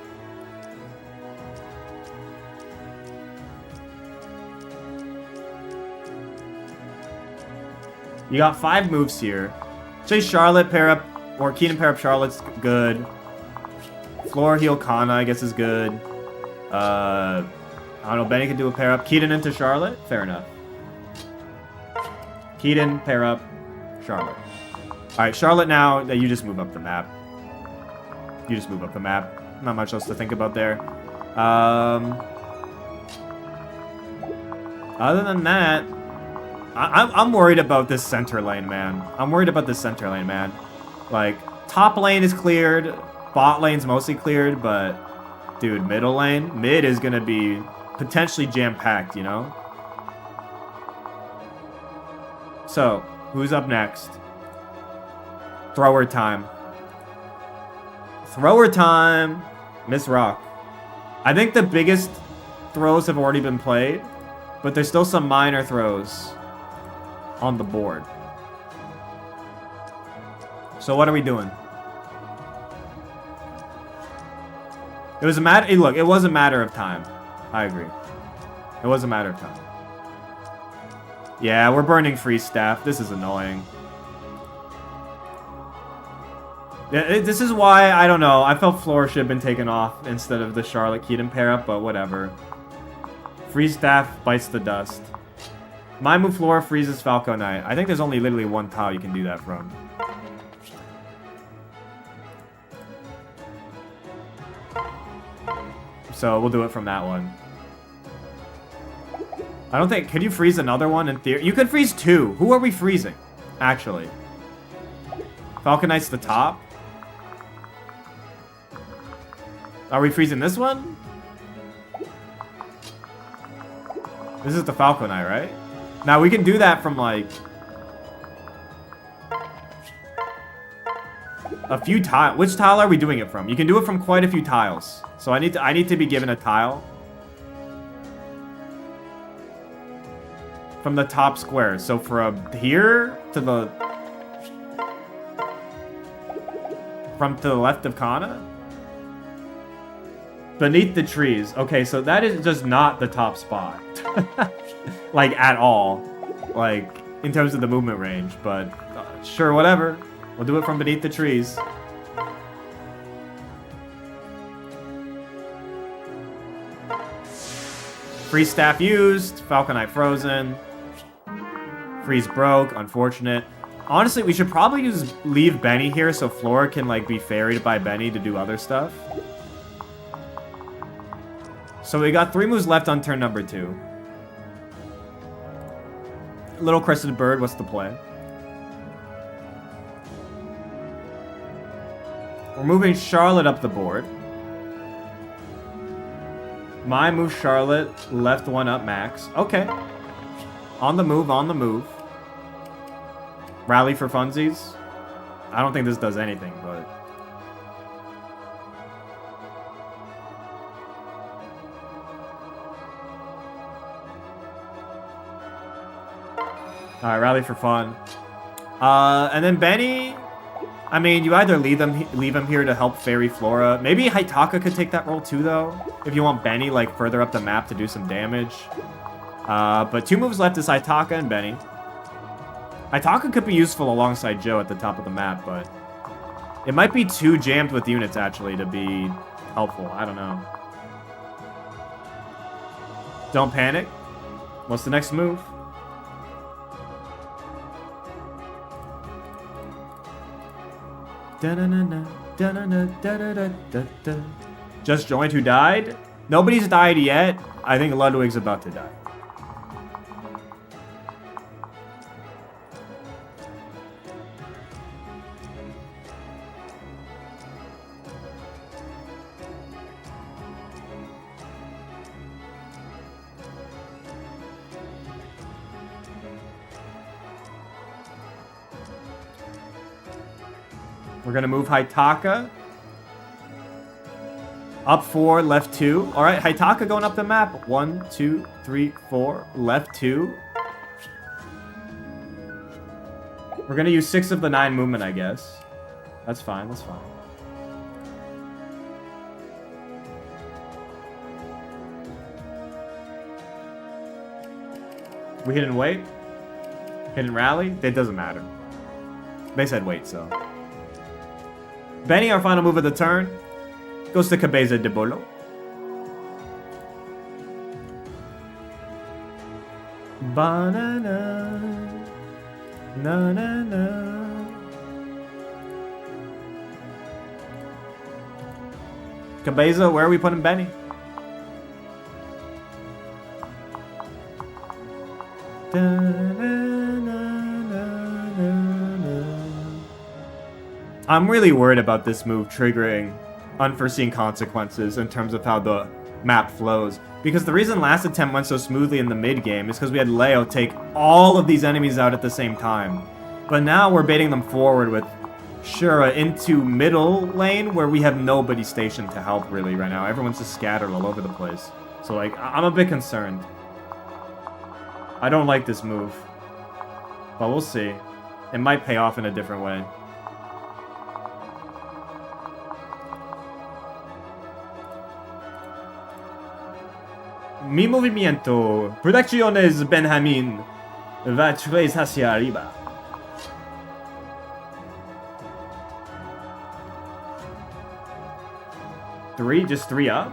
You got 5 moves here. Say Charlotte pair up, or Keenan pair up Charlotte's good. Flora heal Kana, I guess, is good. I don't know, Benny could do a pair up. Keaton into Charlotte? Fair enough. Keaton, pair up, Charlotte. Alright, Charlotte now, you just move up the map. You just move up the map. Not much else to think about there. Other than that, I'm worried about this center lane, man. I'm worried about this center lane, man. Like, top lane is cleared, bot lane's mostly cleared, but, dude, middle lane? Mid is gonna be potentially jam-packed, you know? So, who's up next? Thrower time. Thrower time! Miss Rock. I think the biggest throws have already been played, but there's still some minor throws on the board. So what are we doing? It was a matter. Look, it was a matter of time. I agree. It was a matter of time. Yeah, we're burning free staff. This is annoying. Yeah, this is why, I don't know, I felt Flora should have been taken off instead of the Charlotte Keaton pair up, but whatever. Free staff bites the dust. My move Flora freezes Falco Knight. I think there's only literally one tile you can do that from. So we'll do it from that one. I don't think... Could you freeze another one in theory? You could freeze 2. Who are we freezing? Actually. Falcon Knight's the top. Are we freezing this one? This is the Falcon Knight, right? Now we can do that from like... a few tiles. Which tile are we doing it from? You can do it from quite a few tiles. So I need to be given a tile. From the top square. So from here to the... From to the left of Kana? Beneath the trees. Okay, so that is just not the top spot. Like, at all. Like, in terms of the movement range. But, sure, whatever. We'll do it from beneath the trees. Freeze staff used. Falcon Eye frozen. Freeze broke. Unfortunate. Honestly, we should probably just leave Benny here so Flora can, like, be ferried by Benny to do other stuff. So we got 3 moves left on turn number 2. Little Crested Bird, what's the play? We're moving Charlotte up the board. My move Charlotte, left one up max. Okay. On the move, on the move. Rally for funsies. I don't think this does anything, but... Alright, rally for fun. And then Benny... I mean, you either leave him here to help Fairy Flora. Maybe Haitaka could take that role too, though. If you want Benny, like, further up the map to do some damage. But 2 moves left is Haitaka and Benny. Haitaka could be useful alongside Joe at the top of the map, but... It might be too jammed with units, actually, to be helpful. I don't know. Don't panic. What's the next move? Just joined who died? Nobody's died yet. I think Ludwig's about to die. We're gonna move Haitaka. Up 4, left 2. Alright, Haitaka going up the map. 1, 2, 3, 4. Left 2. We're gonna use 6 of the 9 movement, I guess. That's fine, that's fine. We hidden wait? Hidden rally? It doesn't matter. They said wait, so. Benny, our final move of the turn, goes to Pavise de Bolo. Banana, na na na. Pavise, where are we putting Benny? Da, na, na, na, na, na. I'm really worried about this move triggering unforeseen consequences in terms of how the map flows. Because the reason last attempt went so smoothly in the mid game is because we had Leo take all of these enemies out at the same time. But now we're baiting them forward with Shura into middle lane where we have nobody stationed to help really right now. Everyone's just scattered all over the place. So like, I'm a bit concerned. I don't like this move. But we'll see. It might pay off in a different way. Mi movimiento. Producciones Benjamin. Va 3 hacia arriba. Three? Just 3 up?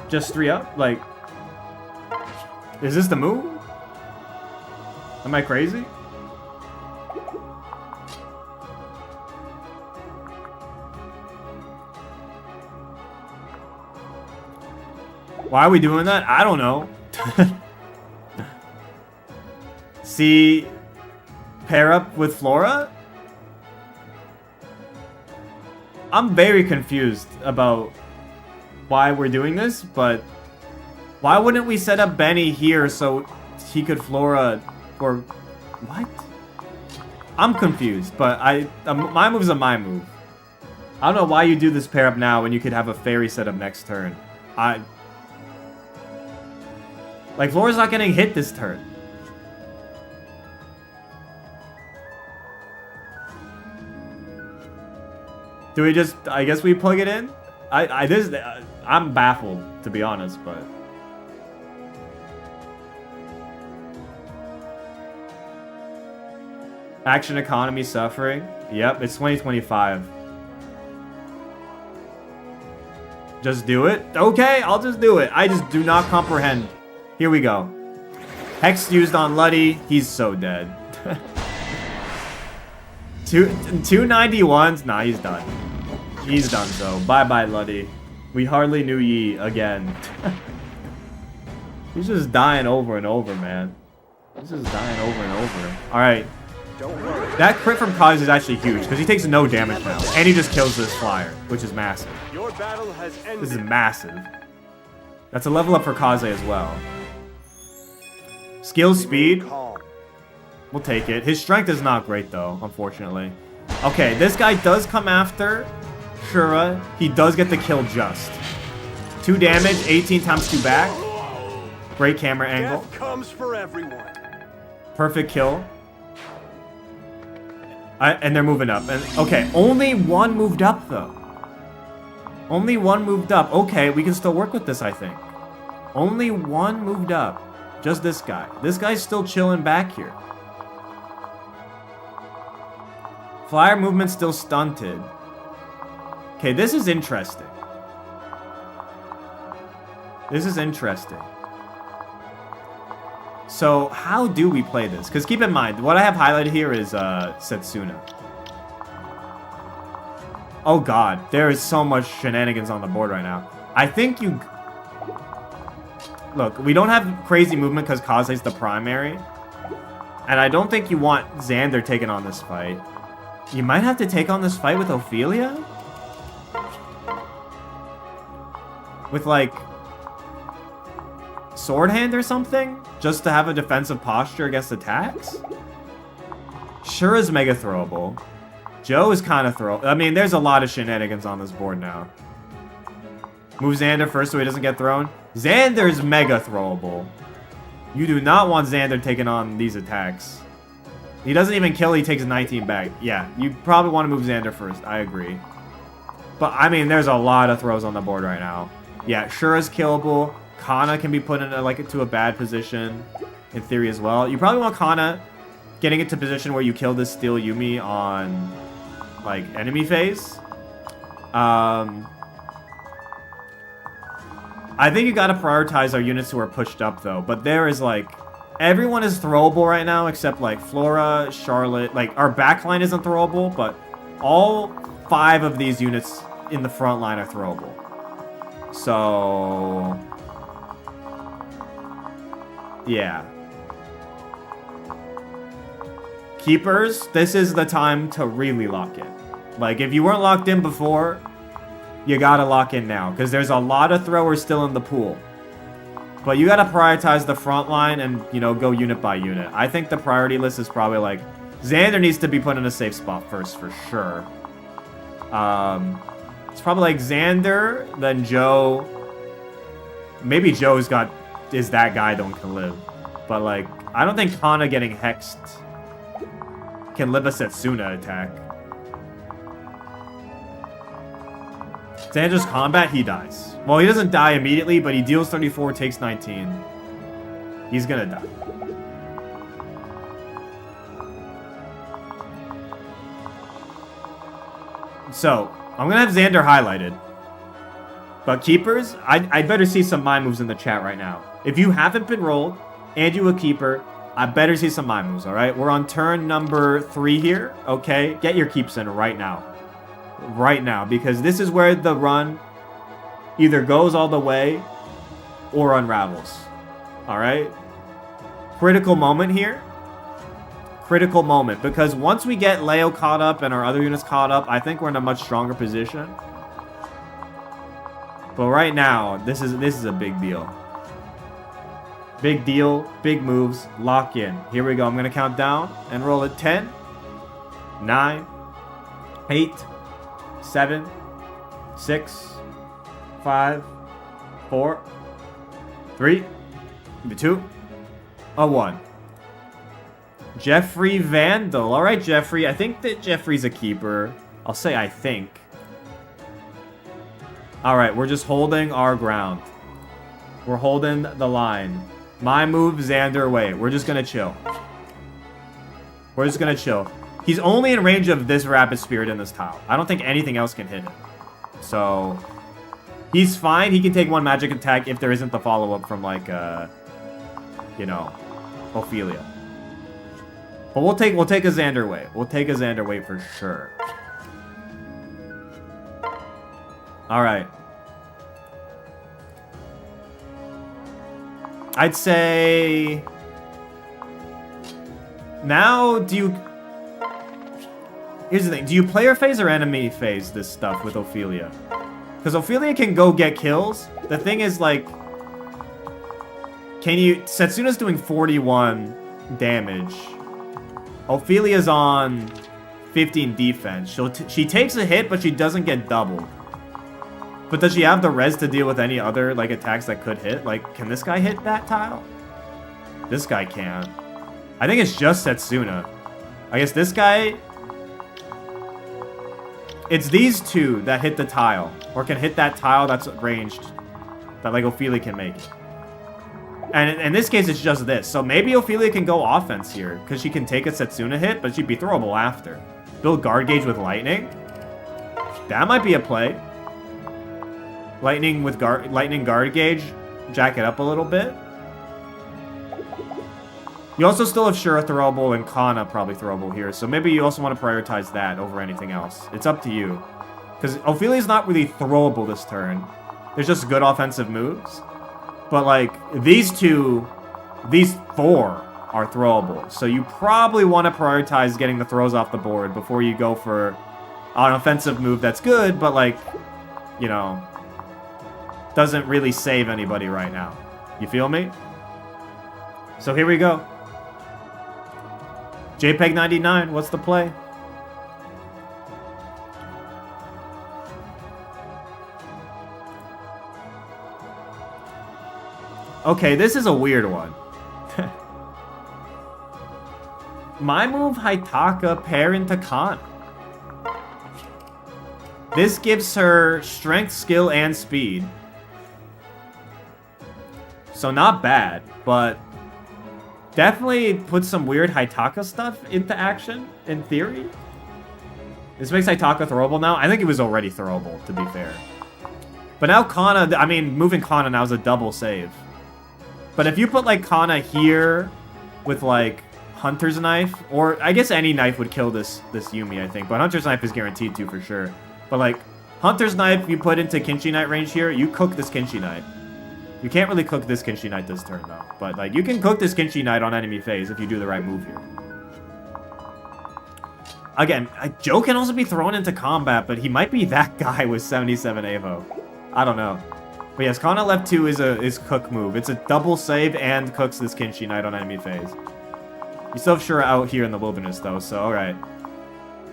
Just 3 up? Like... Is this the move? Am I crazy? Why are we doing that? I don't know. See... Pair up with Flora? I'm very confused about why we're doing this, but why wouldn't we set up Benny here so he could Flora or what? I'm confused, but my move's a my move. I don't know why you do this pair up now when you could have a fairy set up next turn. Like Flora's not getting hit this turn. Do we just, I guess we plug it in? I'm baffled, to be honest, but... Action economy suffering? Yep, it's 2025. Just do it? Okay, I'll just do it. I just do not comprehend. Here we go. Hex used on Luddy. He's so dead. 291s? Nah, he's done. He's done so. Bye-bye, Luddy. We hardly knew ye again. He's just dying over and over, man. He's just dying over and over. Alright. That crit from Kaz is actually huge, because he takes no damage now. And he just kills this flyer, which is massive. Your battle has ended. This is massive. That's a level up for Kaze as well. Skill speed. We'll take it. His strength is not great, though, unfortunately. Okay, this guy does come after Shura. He does get the kill just. 2 damage, 18 times 2 back. Great camera angle. Death comes for everyone. Perfect kill. And they're moving up. And okay, only 1 moved up, though. Only 1 moved up. Okay, we can still work with this, I think. Only 1 moved up. Just this guy. This guy's still chilling back here. Flyer movement still stunted. Okay, this is interesting. This is interesting. So how do we play this? Because keep in mind, what I have highlighted here is Setsuna. Oh god, there is so much shenanigans on the board right now. I think you... Look, we don't have crazy movement because Kaze's the primary. And I don't think you want Xander taking on this fight. You might have to take on this fight with Ophelia? With, like, Sword Hand or something? Just to have a defensive posture against attacks? Sure is mega throwable. Joe is kind of throw. I mean, there's a lot of shenanigans on this board now. Move Xander first so he doesn't get thrown. Xander's mega throwable. You do not want Xander taking on these attacks. He doesn't even kill, he takes 19 back. Yeah, you probably want to move Xander first. I agree. But, I mean, there's a lot of throws on the board right now. Yeah, sure is killable. Kana can be put into a bad position, in theory as well. You probably want Kana getting into position where you kill this Steel Yumi on, like, enemy phase. I think you gotta prioritize our units who are pushed up, though. But there is, like... Everyone is throwable right now, except, like, Flora, Charlotte. Like, our backline isn't throwable, but all 5 of these units in the front line are throwable. So... yeah. Keepers, this is the time to really lock in. Like, if you weren't locked in before, you gotta lock in now. Because there's a lot of throwers still in the pool. But you gotta prioritize the front line and, you know, go unit by unit. I think the priority list is probably like... Xander needs to be put in a safe spot first, for sure. It's probably like Xander, then Joe. Maybe Joe's is that guy that can live. But, like, I don't think Kana getting hexed can live a Setsuna attack. Xander's combat, he dies. Well, he doesn't die immediately, but he deals 34, takes 19. He's gonna die. So, I'm gonna have Xander highlighted. But keepers, I'd better see some mind moves in the chat right now. If you haven't been rolled, and you a keeper, I better see some mind moves, alright? We're on turn number 3 here, okay? Get your keeps in right now. Right now, because this is where the run either goes all the way or unravels. Alright? Critical moment here. Critical moment, because once we get Leo caught up and our other units caught up, I think we're in a much stronger position. But right now, this is a big deal. Big deal, big moves, lock in. Here we go. I'm going to count down and roll at 10, 9, 8, 7, 6, 5, 4, 3, 2, 1. Jeffrey Vandal. All right, Jeffrey. I think that Jeffrey's a keeper. I'll say I think. All right, we're just holding our ground. We're holding the line. My move, Xander away. We're just going to chill. We're just going to chill. He's only in range of this Rapid Spirit in this tile. I don't think anything else can hit him. So, he's fine. He can take one magic attack if there isn't the follow-up from, like, you know, Ophelia. But we'll take a Xander away. We'll take a Xander away for sure. Alright. I'd say... Now, do you... Here's the thing. Do you player phase or enemy phase this stuff with Ophelia? Because Ophelia can go get kills. The thing is, like... Can you... Setsuna's doing 41 damage. Ophelia's on 15 defense. She takes a hit, but she doesn't get doubled. But does she have the res to deal with any other, like, attacks that could hit? Like, can this guy hit that tile? This guy can't. I think it's just Setsuna. I guess this guy... It's these two that hit the tile. Or can hit that tile that's ranged. That, like, Ophelia can make. And in this case, it's just this. So maybe Ophelia can go offense here. Because she can take a Setsuna hit, but she'd be throwable after. Build guard gauge with lightning. That might be a play. Lightning guard gauge. Jack it up a little bit. You also still have Shura throwable and Kana probably throwable here, so maybe you also want to prioritize that over anything else. It's up to you. Because Ophelia's not really throwable this turn. There's just good offensive moves. But, like, these four are throwable. So you probably want to prioritize getting the throws off the board before you go for an offensive move that's good, but, like, you know, doesn't really save anybody right now. You feel me? So here we go. JPEG99, what's the play? Okay, this is a weird one. My move, Haitaka, pair into Kana. This gives her strength, skill, and speed. So not bad, but definitely put some weird Haitaka stuff into action, in theory. This makes Haitaka throwable now. I think it was already throwable, to be fair. But now Kana, I mean, moving Kana now is a double save. But if you put, like, Kana here with, like, Hunter's Knife, or I guess any knife would kill this Yumi, I think. But Hunter's Knife is guaranteed to, for sure. But, like, Hunter's Knife you put into Kinshi Knight range here, you cook this Kinshi Knight. You can't really cook this Kinshi Knight this turn, though. But, like, you can cook this Kinshi Knight on enemy phase if you do the right move here. Again, Joe can also be thrown into combat, but he might be that guy with 77 AVO. I don't know. But yes, Kana left 2 is cook move. It's a double save and cooks this Kinshi Knight on enemy phase. You still have Shura out here in the wilderness, though, so alright.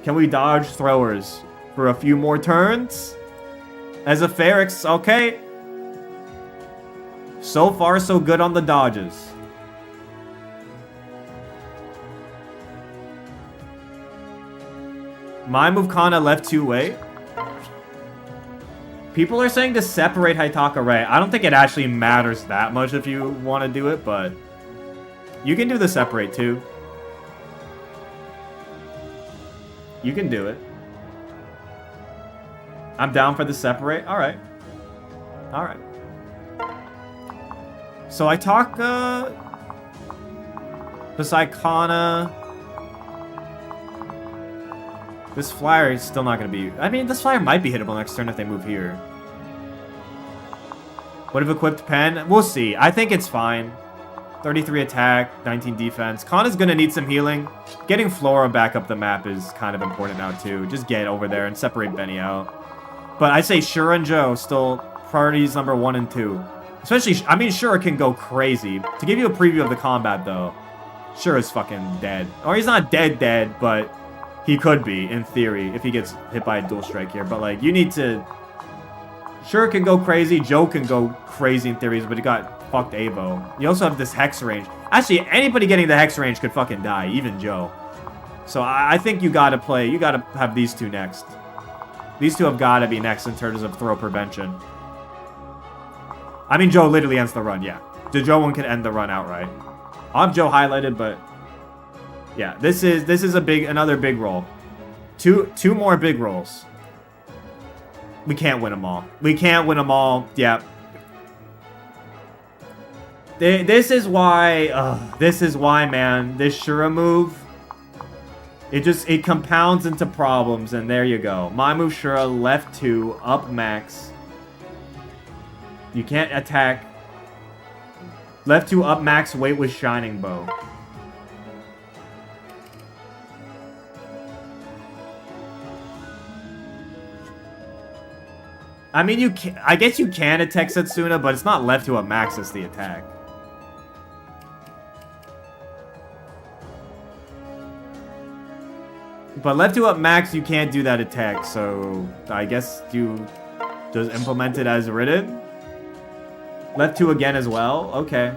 Can we dodge throwers for a few more turns? As a Ferrix, okay. So far, so good on the dodges. My move Kana left 2 way. People are saying to separate Haitaka Ray. I don't think it actually matters that much if you want to do it, but you can do the separate too. You can do it. I'm down for the separate. Alright. Alright. So Haitaka beside Kana. This flyer is still not going to be... I mean, this flyer might be hittable next turn if they move here. Would have equipped Pen? We'll see. I think it's fine. 33 attack, 19 defense. Kana's going to need some healing. Getting Flora back up the map is kind of important now, too. Just get over there and separate Benny out. But I say Shura and Joe still priorities number 1 and 2. Especially, I mean, Shura can go crazy. To give you a preview of the combat, though, Shura's fucking dead. Or he's not dead, but... he could be, in theory, if he gets hit by a dual strike here. But, like, you need to... Sure can go crazy. Joe can go crazy in theories, but he got fucked Avo. You also have this Hex range. Actually, anybody getting the Hex range could fucking die, even Joe. So I think you gotta play... you gotta have these two next. These two have gotta be next in terms of throw prevention. I mean, Joe literally ends the run, yeah. The Joe one can end the run outright. I'll have Joe highlighted, but... yeah, this is another big roll. Two more big rolls. We can't win them all. We can't win them all. Yeah. This is why, man. This Shura move, it compounds into problems, and there you go. My move Shura, left 2, up max. You can't attack. Left 2, up max, wait with Shining Bow. I mean, I guess you can attack Setsuna, but it's not left to a max as the attack. But left to up max, you can't do that attack, so I guess you just implement it as written. Left 2 again as well. Okay.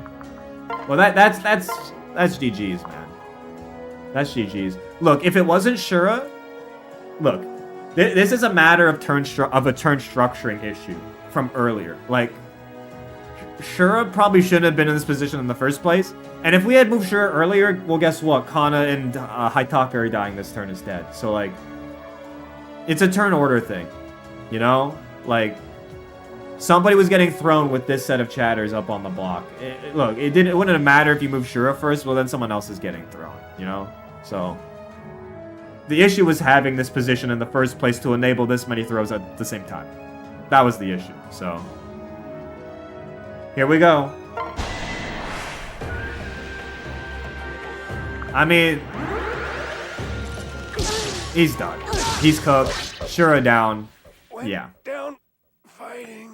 Well, that's GG's, man. That's GG's. Look, if it wasn't Shura, look. This is a matter of a turn structuring issue from earlier. Like, Shura probably shouldn't have been in this position in the first place. And if we had moved Shura earlier, well, guess what? Kana and Haitaka are dying this turn instead. So, like, it's a turn order thing. You know? Like, Somebody was getting thrown with this set of chatters up on the block. Look, it wouldn't have mattered if you moved Shura first, well then someone else is getting thrown, you know? So, the issue was having this position in the first place to enable this many throws at the same time. That was the issue, so. Here we go. I mean, he's done. He's cooked. Shura down. Yeah. Down fighting.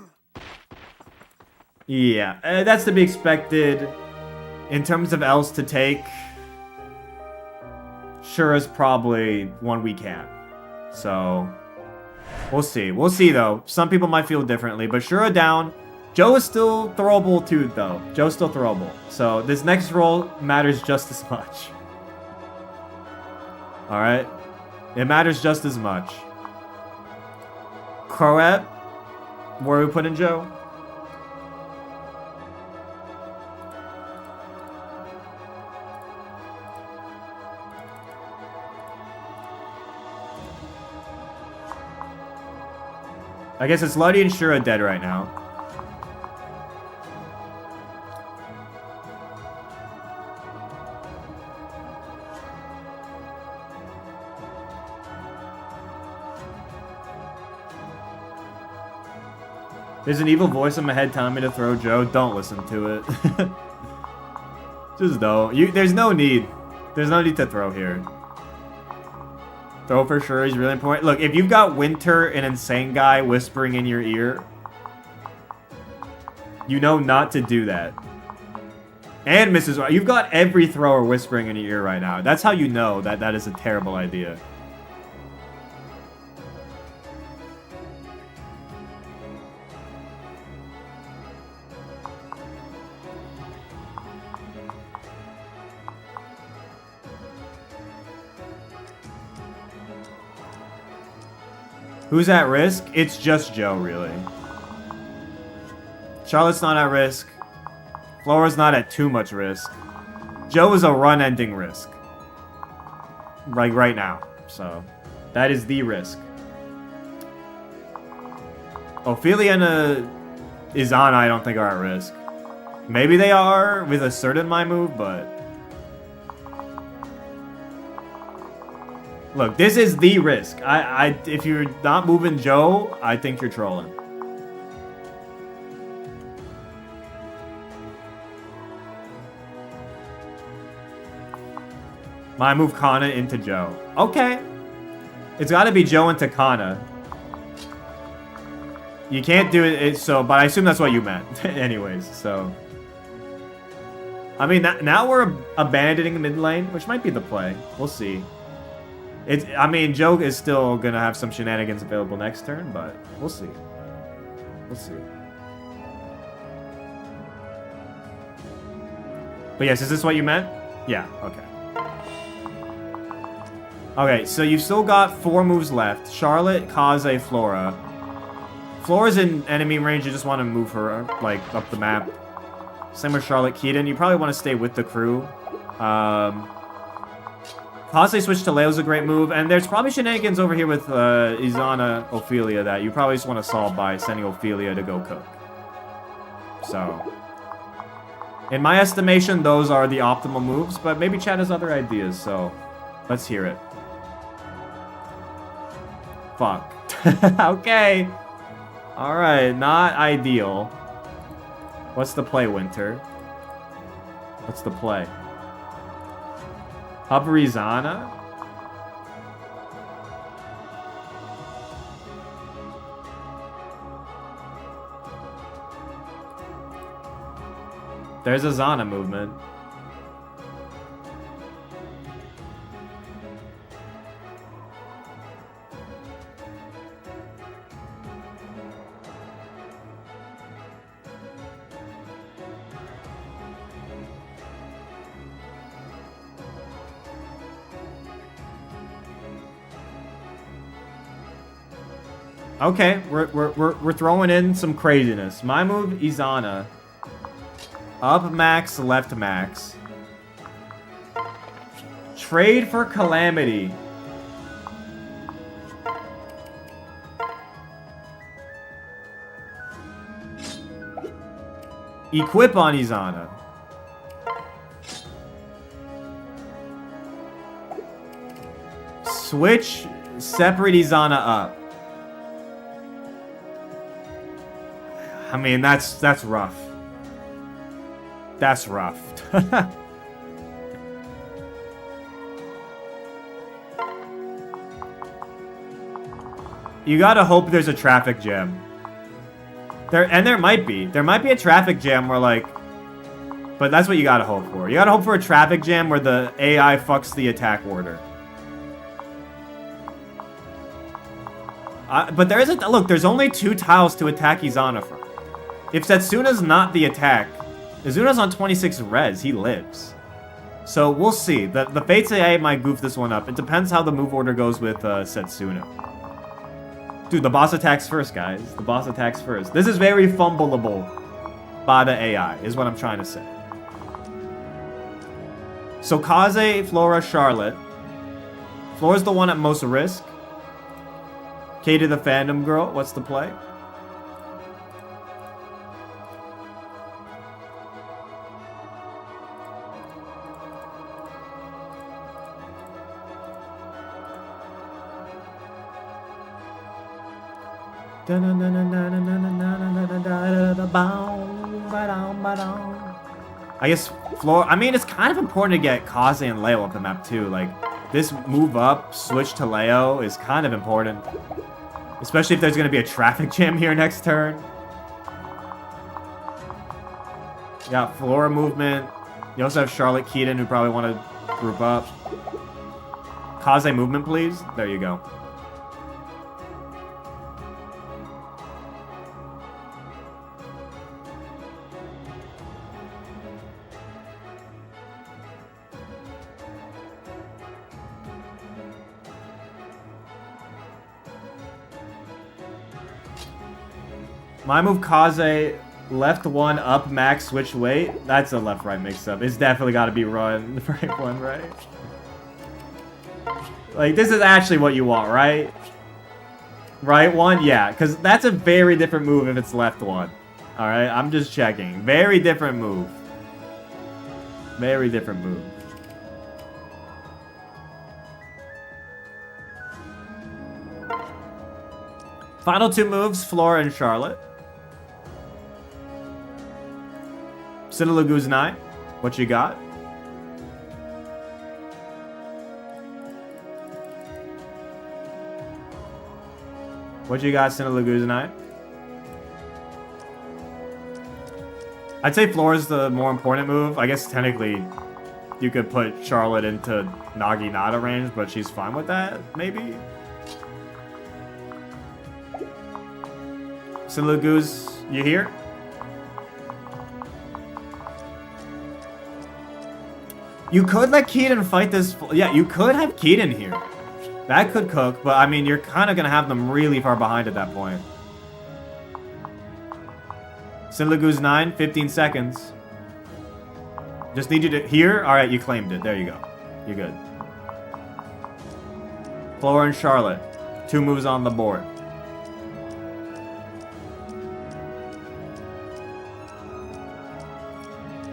Yeah, that's to be expected. In terms of else to take, Shura's probably one we can. So, we'll see. We'll see, though. Some people might feel differently, but Shura down. Joe is still throwable, too, though. Joe's still throwable. So, this next roll matters just as much. Alright? It matters just as much. Croat, where are we putting Joe? I guess it's Luddy and Shura dead right now. There's an evil voice in my head telling me to throw Joe. Don't listen to it. Just don't. There's no need. There's no need to throw here. Throw for sure is really important. Look, if you've got Winter, an insane guy, whispering in your ear, you know not to do that. And Mrs. You've got every thrower whispering in your ear right now. That's how you know that that is a terrible idea. Who's at risk? It's just Joe, really. Charlotte's not at risk. Flora's not at too much risk. Joe is a run-ending risk. Like, right now. So, that is the risk. Ophelia and Izana, I don't think are at risk. Maybe they are with a certain my move, but... Look, this is the risk. If you're not moving Joe, I think you're trolling. My move Kana into Joe. Okay. It's got to be Joe into Kana. You can't do it, so, but I assume that's what you meant. Anyways, so. I mean, now we're abandoning mid lane, which might be the play. We'll see. I mean, Joe is still going to have some shenanigans available next turn, but we'll see. We'll see. But yes, is this what you meant? Yeah, okay. Okay, so you've still got 4 moves left. Charlotte, Kaze, Flora. Flora's in enemy range, you just want to move her, like, up the map. Same with Charlotte Keaton. You probably want to stay with the crew. Kaze switch to Leo's a great move, and there's probably shenanigans over here with Izana Ophelia that you probably just want to solve by sending Ophelia to go cook. So, in my estimation, those are the optimal moves, but maybe Chad has other ideas, so let's hear it. Fuck. Okay. Alright, not ideal. What's the play, Winter? What's the play? Up Rizana? There's a Zana movement. Okay, we're throwing in some craziness. My move, Izana. Up max, left max. Trade for Calamity. Equip on Izana. Switch, separate Izana up. I mean, that's rough. That's rough. You gotta hope there's a traffic jam. There might be. There might be a traffic jam where, like... But that's what you gotta hope for. You gotta hope for a traffic jam where the AI fucks the attack order. But there isn't... Look, there's only 2 tiles to attack Izana from. If Setsuna's not the attack, Izuna's on 26 res. He lives. So we'll see. The Fates AI might goof this one up. It depends how the move order goes with Setsuna. Dude, the boss attacks first, guys. The boss attacks first. This is very fumbleable by the AI, is what I'm trying to say. So Kaze, Flora, Charlotte. Flora's the one at most risk. Katie the fandom girl, what's the play? I guess Flora... I mean, it's kind of important to get Kaze and Leo up the map, too. Like, this move up, switch to Leo is kind of important. Especially if there's going to be a traffic jam here next turn. Yeah, Flora movement. You also have Charlotte Keaton, who probably want to group up. Kaze movement, please. There you go. My move, Kaze, left 1, up max, switch weight. That's a left-right mix-up. It's definitely got to be run, right 1, right? Like, this is actually what you want, right? Right 1? Yeah, because that's a very different move if it's left 1. Alright, I'm just checking. Very different move. Very different move. Final 2 moves, Flora and Charlotte. Sinalagu's 9. What you got? What you got, Sinalagu's 9? I'd say Flora's the more important move. I guess technically you could put Charlotte into Naginata range, but she's fine with that, maybe? Sinalagu's, you here? You could let Keaton fight this... Yeah, you could have Keaton here. That could cook, but I mean, you're kind of going to have them really far behind at that point. Sinlagu's 9, 15 seconds. Just need you to... Here? Alright, you claimed it. There you go. You're good. Flora and Charlotte. 2 moves on the board.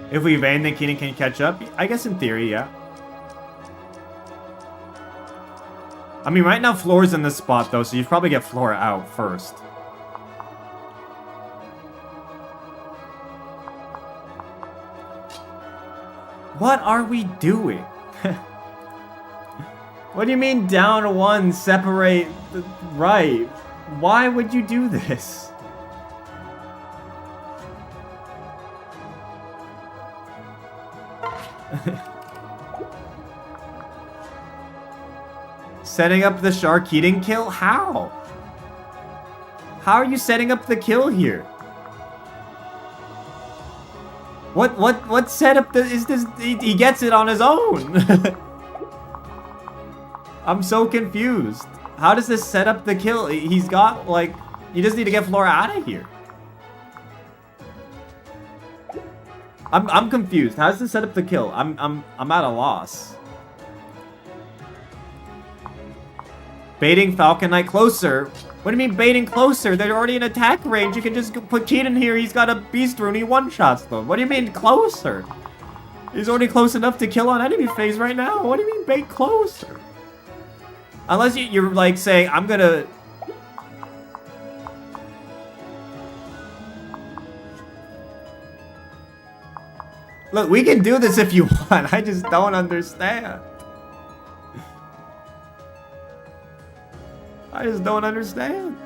If we evade, then Keaton can catch up? I guess in theory, yeah. I mean, right now Flora's in this spot, though, so you probably get Flora out first. What are we doing? What do you mean down 1, separate the right? Why would you do this? Setting up the Shark Eating kill? How? How are you setting up the kill here? What setup is this? He gets it on his own. I'm so confused. How does this set up the kill? He's got, like, you just need to get Flora out of here. I'm confused. How does this set up the kill? I'm at a loss. Baiting Falcon Knight closer. What do you mean baiting closer? They're already in attack range. You can just put Keaton here. He's got a beast rune. He one-shots them. What do you mean closer? He's already close enough to kill on enemy phase right now. What do you mean bait closer? Unless you're like saying, I'm gonna... Look, we can do this if you want. I just don't understand. I just don't understand.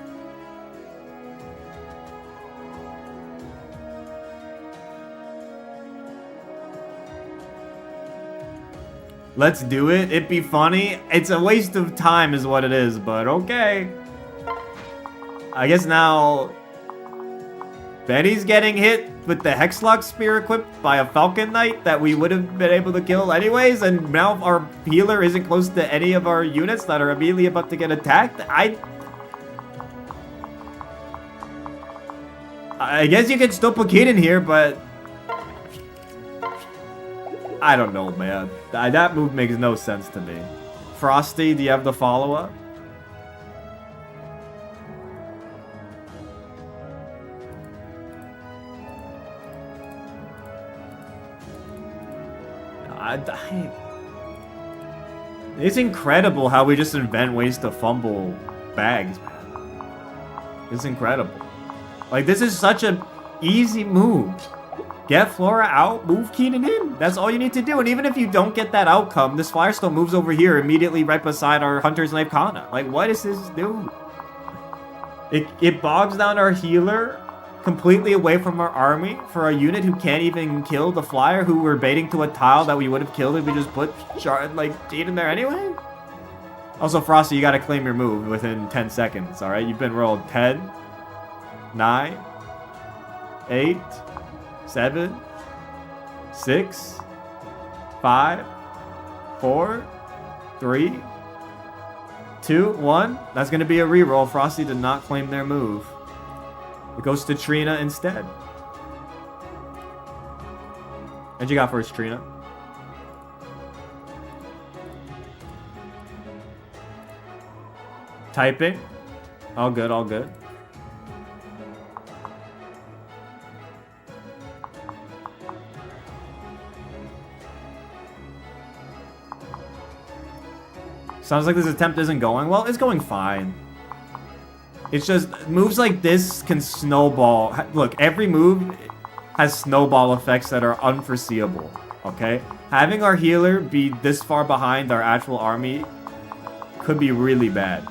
Let's do it. It'd be funny. It's a waste of time is what it is, but okay. I guess now... Benny's getting hit with the Hexlock Spear equipped by a Falcon Knight that we would have been able to kill anyways, and now our healer isn't close to any of our units that are immediately about to get attacked. I guess you can still put Keaton here, but... I don't know, man. That move makes no sense to me. Frosty, do you have the follow-up? It's incredible how we just invent ways to fumble bags, man. It's incredible. Like, this is such an easy move. Get Flora out, move Keaton in. That's all you need to do. And even if you don't get that outcome, this Flyer still moves over here immediately right beside our Hunter's Knife Kana. Like, what does this do? It bogs down our healer completely away from our army for a unit who can't even kill the Flyer who we're baiting to a tile that we would have killed if we just put Keaton there anyway. Also, Frosty, you gotta claim your move within 10 seconds, alright? You've been rolled 10, 9, 8, 7, 6, 5, 4, 3, 2, 1. That's gonna be a reroll. Frosty did not claim their move. It goes to Trina instead. What'd you got first, Trina? Typing. All good, all good. Sounds like this attempt isn't going well. It's going fine. It's just moves like this can snowball. Look, every move has snowball effects that are unforeseeable, okay? Having our healer be this far behind our actual army could be really bad.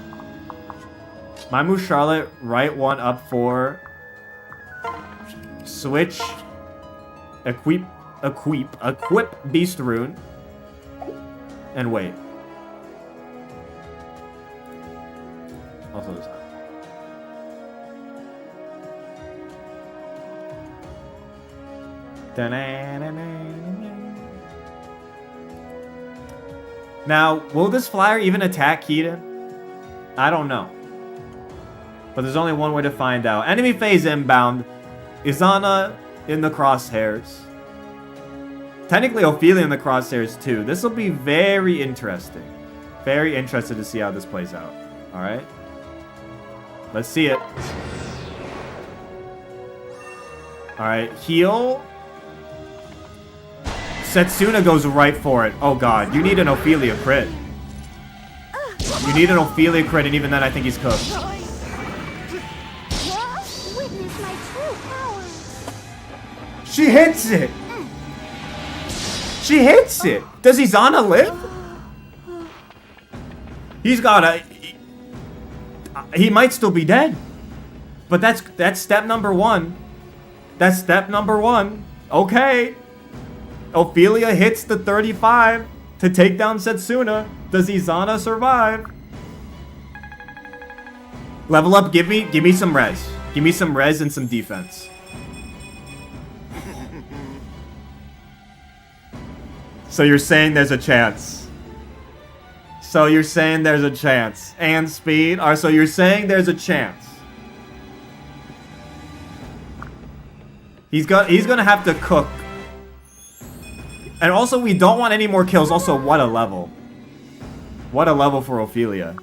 My move, Charlotte, right one up for switch, equip beast rune, and wait. Also this. Now, will this Flyer even attack Keaton? I don't know. But there's only one way to find out. Enemy phase inbound. Izana in the crosshairs. Technically, Ophelia in the crosshairs too. This will be very interesting. Very interested to see how this plays out. Alright? Let's see it. Alright, heal. Setsuna goes right for it. Oh god, you need an Ophelia crit. You need an Ophelia crit, and even then I think he's cooked. Witness my true power. She hits it! She hits it! Does Izana live? He's got a... He might still be dead. But that's step number one. That's step number one. Okay. Ophelia hits the 35 to take down Setsuna. Does Izana survive? Level up, give me some res. Give me some res and some defense. So you're saying there's a chance. So you're saying there's a chance. And speed. Or so you're saying there's a chance. He's gonna have to cook. And also, we don't want any more kills. Also, what a level. What a level for Ophelia.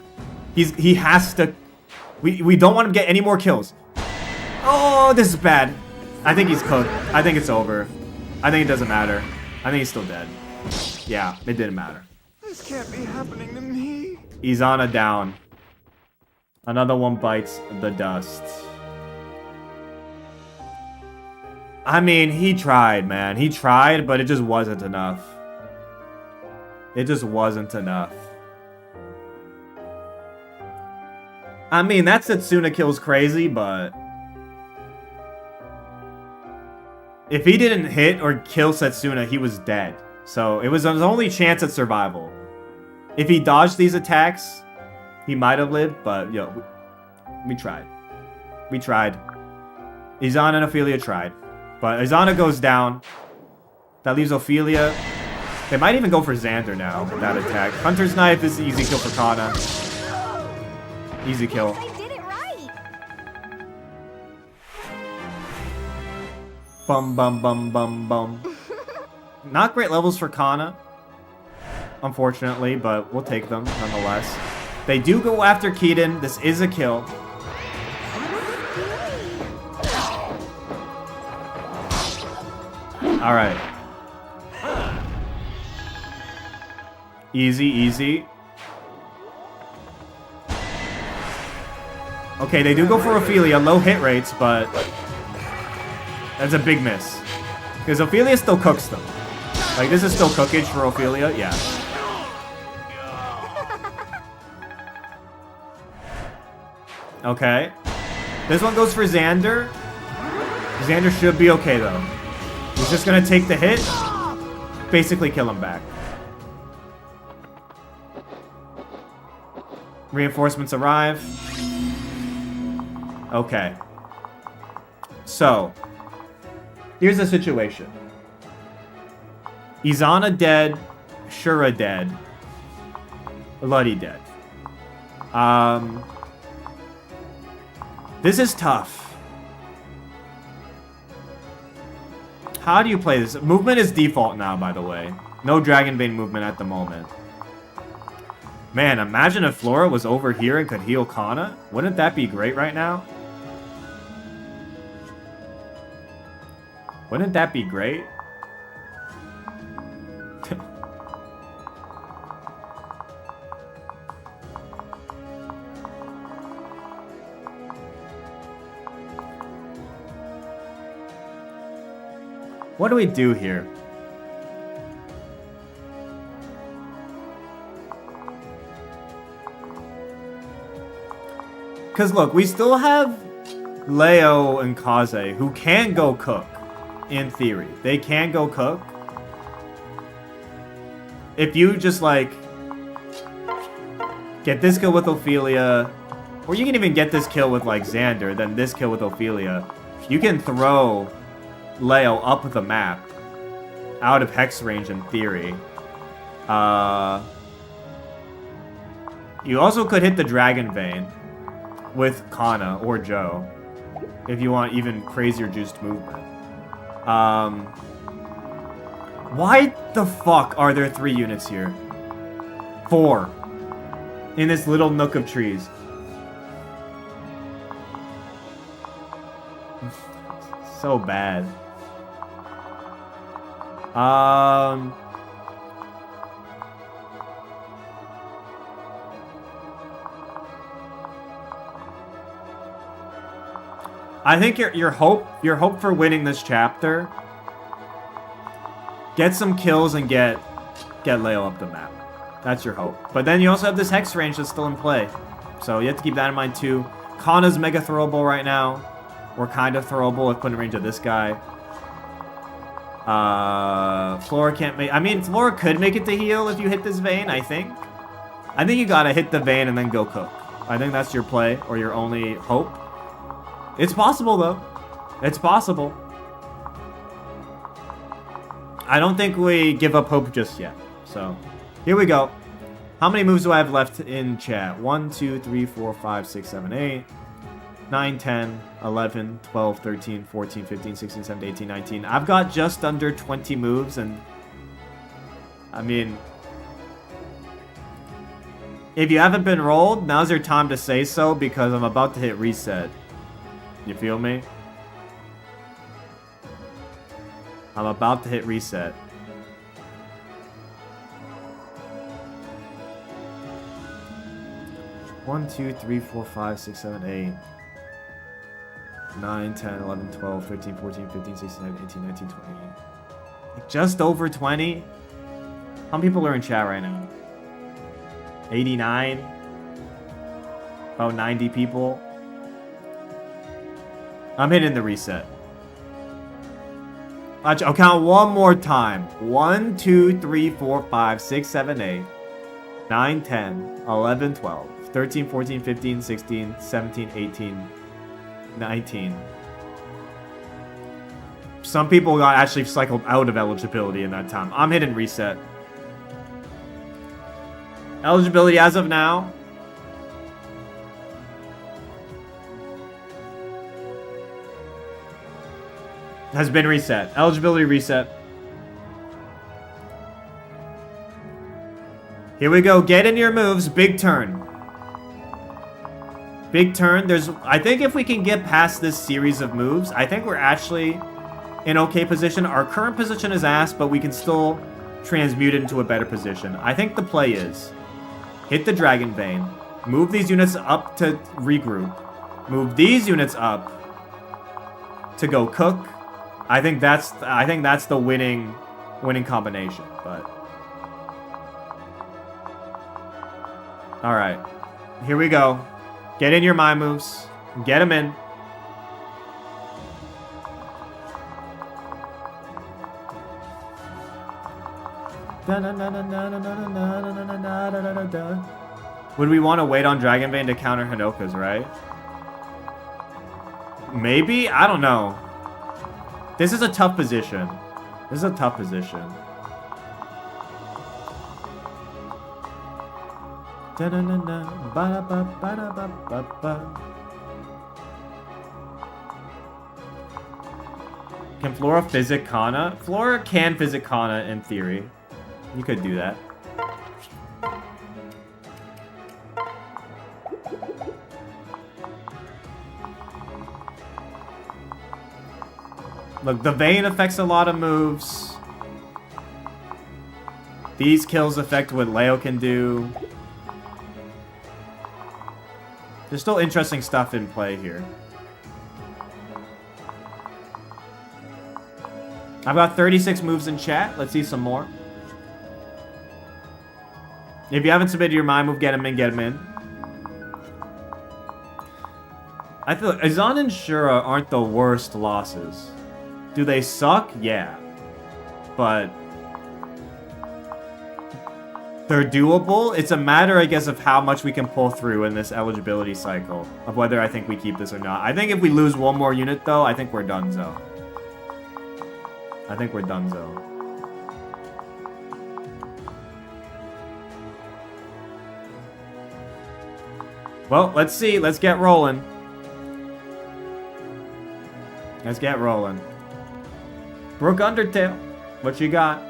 He has to... We don't want him to get any more kills. Oh, this is bad. I think he's cooked. I think it's over. I think it doesn't matter. I think he's still dead. Yeah, it didn't matter. This can't be happening to me. Izana down. Another one bites the dust. I mean, he tried, man. He tried, but it just wasn't enough. It just wasn't enough. I mean, that Setsuna kill's crazy, but... if he didn't hit or kill Setsuna, he was dead. So, it was his only chance at survival. If he dodged these attacks, he might have lived, but, yo, we tried. We tried. Izana and Ophelia tried. But Izana goes down. That leaves Ophelia. They might even go for Xander now with that attack. Hunter's Knife is an easy kill for Kana. Easy kill. I did it right. Bum, bum, bum, bum, bum. Not great levels for Kana, unfortunately, but we'll take them nonetheless. They do go after Keaton. This is a kill. Alright. Easy, easy. Okay, they do go for Ophelia. Low hit rates, but... that's a big miss. Because Ophelia still cooks them. Like, this is still cookage for Ophelia? Yeah. Okay. This one goes for Xander. Xander should be okay, though. He's just gonna take the hit. Basically kill him back. Reinforcements arrive. Okay. So. Here's the situation. Izana dead. Shura dead. Bloody dead. This is tough. How do you play this? Movement is default now, by the way. No Dragonbane movement at the moment. Man, imagine if Flora was over here and could heal Kana. Wouldn't that be great right now? Wouldn't that be great? What do we do here? Because look, we still have Leo and Kaze who can go cook. In theory. They can go cook. If you just like... get this kill with Ophelia, or you can even get this kill with like Xander, then this kill with Ophelia, you can throw Leo up the map out of hex range in theory. You also could hit the Dragon Vein with Kana or Joe if you want even crazier juiced movement. Why the fuck are there 3 units here? 4 in this little nook of trees. So bad. I think your hope for winning this chapter, get some kills and get Leo up the map. That's your hope. But then you also have this hex range that's still in play. So you have to keep that in mind too. Kana's mega throwable right now. Or kind of throwable if put in range of this guy. Flora can't make... I mean, Flora could make it to heal if you hit this vein, I think. I think you gotta hit the vein and then go cook. I think that's your play, or your only hope. It's possible, though. It's possible. I don't think we give up hope just yet. So, here we go. How many moves do I have left in chat? 1, 2, 3, 4, 5, 6, 7, 8, 9, 10, 11, 12, 13, 14, 15, 16, 17, 18, 19. I've got just under 20 moves, and... I mean... If you haven't been rolled, now's your time to say so because I'm about to hit reset. You feel me? I'm about to hit reset. One, 2, 3, 4, 5, 6, 7, 8, 9, 10, 11, 12, 13, 14, 15, 16, 17, 18, 19, 20. Like just over 20? How many people are in chat right now? 89? About 90 people? I'm hitting the reset. I'll count one more time. 1, 2, 3, 4, 5, 6, 7, 8, 9, 10, 11, 12, 13, 14, 15, 16, 17, 18, 19. Some people got actually cycled out of eligibility in that time. I'm hitting reset. Eligibility as of now. Has been reset. Eligibility reset. Here we go. Get in your moves. Big turn. Big turn. I think if we can get past this series of moves, I think we're actually in okay position. Our current position is ass, but we can still transmute it into a better position. I think the play is hit the Dragon Vein, move these units up to regroup, move these units up to go cook. I think that's the winning combination, but all right. Here we go. Get in your mind moves. Get them in. Would we want to wait on Dragon Vein to counter Hinoka's, right? Maybe? I don't know. This is a tough position. This is a tough position. Can Flora physic Kana? Flora can physic Kana in theory. You could do that. Look, the Vein affects a lot of moves. These kills affect what Leo can do. There's still interesting stuff in play here. I've got 36 moves in chat. Let's see some more. If you haven't submitted your mind move, get them in, get them in. I feel like Azan and Shura aren't the worst losses. Do they suck? Yeah. But they're doable. It's a matter, I guess, of how much we can pull through in this eligibility cycle. Of whether I think we keep this or not. I think if we lose one more unit, though, I think we're donezo. I think we're donezo. Well, let's see. Let's get rolling. Let's get rolling. Brook Undertale, what you got?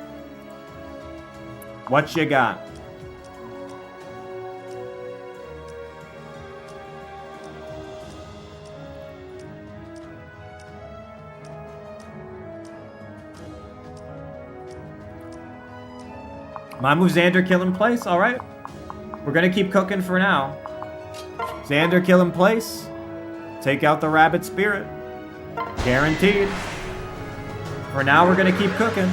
What you got? My move Xander kill in place, alright. We're gonna keep cooking for now. Xander kill in place. Take out the rabbit spirit. Guaranteed. For now, we're gonna keep cooking.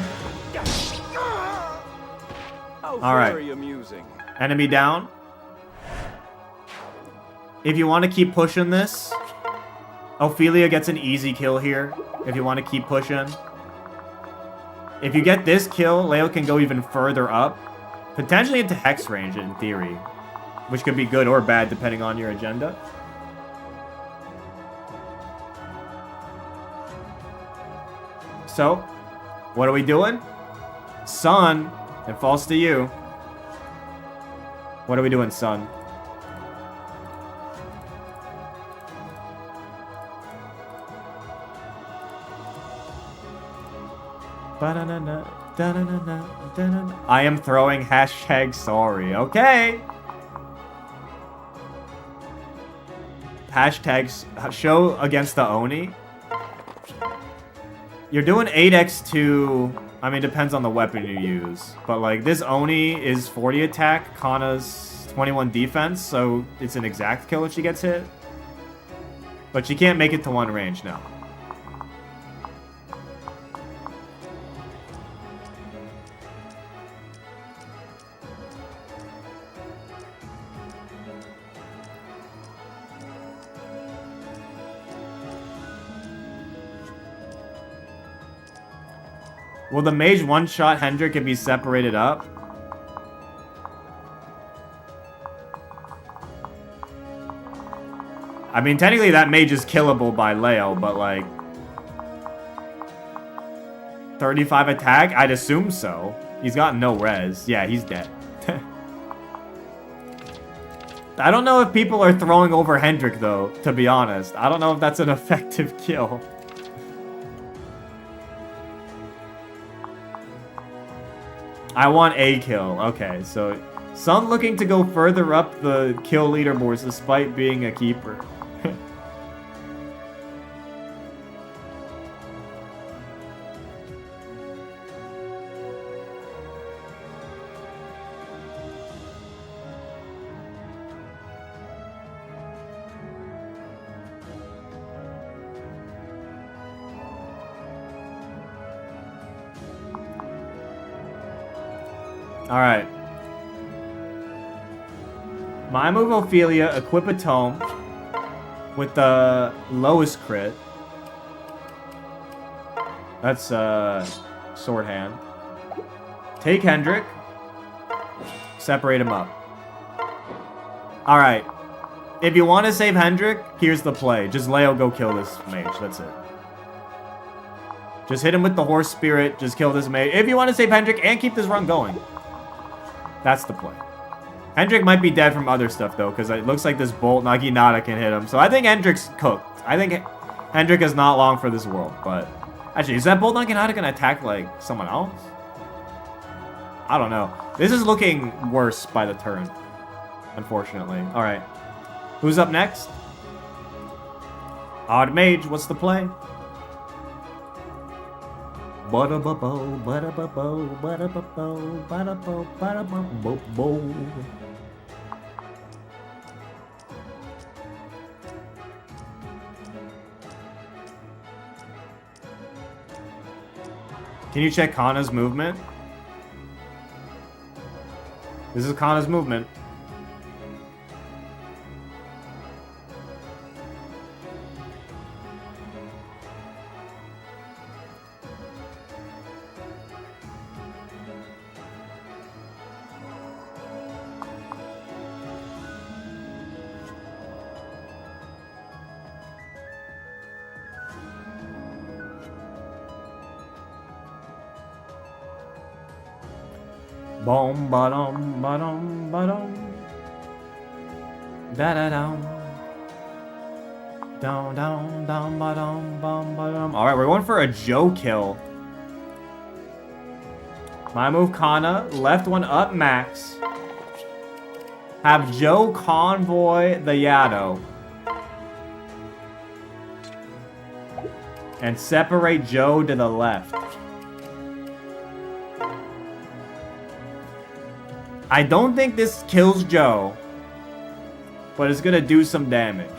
All right. Very amusing. Enemy down. If you want to keep pushing this, Ophelia gets an easy kill here. If you want to keep pushing. If you get this kill, Leo can go even further up. Potentially into Hex range, in theory. Which could be good or bad, depending on your agenda. So, what are we doing? Sun, it falls to you. What are we doing, Sun? I am throwing hashtag sorry. Okay. hashtags show against the Oni. You're doing 8x2. I mean, depends on the weapon you use. But like this Oni is 40 attack, Kana's 21 defense, so it's an exact kill if she gets hit. But she can't make it to 1 range now. Will the mage one-shot Hendrik if he's separated up? I mean, technically that mage is killable by Leo, but like... 35 attack? I'd assume so. He's got no res. Yeah, he's dead. I don't know if people are throwing over Hendrik, though, to be honest. I don't know if that's an effective kill. I want a kill. Okay, so Sun looking to go further up the kill leaderboards despite being a keeper. Alright. My move Ophelia, equip a tome with the lowest crit. That's sword hand. Take Hendrik. Separate him up. Alright. If you want to save Hendrik, here's the play. Just Leo go kill this mage. That's it. Just hit him with the horse spirit. Just kill this mage. If you want to save Hendrik and keep this run going. That's the play. Hendrik might be dead from other stuff, though, because it looks like this bolt Naginata can hit him. So I think Hendrik's cooked. I think Hendrik is not long for this world, but... Actually, is that bolt Naginata going to attack, like, someone else? I don't know. This is looking worse by the turn, unfortunately. Alright. Who's up next? Odd Mage, what's the play? Ba-da-ba-bo, ba-da-ba-bo, ba-da-ba-bo, ba-da-bo, ba-da-ba-bo-bo. Can you check Kana's movement? This is Kana's movement. Boom, ba-dum, ba-dum, ba-dum. Da-da-dum. Down, down, down, ba-dum, bum, ba-dum. Alright, we're going for a Joe kill. My move, Kana. Left one up, max. Have Joe convoy the Yado. And separate Joe to the left. I don't think this kills Joe, but it's gonna do some damage.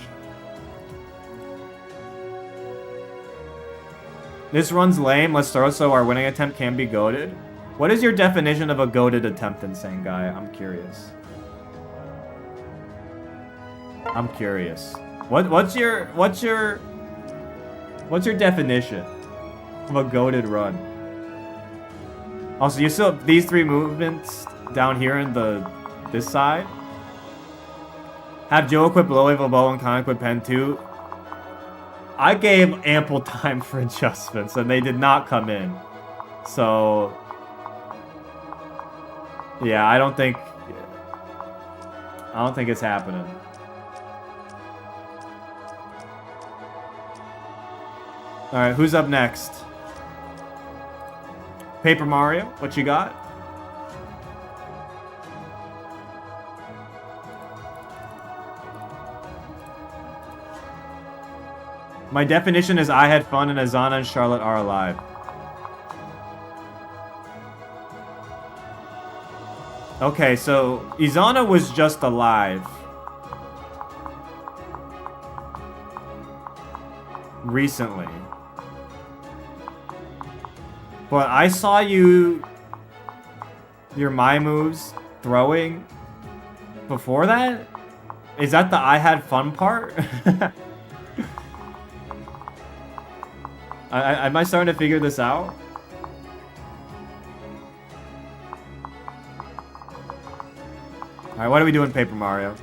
This run's lame. Let's throw so our winning attempt can be goated. What is your definition of a goated attempt, Insane Guy? I'm curious. I'm curious. What's your definition of a goated run? Also, you still have these 3 movements down here in this side. Have Joe equip low level bow and Kana equip pen 2. I gave ample time for adjustments and they did not come in. So yeah, I don't think it's happening. Alright, who's up next? Paper Mario, what you got? My definition is I had fun and Azana and Charlotte are alive. Okay, so Izana was just alive. Recently. But I saw you... your my moves throwing before that? Is that the I had fun part? Am I starting to figure this out? Alright, what are we doing, Paper Mario?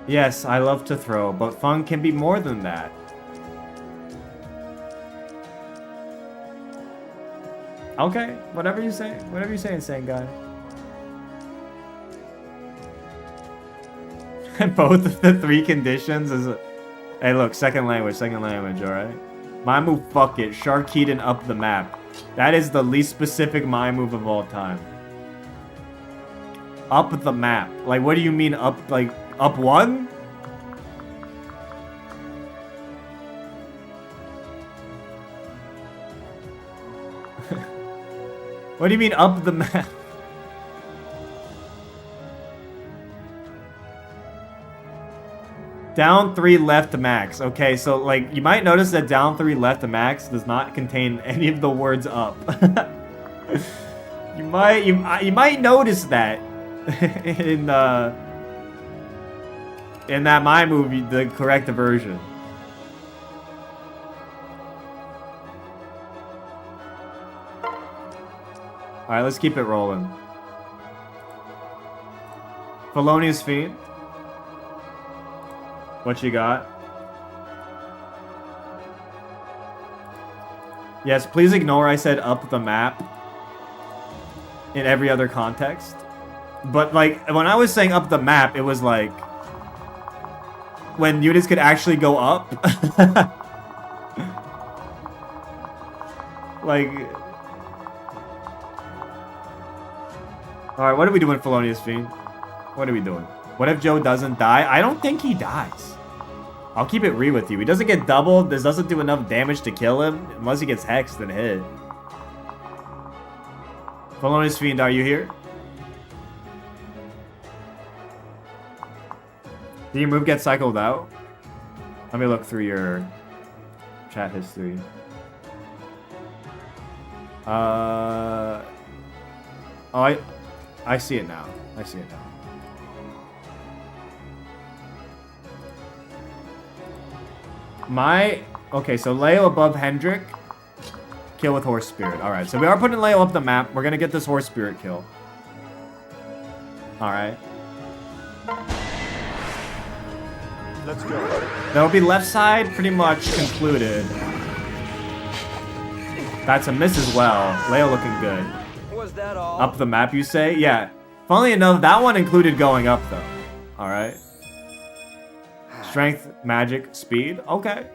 Yes, I love to throw, but fun can be more than that. Okay, whatever you say. Whatever you say, insane guy. Both of the three conditions is... Hey, look, second language, alright? My move, fuck it. Sharkeaton up the map. That is the least specific my move of all time. Up the map. Like, what do you mean up, like, up one? What do you mean up the map? Down 3 left max. Okay, so like you might notice that down 3 left max does not contain any of the words up. you might notice that in that my movie, the correct version. Alright, let's keep it rolling. Felonious Fiend. What you got? Yes, please ignore I said up the map in every other context. But like, when I was saying up the map, it was like when units could actually go up. Like... Alright, what are we doing, Felonious Fiend? What are we doing? What if Joe doesn't die? I don't think he dies. I'll keep it real with you. He doesn't get doubled. This doesn't do enough damage to kill him. Unless he gets hexed and hit. Felonious Fiend, are you here? Did your move get cycled out? Let me look through your chat history. Oh, I see it now. I see it now. Okay, so Leo above Hendrick. Kill with Horse Spirit. Alright, so we are putting Leo up the map. We're gonna get this Horse Spirit kill. Alright. Let's go. That'll be left side pretty much concluded. That's a miss as well. Leo looking good. Was that all? Up the map, you say? Yeah. Funnily enough, that one included going up, though. Alright. Strength, magic, speed. Okay.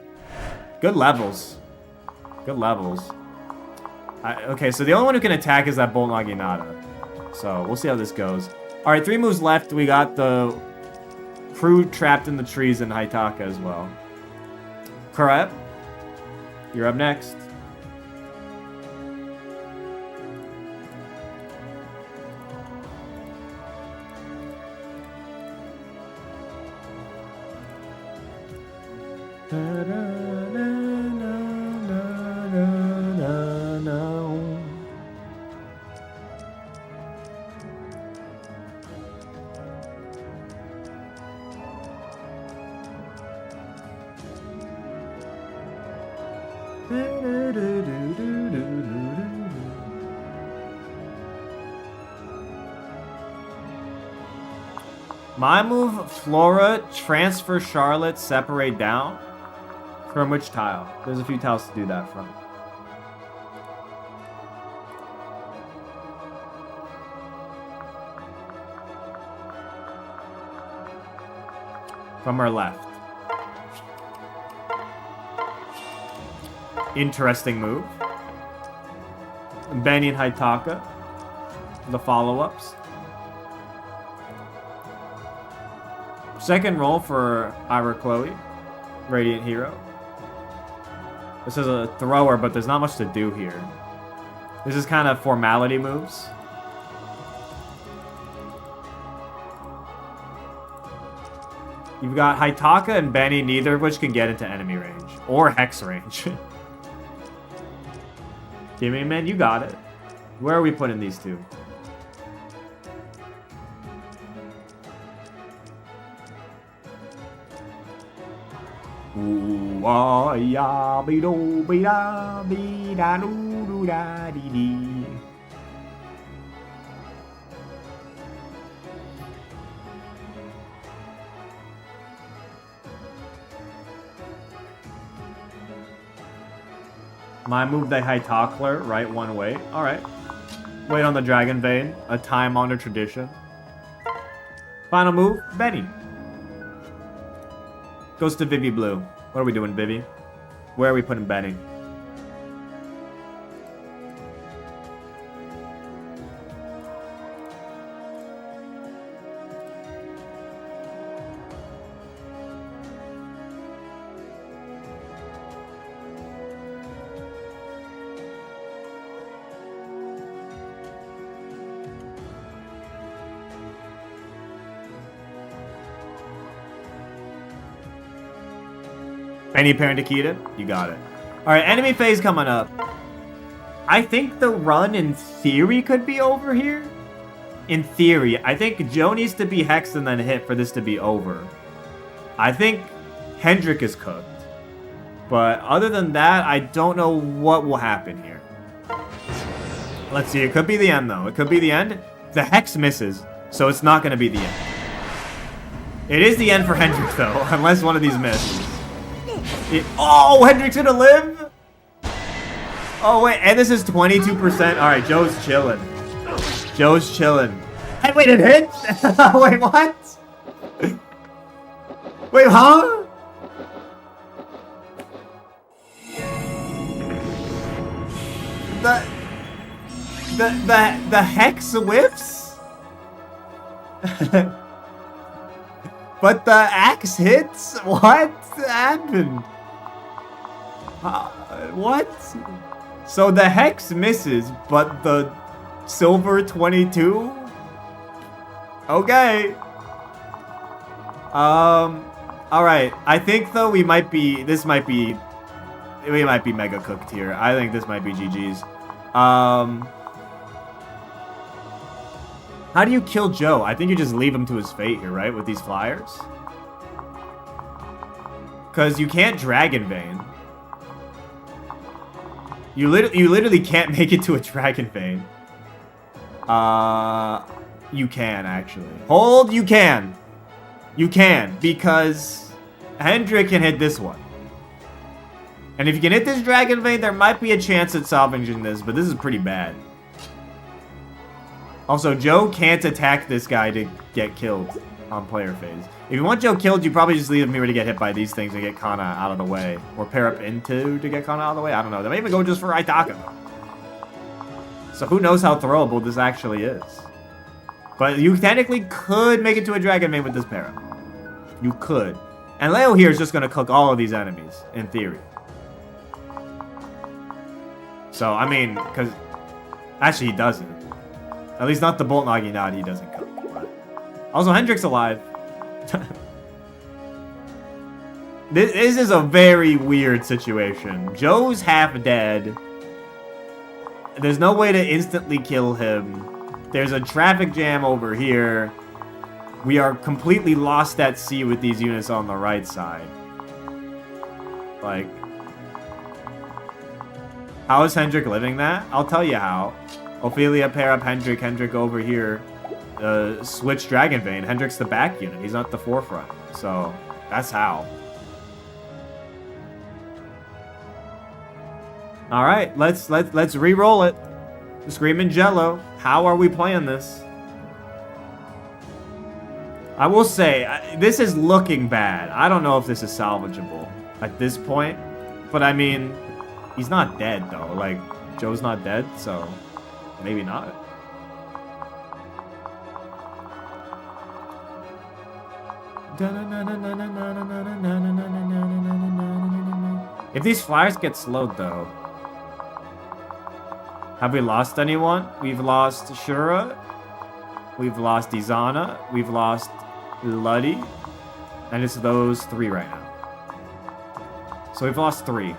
Good levels. Good levels. Okay, so the only one who can attack is that Bolt Naginata. So, we'll see how this goes. Alright, 3 moves left. We got the crew trapped in the trees in Haitaka as well. Correct. You're up next. My move, Flora, transfer Charlotte, separate down. From which tile? There's a few tiles to do that from. From our left. Interesting move. Benny and Haitaka. The follow-ups. Second roll for Ira Chloe. Radiant Hero. This is a thrower, but there's not much to do here. This is kind of formality moves. You've got Haitaka and Benny, neither of which can get into enemy range. Or Hex range. Give me, man, you got it. Where are we putting these two? Ooh, ah, ya, be do, be da, doo, doo, da, dee, dee. My move, they Haitaka, right one way. Alright. Wait on the Dragon Vein. A time-honored tradition. Final move, Benny. Goes to Vivi Blue. What are we doing, Vivi? Where are we putting Benny? Any parent Nikita? You got it. Alright, enemy phase coming up. I think the run in theory could be over here. In theory. I think Joe needs to be hexed and then hit for this to be over. I think Hendrik is cooked. But other than that, I don't know what will happen here. Let's see. It could be the end, though. It could be the end. The hex misses, so it's not going to be the end. It is the end for Hendrik, though, unless one of these misses. Oh, Hendrik's gonna live? Oh, wait, and this is 22%. Alright, Joe's chilling. Joe's chilling. Hey, wait, it hit? Wait, what? Wait, huh? The hex whips? But the axe hits? What happened? What? So the hex misses, but the silver 22? Okay. Alright. I think though we might be mega cooked here. I think this might be GG's. How do you kill Joe? I think you just leave him to his fate here, right? With these flyers? Because you can't Dragon Vein. You literally can't make it to a Dragon Vein. You can, actually. Hold, you can. You can, because Hendrik can hit this one. And if you can hit this Dragon Vein, there might be a chance at salvaging this, but this is pretty bad. Also, Joe can't attack this guy to get killed on player phase. If you want Joe killed, you probably just leave him here to get hit by these things and get Kana out of the way. Or pair up into to get Kana out of the way. I don't know. They may even go just for Haitaka. So who knows how throwable this actually is. But you technically could make it to a Dragon Maid with this pair up. You could. And Leo here is just going to cook all of these enemies, in theory. So, I mean, because... Actually, he doesn't. At least not the Bolt Naginata, he doesn't cook. But... Also, Hendrik's alive. This is a very weird situation. Joe's half dead. There's no way to instantly kill him. There's a traffic jam over here. We are completely lost at sea with these units on the right side. Like... How is Hendrik living that? I'll tell you how. Ophelia, pair up Hendrik. Hendrik over here. Switch Dragon Vein. Hendrik's the back unit. He's not the forefront. So, that's how. Alright, let's re-roll it. Screaming Jello. How are we playing this? I will say, this is looking bad. I don't know if this is salvageable at this point. But I mean, he's not dead though. Like, Joe's not dead, so maybe not. If these flyers get slowed though, have we lost anyone? We've lost Shura, we've lost Izana, we've lost Luddy, and it's those three right now. So we've lost 3.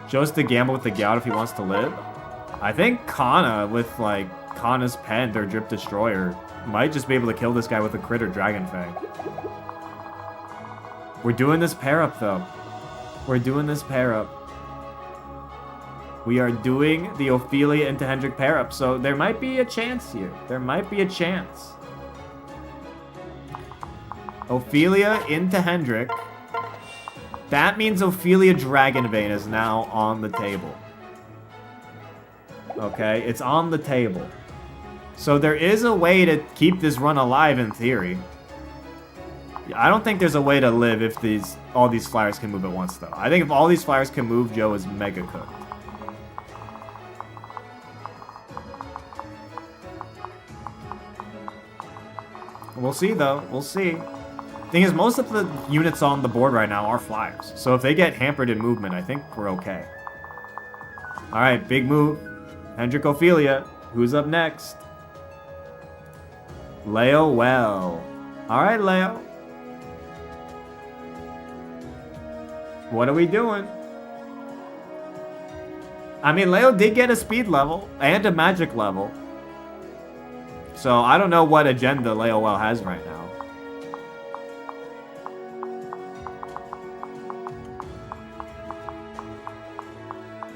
Joe's to gamble with the Gout if he wants to live. I think Kana with like Kana's Pen, their Drip Destroyer, might just be able to kill this guy with a crit or Dragon Fang. We're doing this pair up though. We're doing this pair up. We are doing the Ophelia into Hendrik pair up, so there might be a chance here. There might be a chance. Ophelia into Hendrik. That means Ophelia Dragonbane is now on the table. Okay, it's on the table. So there is a way to keep this run alive in theory. I don't think there's a way to live if all these flyers can move at once though. I think if all these flyers can move, Joe is mega cooked. We'll see though, we'll see. Thing is, most of the units on the board right now are flyers. So if they get hampered in movement, I think we're okay. Alright, big move. Hendrik Ophelia. Who's up next? Leo Well. Alright, Leo. What are we doing? I mean, Leo did get a speed level and a magic level. So I don't know what agenda Leo Well has right now.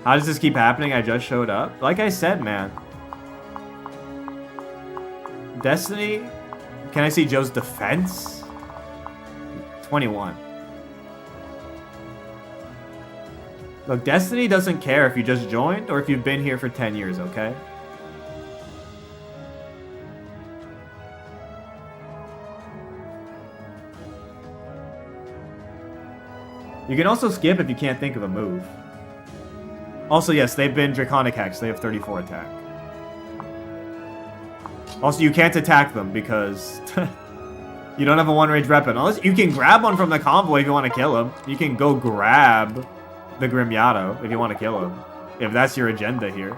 How does this keep happening? I just showed up. Like I said, man. Destiny? Can I see Joe's defense? 21. Look, Destiny doesn't care if you just joined or if you've been here for 10 years, okay? You can also skip if you can't think of a move. Also, yes, they've been Draconic Hex. They have 34 attack. Also, you can't attack them because you don't have a one-range weapon. Unless you can grab one from the Convoy if you want to kill him. You can go grab the Grim Yato if you want to kill him. If that's your agenda here.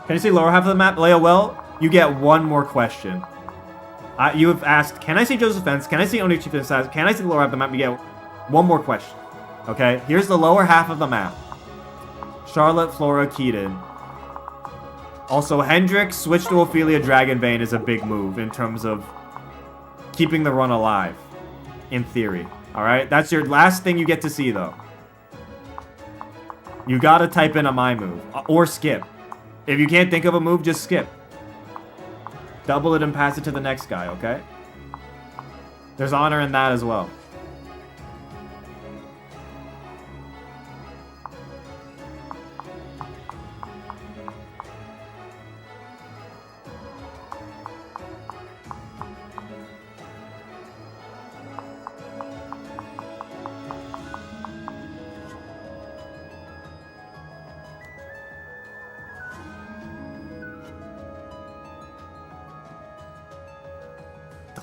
Can you see lower half of the map? Leo Well, you get one more question. You have asked, can I see Joe's defense? Can I see Unequips size? Can I see the lower half of the map? You get one more question. Okay, here's the lower half of the map. Charlotte, Flora, Keaton. Also, Hendrik switch to Ophelia Dragonbane is a big move in terms of keeping the run alive. In theory. Alright, that's your last thing you get to see though. You gotta type in a my move. Or skip. If you can't think of a move, just skip. Double it and pass it to the next guy, okay? There's honor in that as well.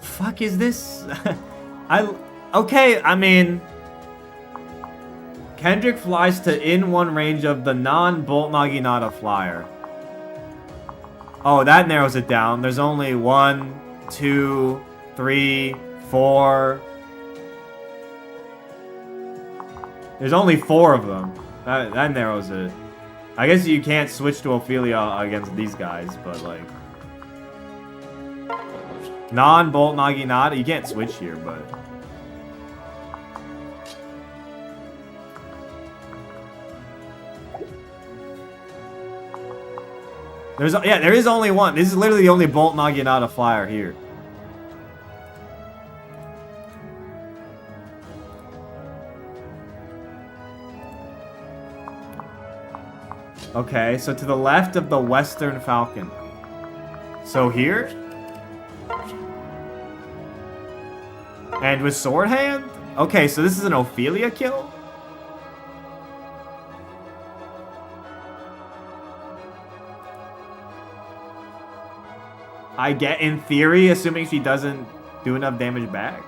Fuck is this? Okay, I mean, Kendrick flies to in one range of the non-Bolt Naginata flyer. Oh, that narrows it down. There's only 1, 2, 3, 4. There's only 4 of them. That narrows it. I guess you can't switch to Ophelia against these guys, but like non-Bolt Naginata, you can't switch here, but There is only one. This is literally the only Bolt Naginata flyer here. Okay, so to the left of the Western Falcon. So here? And with Sword Hand? Okay, so this is an Ophelia kill? I get, in theory, assuming she doesn't do enough damage back.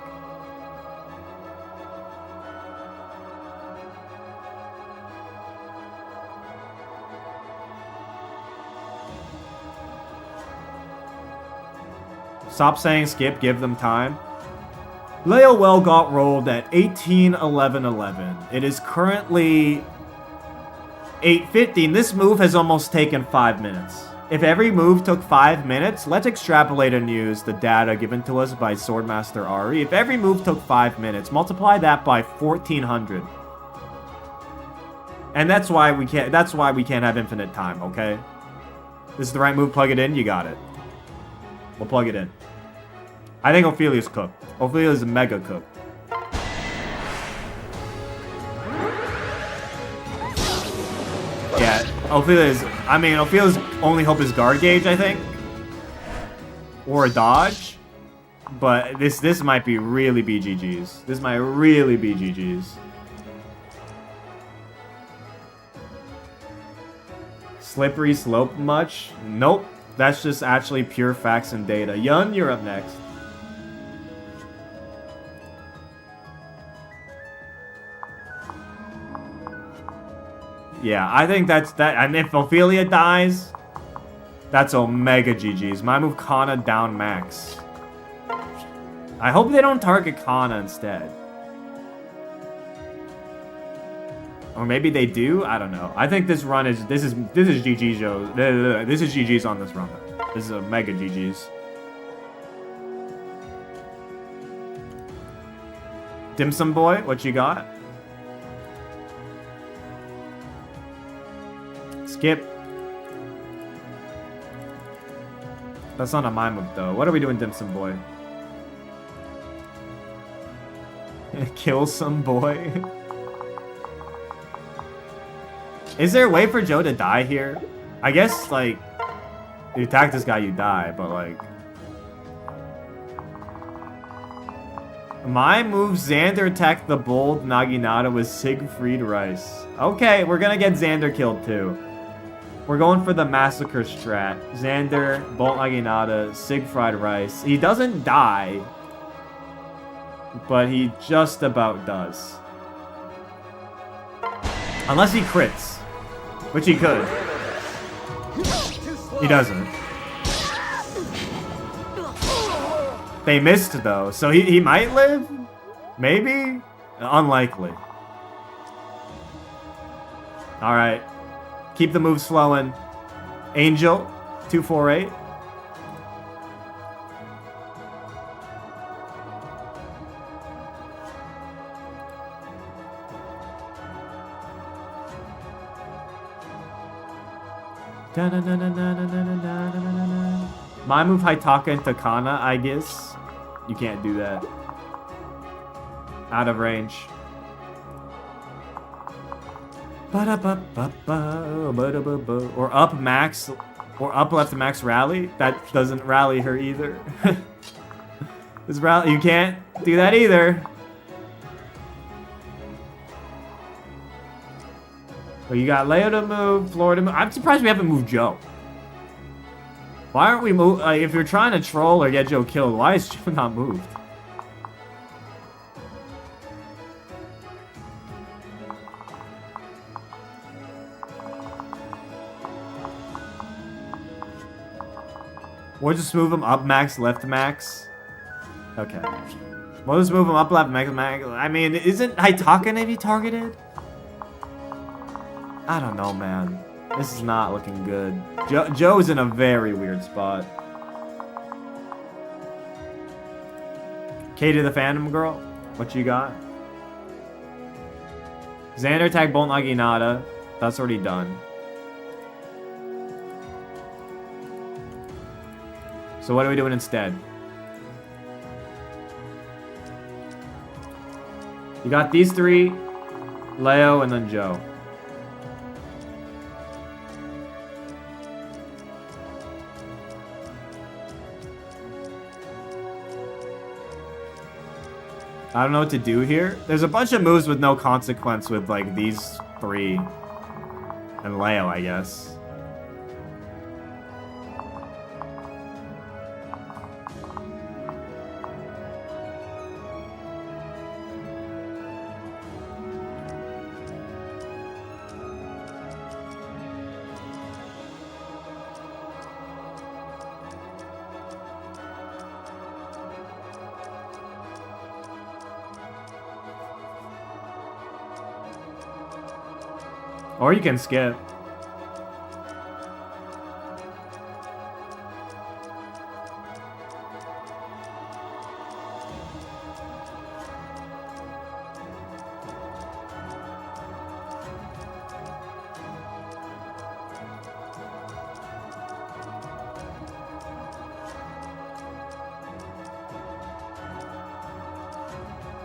Stop saying skip, give them time. Leo well got rolled at 18-11-11. It is currently 8:15. This move has almost taken 5 minutes. If every move took 5 minutes, let's extrapolate and use the data given to us by Swordmaster Ari. If every move took 5 minutes, multiply that by 1400. And that's why we can't have infinite time, okay? This is the right move, plug it in, you got it. We'll plug it in. I think Ophelia's cooked. Ophelia's mega cooked. Yeah, Ophelia's only hope is guard gauge, I think. Or a dodge. But this might be really BGG's. This might really be GG's. Slippery slope much? Nope. That's just actually pure facts and data. Yun, you're up next. Yeah, I think that's that. And if Ophelia dies, that's Omega GG's. My move Kana down max. I hope they don't target Kana instead. Or maybe they do? I don't know. I think this run is this is GG's, Joe. This is GG's on this run. This is a mega GG's. Dim Sum Boy, what you got? Skip. That's not a my move though. What are we doing, Dim Sum Boy? Kill some boy. Is there a way for Joe to die here? I guess, like, you attack this guy, you die, but, like... My move, Xander attacked the bold Naginata with Siegfried Rice. Okay, we're gonna get Xander killed, too. We're going for the Massacre strat. Xander, Bolt Naginata, Siegfried Rice. He doesn't die, but he just about does. Unless he crits. Which he could. He doesn't. They missed, though, so he might live? Maybe? Unlikely. Alright. Keep the moves flowing. Angel, 248. My move Haitaka into Kana, I guess. You can't do that. Out of range. Or up max. Or up left max rally. That doesn't rally her either. This rally, you can't do that either. Well, you got Leo to move, Flora to move. I'm surprised we haven't moved Joe. Why aren't we move? If you're trying to troll or get Joe killed, why is Joe not moved? We'll just move him up max, left max. Okay. We'll just move him up left max. I mean, isn't Haitaka maybe targeted? I don't know, man. This is not looking good. Joe's in a very weird spot. Katie the Phantom Girl, what you got? Xander attack Bolt Naginata. That's already done. So what are we doing instead? You got these three, Leo, and then Joe. I don't know what to do here. There's a bunch of moves with no consequence with, like, these three. And Leo, I guess. Or you can skip.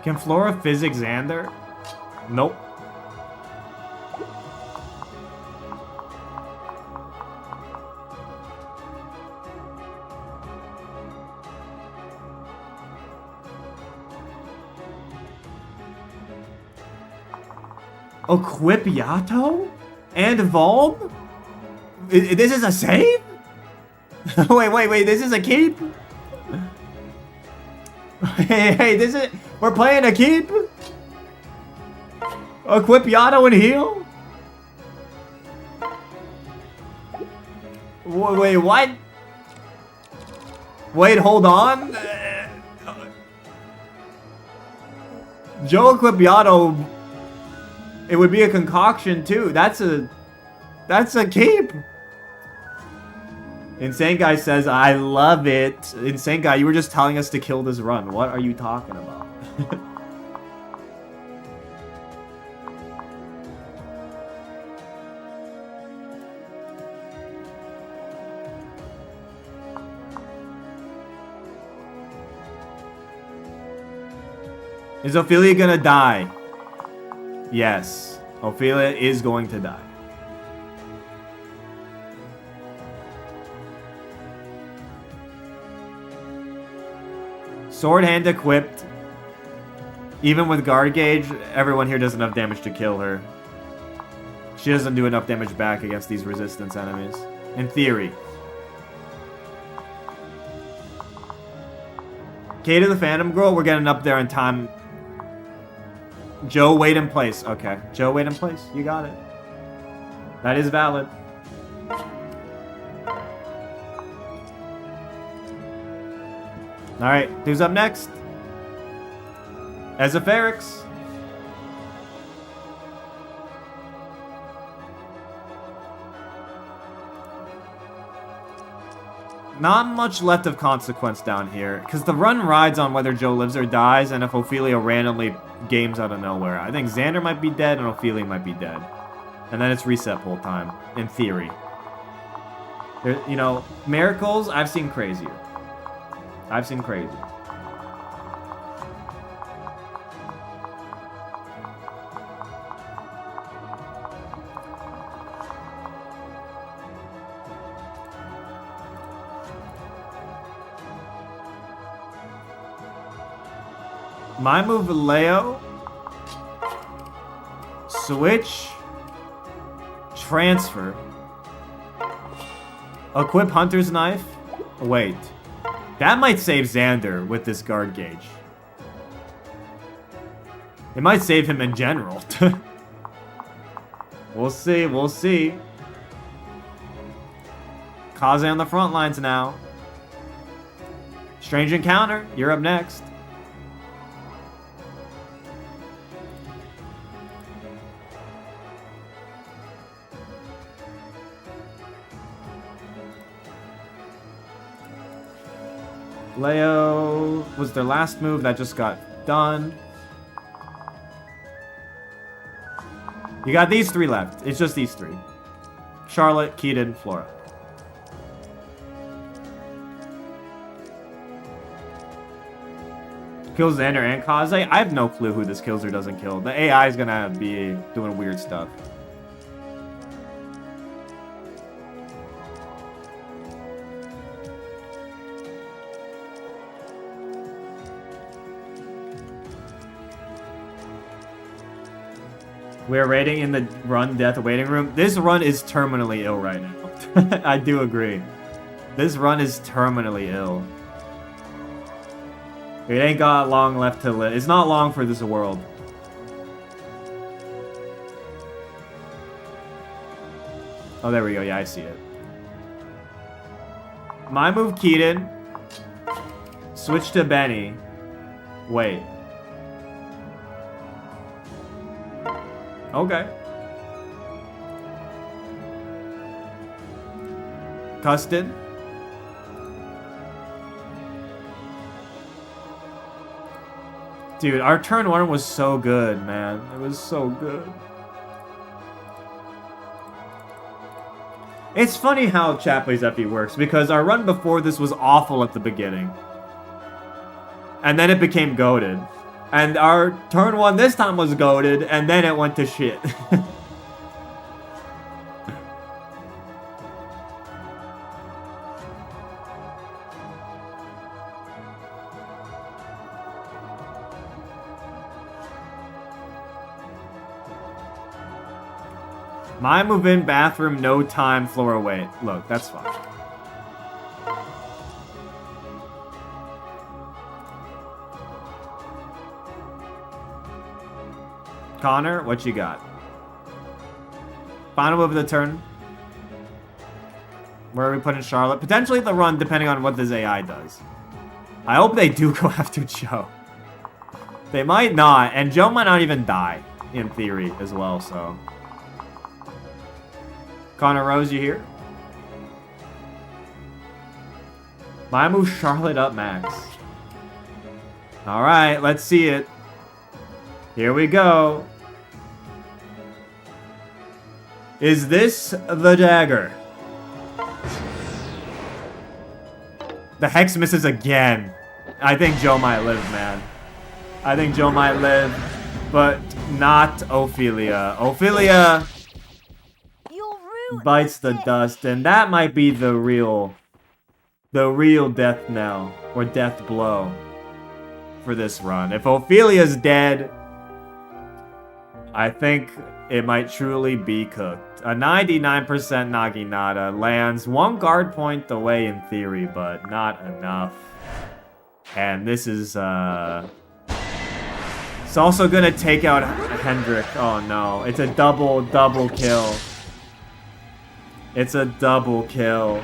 Can Flora physics Xander? Nope. Equip Yato? And Evolve? This is a save? wait, this is a keep? hey, this is... We're playing a keep? Equip Yato and heal? Wait, what? Wait, hold on? Joe equip Yato... It would be a concoction too. That's a keep. Insane Guy says, I love it. Insane Guy, you were just telling us to kill this run. What are you talking about? Is Ophelia gonna die? Yes, Ophelia is going to die. Sword hand equipped. Even with guard gauge, everyone here does enough damage to kill her. She doesn't do enough damage back against these resistance enemies. In theory. K to the Phantom Girl, we're getting up there in time. Joe, wait in place. Okay. Joe, wait in place. You got it. That is valid. Alright, who's up next? Esopherics. Not much left of consequence down here, because the run rides on whether Joe lives or dies, and if Ophelia randomly games out of nowhere. I think Xander might be dead, and Ophelia might be dead. And then it's reset whole time, in theory. There, you know, miracles, I've seen crazier. I've seen crazy. My move, Leo. Switch. Transfer. Equip Hunter's Knife. Wait. That might save Xander with this guard gauge. It might save him in general. We'll see, we'll see. Kaze on the front lines now. Strange Encounter, you're up next. Leo was their last move that just got done. You got these three left. It's just these three. Charlotte, Keaton, Flora. Kills Xander and Kaze? I have no clue who this kills or doesn't kill. The AI is gonna be doing weird stuff. We're raiding in the run death waiting room. This run is terminally ill right now. I do agree. This run is terminally ill. It ain't got long left to live. It's not long for this world. Oh, there we go. Yeah, I see it. My move, Keaton. Switch to Benny. Wait. Okay. Custard. Dude, our turn 1 was so good, man. It was so good. It's funny how Chapley's FE works, because our run before this was awful at the beginning. And then it became goated. And our turn 1 this time was goated, and then it went to shit. My move in, bathroom, no time, floor away. Look, that's fine. Connor, what you got? Final move of the turn. Where are we putting Charlotte? Potentially the run, depending on what this AI does. I hope they do go after Joe. They might not, and Joe might not even die, in theory, as well, so... Connor Rose, you here? My move Charlotte up max. Alright, let's see it. Here we go. Is this the dagger? The Hex misses again. I think Joe might live, man. I think Joe might live, but not Ophelia. Ophelia bites the dust, and that might be the real death knell, or death blow for this run. If Ophelia's dead, I think it might truly be cooked. A 99% Naginata lands one guard point away in theory, but not enough. And this is, it's also gonna take out Hendrik. Oh no, it's a double kill. It's a double kill.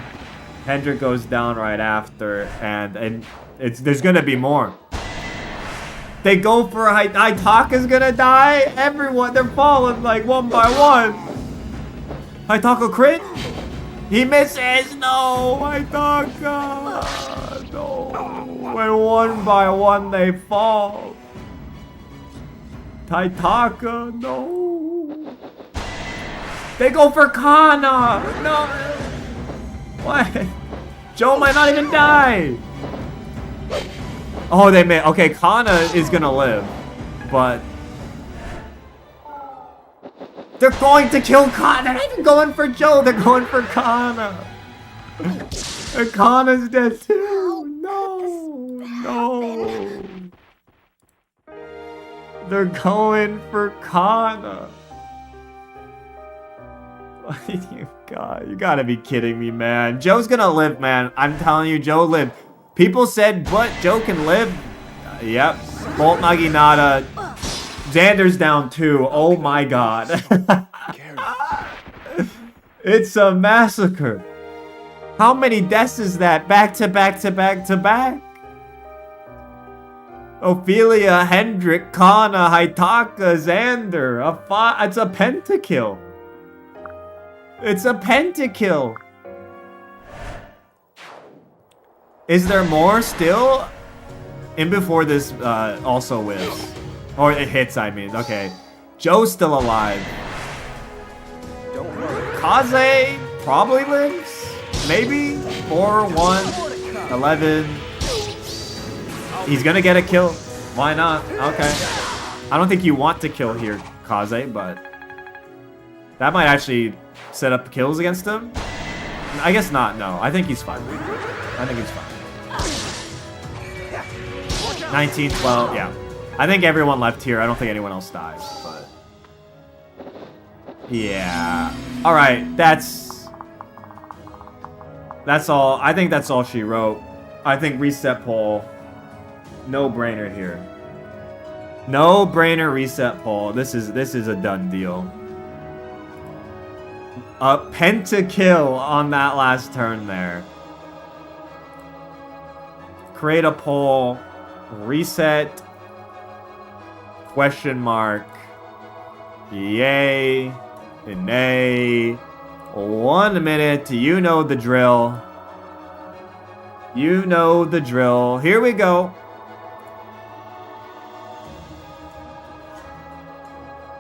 Hendrik goes down right after, and there's gonna be more. They go for Haitaka's gonna die. Everyone, they're falling like one by one. Haitaka crit. He misses. No, Haitaka. No. And one by one they fall. Haitaka, no. They go for Kana! No! What? Joe might not even die! Oh, they may. Okay, Kana is gonna live. But... they're going to kill Kana! They're not even going for Joe, they're going for Kana! And Kana's dead too! No! No! They're going for Kana! You gotta be kidding me, man. Joe's gonna live, man. I'm telling you, Joe lived. People said, but Joe can live. Yep. Bolt Naginata. Xander's down too. Oh my god. It's a massacre. How many deaths is that? Back to back to back to back? Ophelia, Hendrik, Kana, Haitaka, Xander. It's a pentakill. It's a pentakill. Is there more still? In before this also whiffs. Or it hits, I mean. Okay. Joe's still alive. Don't worry. Kaze probably lives. Maybe. 4, 1, 11. He's gonna get a kill. Why not? Okay. I don't think you want to kill here, Kaze, but that might actually set up kills against him. I guess not, no. I think he's fine. I think he's fine. 19, 12, yeah. I think everyone left here. I don't think anyone else dies, but... Yeah. Alright, that's all. I think that's all she wrote. I think reset poll. No brainer here. No brainer reset poll. This is a done deal. A pentakill on that last turn there. Create a poll. Reset. Question mark. Yay. And nay. 1 minute. You know the drill. You know the drill. Here we go.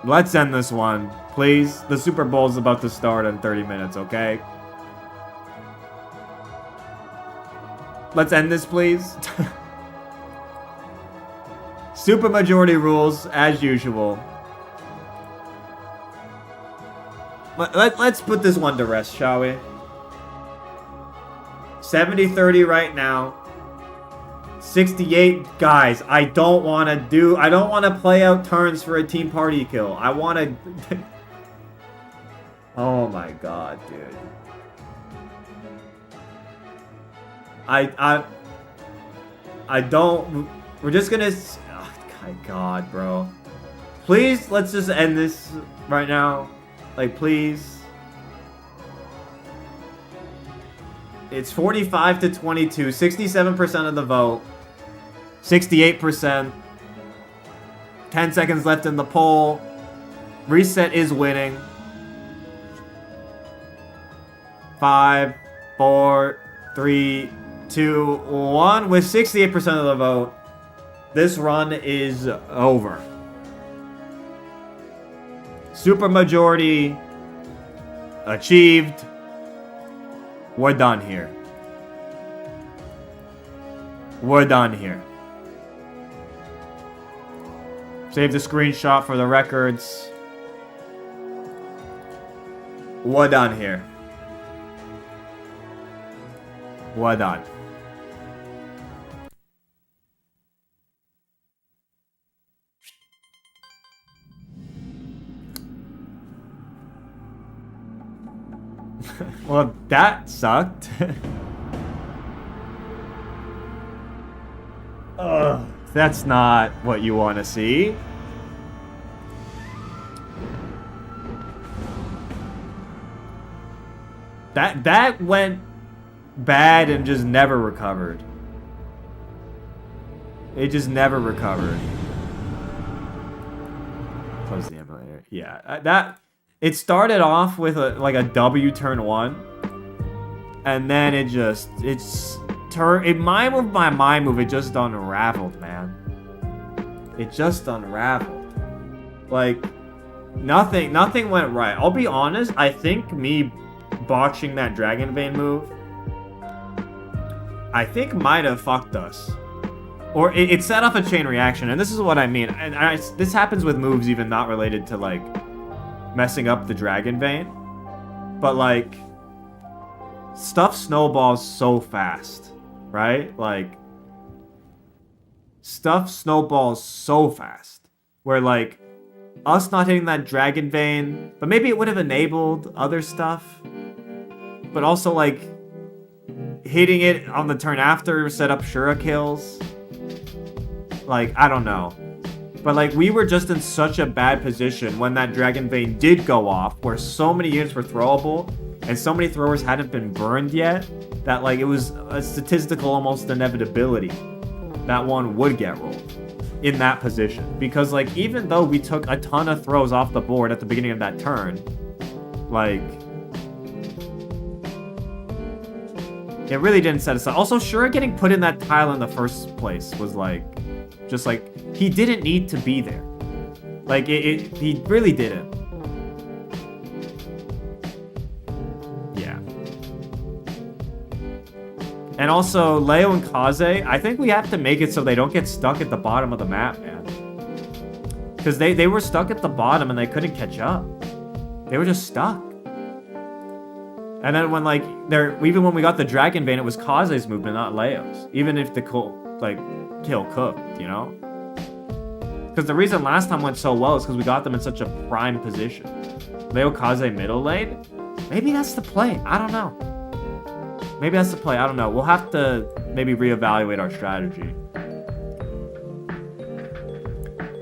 Let's end this one, please. The Super Bowl is about to start in 30 minutes, okay? Let's end this, please. Supermajority rules, as usual. Let's put this one to rest, shall we? 70-30 right now. 68, guys. I don't want to play out turns for a team party kill. I want to... Oh my god, dude. I don't... We're just gonna... Oh my god, bro. Please, let's just end this right now. Like, please. It's 45 to 22. 67% of the vote. 68%. 10 seconds left in the poll. Reset is winning. 5, 4, 3, 2, 1. With 68% of the vote, this run is over. Supermajority achieved. We're done here. We're done here. Save the screenshot for the records. We're done here. We're done. Well, that sucked. Ugh, that's not what you want to see. That went bad and just never recovered. It just never recovered. Close the emulator. Yeah, it started off with like a W turn 1, and then it my move, it just unraveled, man. It just unraveled. Like, nothing went right. I'll be honest, I think me botching that Dragon Vein move, I think might have fucked us. Or it set off a chain reaction, and this is what I mean. And this happens with moves even not related to, like, messing up the Dragon Vein. But, like, stuff snowballs so fast, right? Like, stuff snowballs so fast. Where, like, us not hitting that Dragon Vein, but maybe it would have enabled other stuff. But also, like, hitting it on the turn after set up Shura kills. Like, I don't know. But, like, we were just in such a bad position when that Dragon Vein did go off, where so many units were throwable, and so many throwers hadn't been burned yet, that, like, it was a statistical almost inevitability that one would get rolled in that position. Because, like, even though we took a ton of throws off the board at the beginning of that turn, like, it really didn't set us up. Also, Shura getting put in that tile in the first place was, like, just like, he didn't need to be there. Like, he really didn't. Yeah. And also, Leo and Kaze, I think we have to make it so they don't get stuck at the bottom of the map, man. Because they were stuck at the bottom and they couldn't catch up. They were just stuck. And then when, like, even when we got the Dragon Vein, it was Kaze's movement, not Leo's. Even if the kill cooked, you know? Because the reason last time went so well is because we got them in such a prime position. Leo Kaze middle lane? Maybe that's the play. I don't know. Maybe that's the play. I don't know. We'll have to maybe reevaluate our strategy.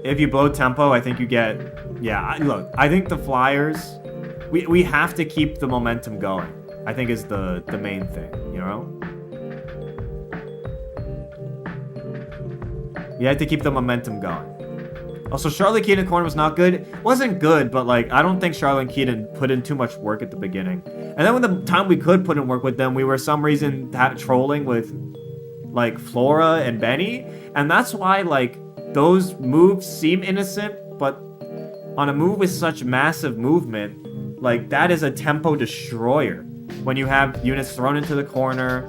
If you blow tempo, I think you get... Yeah, look, I think the Flyers... We have to keep the momentum going. I think is the main thing, you know? You have to keep the momentum going. Also, Charlotte Keaton corner was not good. Wasn't good, but like I don't think Charlotte Keaton put in too much work at the beginning. And then when the time we could put in work with them, we were some reason trolling with like Flora and Benny, and that's why like those moves seem innocent, but on a move with such massive movement, like that is a tempo destroyer. When you have units thrown into the corner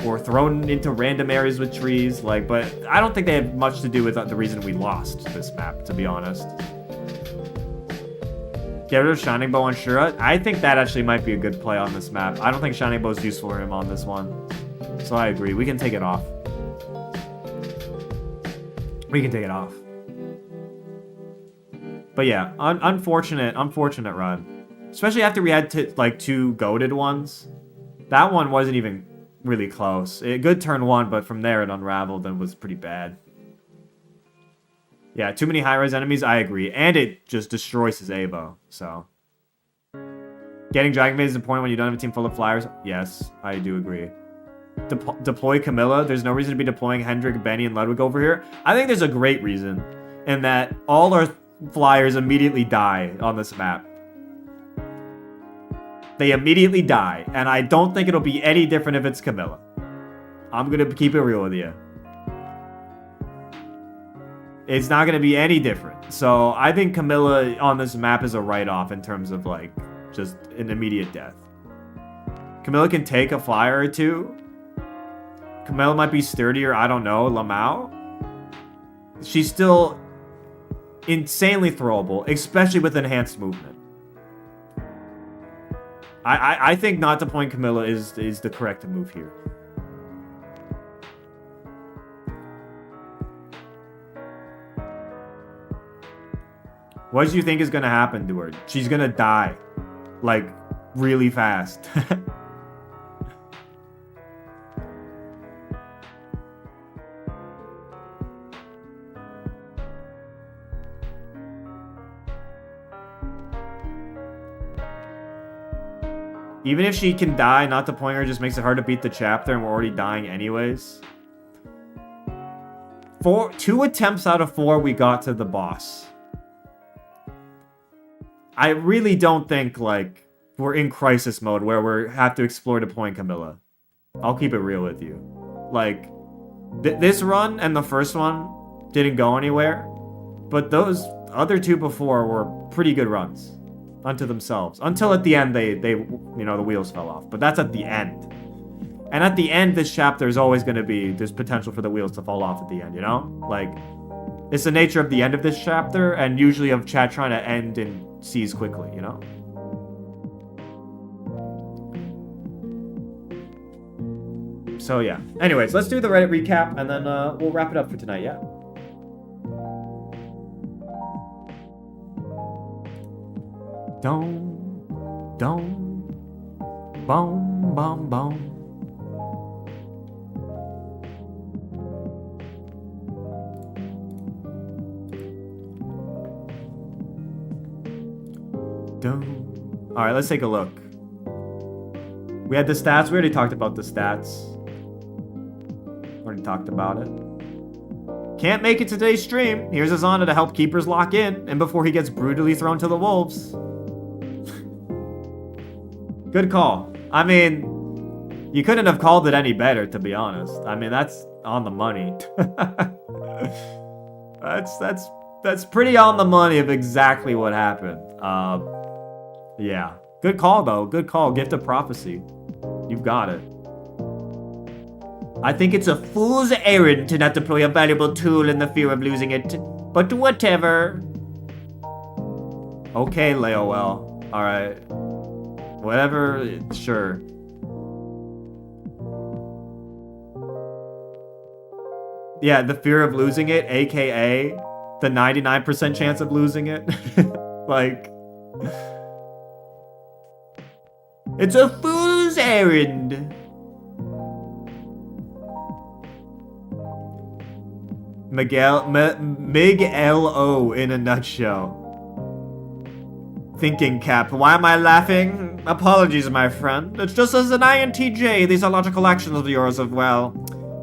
or thrown into random areas with trees, like, but I don't think they have much to do with the reason we lost this map, to be honest. Get rid of Shining Bow on Shura. I think that actually might be a good play on this map. I don't think Shining Bow is useful for him on this one. So I agree. We can take it off. We can take it off. But yeah, unfortunate run. Especially after we had like two goated ones. That one wasn't even really close. Good turn one, but from there it unraveled and was pretty bad. Yeah, too many high-res enemies, I agree. And it just destroys his Avo, so. Getting Dragon Maid is important when you don't have a team full of Flyers. Yes, I do agree. Deploy Camilla. There's no reason to be deploying Hendrik, Benny, and Ludwig over here. I think there's a great reason. In that all our Flyers immediately die on this map. They immediately die, and I don't think it'll be any different if it's Camilla. I'm gonna keep it real with you. It's not gonna be any different. So I think Camilla on this map is a write-off in terms of like just an immediate death. Camilla can take a flyer or two. Camilla might be sturdier, I don't know, Lamau. She's still insanely throwable, especially with enhanced movement. I think not deploying Camilla is the correct move here. What do you think is going to happen to her? She's going to die. Like, really fast. Even if she can die, not deploying her just makes it hard to beat the chapter, and we're already dying anyways. 2 attempts out of 4, we got to the boss. I really don't think, like, we're in crisis mode where we have to explore deploying Camilla. I'll keep it real with you. Like, this run and the first one didn't go anywhere, but those other 2 before were pretty good runs. Unto themselves. Until at the end, they you know, the wheels fell off. But that's at the end. And at the end, this chapter is always going to be, there's potential for the wheels to fall off at the end, you know? Like, it's the nature of the end of this chapter, and usually of chat trying to end in C's quickly, you know? So, yeah. Anyways, let's do the Reddit recap, and then we'll wrap it up for tonight, yeah? Boom, boom, boom. All right, let's take a look. We had the stats. We already talked about the stats. Already talked about it. Can't make it to today's stream. Here's Azana to help keepers lock in, and before he gets brutally thrown to the wolves. Good call. I mean, you couldn't have called it any better, to be honest. I mean, that's on the money. that's pretty on the money of exactly what happened. Yeah. Good call, though. Good call. Gift of prophecy. You've got it. I think it's a fool's errand to not deploy a valuable tool in the fear of losing it. But whatever. Okay, Leowell. Alright. Whatever, sure. Yeah, the fear of losing it, aka the 99% chance of losing it. Like, it's a fool's errand. Miguel-O in a nutshell. Thinking cap. Why am I laughing? Apologies, my friend. It's just as an INTJ, these illogical actions of yours of, well,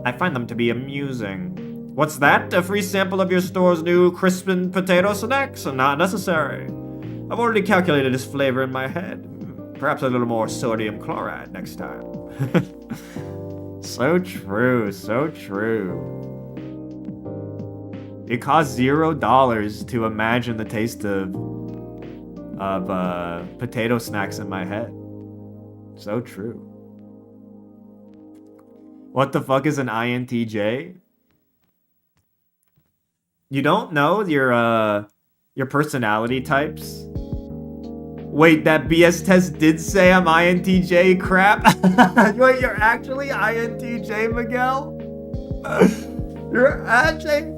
I find them to be amusing. What's that? A free sample of your store's new crispin potato snacks? Not necessary. I've already calculated its flavor in my head. Perhaps a little more sodium chloride next time. So true, so true. It costs $0 to imagine the taste of potato snacks in my head. So true. What the fuck is an INTJ? You don't know your personality types? Wait, that BS test did say I'm INTJ? Crap. Wait, you're actually INTJ, Miguel? You're actually...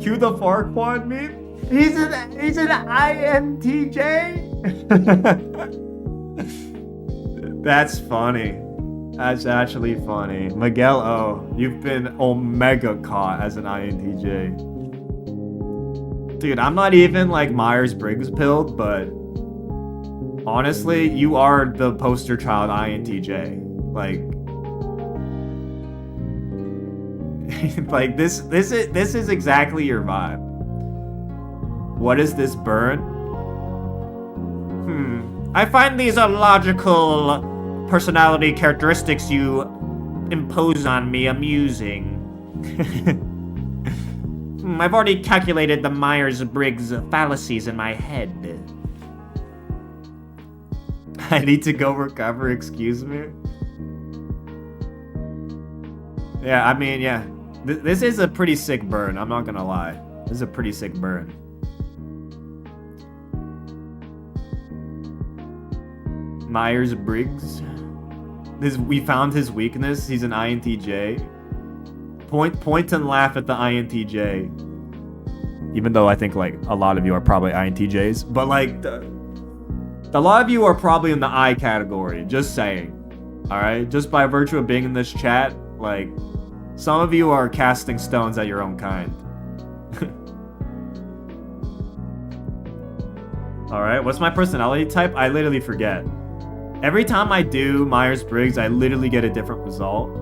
Cue the Farquaad meme? He's an INTJ? That's funny. That's actually funny. Miguel-O, you've been omega caught as an INTJ. Dude, I'm not even like Myers-Briggs pilled, but honestly, you are the poster child INTJ. Like, like this is exactly your vibe. What is this burn? I find these illogical personality characteristics you impose on me amusing. I've already calculated the Myers-Briggs fallacies in my head. I need to go recover, excuse me? Yeah, I mean, yeah. This is a pretty sick burn, I'm not gonna lie. This is a pretty sick burn. Myers-Briggs. We found his weakness. He's an INTJ. Point and laugh at the INTJ. Even though I think like a lot of you are probably INTJs, but like a lot of you are probably in the I category. Just saying. All right. Just by virtue of being in this chat, like some of you are casting stones at your own kind. All right. What's my personality type? I literally forget. Every time I do Myers-Briggs, I literally get a different result.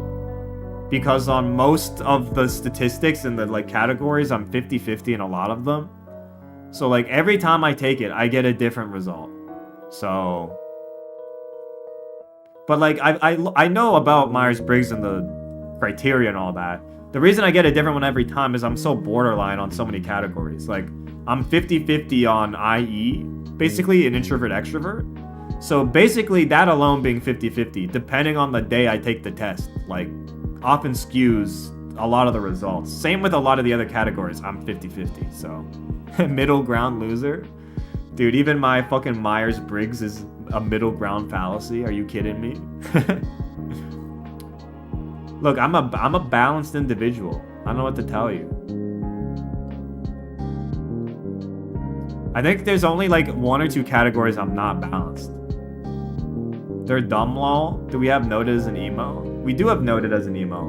Because on most of the statistics in the like categories, I'm 50-50 in a lot of them. So like every time I take it, I get a different result. So, but like I know about Myers-Briggs and the criteria and all that. The reason I get a different one every time is I'm so borderline on so many categories. Like I'm 50-50 on IE, basically an introvert extrovert. So basically that alone being 50-50, depending on the day I take the test, like often skews a lot of the results. Same with a lot of the other categories, I'm 50-50, so. Middle ground loser? Dude, even my fucking Myers-Briggs is a middle ground fallacy, are you kidding me? Look, I'm a balanced individual. I don't know what to tell you. I think there's only like 1 or 2 categories I'm not balanced. They're dumb lol. Do we have noted as an emo? We do have noted as an emo.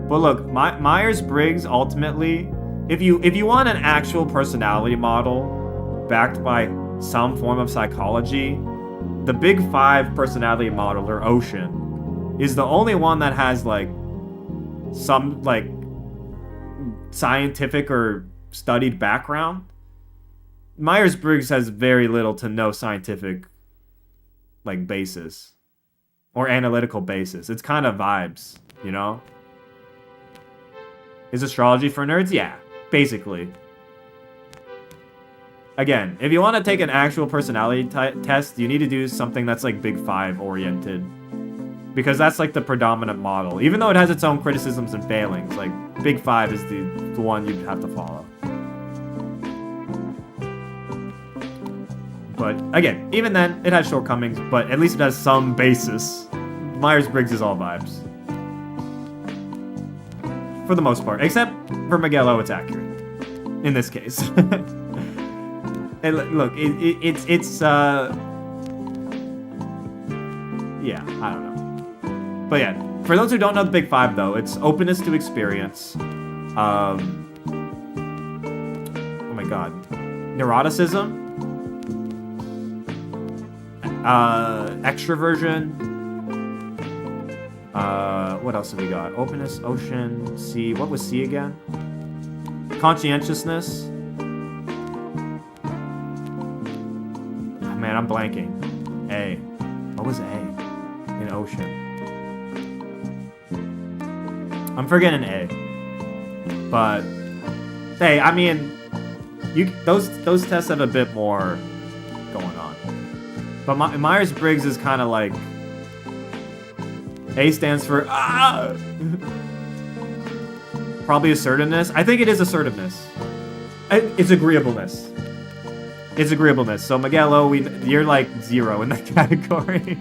But look, Myers-Briggs ultimately, if you want an actual personality model backed by some form of psychology, the Big 5 personality model, or Ocean, is the only one that has like some like scientific or studied background. Myers-Briggs has very little to no scientific like basis or analytical basis. It's kind of vibes, you know? Is astrology for nerds? Yeah, basically. Again, if you want to take an actual personality test, you need to do something that's like Big 5 oriented. because that's like the predominant model. Even though it has its own criticisms and failings, like Big 5 is the one you'd have to follow. But again, even then, it has shortcomings, but at least it has some basis. Myers-Briggs is all vibes. For the most part. Except for Miguelo, it's accurate. In this case. And look, it's yeah, I don't know. But yeah, for those who don't know the Big 5 though, it's openness to experience. Oh my god. Neuroticism. Extroversion. What else have we got? Openness, ocean, C. What was C again? Conscientiousness. Oh, man, I'm blanking. A. What was A? In ocean. I'm forgetting A. But hey, I mean, those tests have a bit more going on. But Myers-Briggs is kind of like A stands for probably assertiveness. I think it is assertiveness. It's agreeableness. It's agreeableness. So Miguelo, you're like 0 in that category.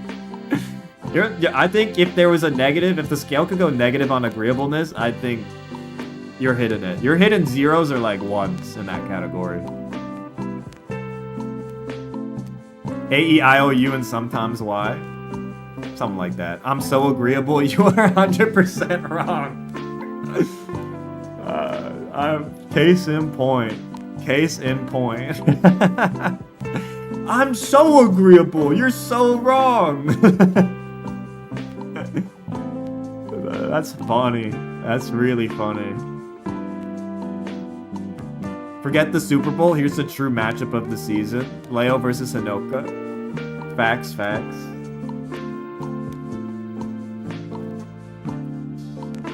I think if there was a negative, if the scale could go negative on agreeableness, I think you're hitting it. You're hitting 0s or like 1s in that category. A-E-I-O-U and sometimes Y. Something like that. I'm so agreeable, you are 100% wrong. Case in point. Case in point. I'm so agreeable, you're so wrong. That's funny. That's really funny. Forget the Super Bowl, here's the true matchup of the season. Leo versus Hinoka. Facts, facts.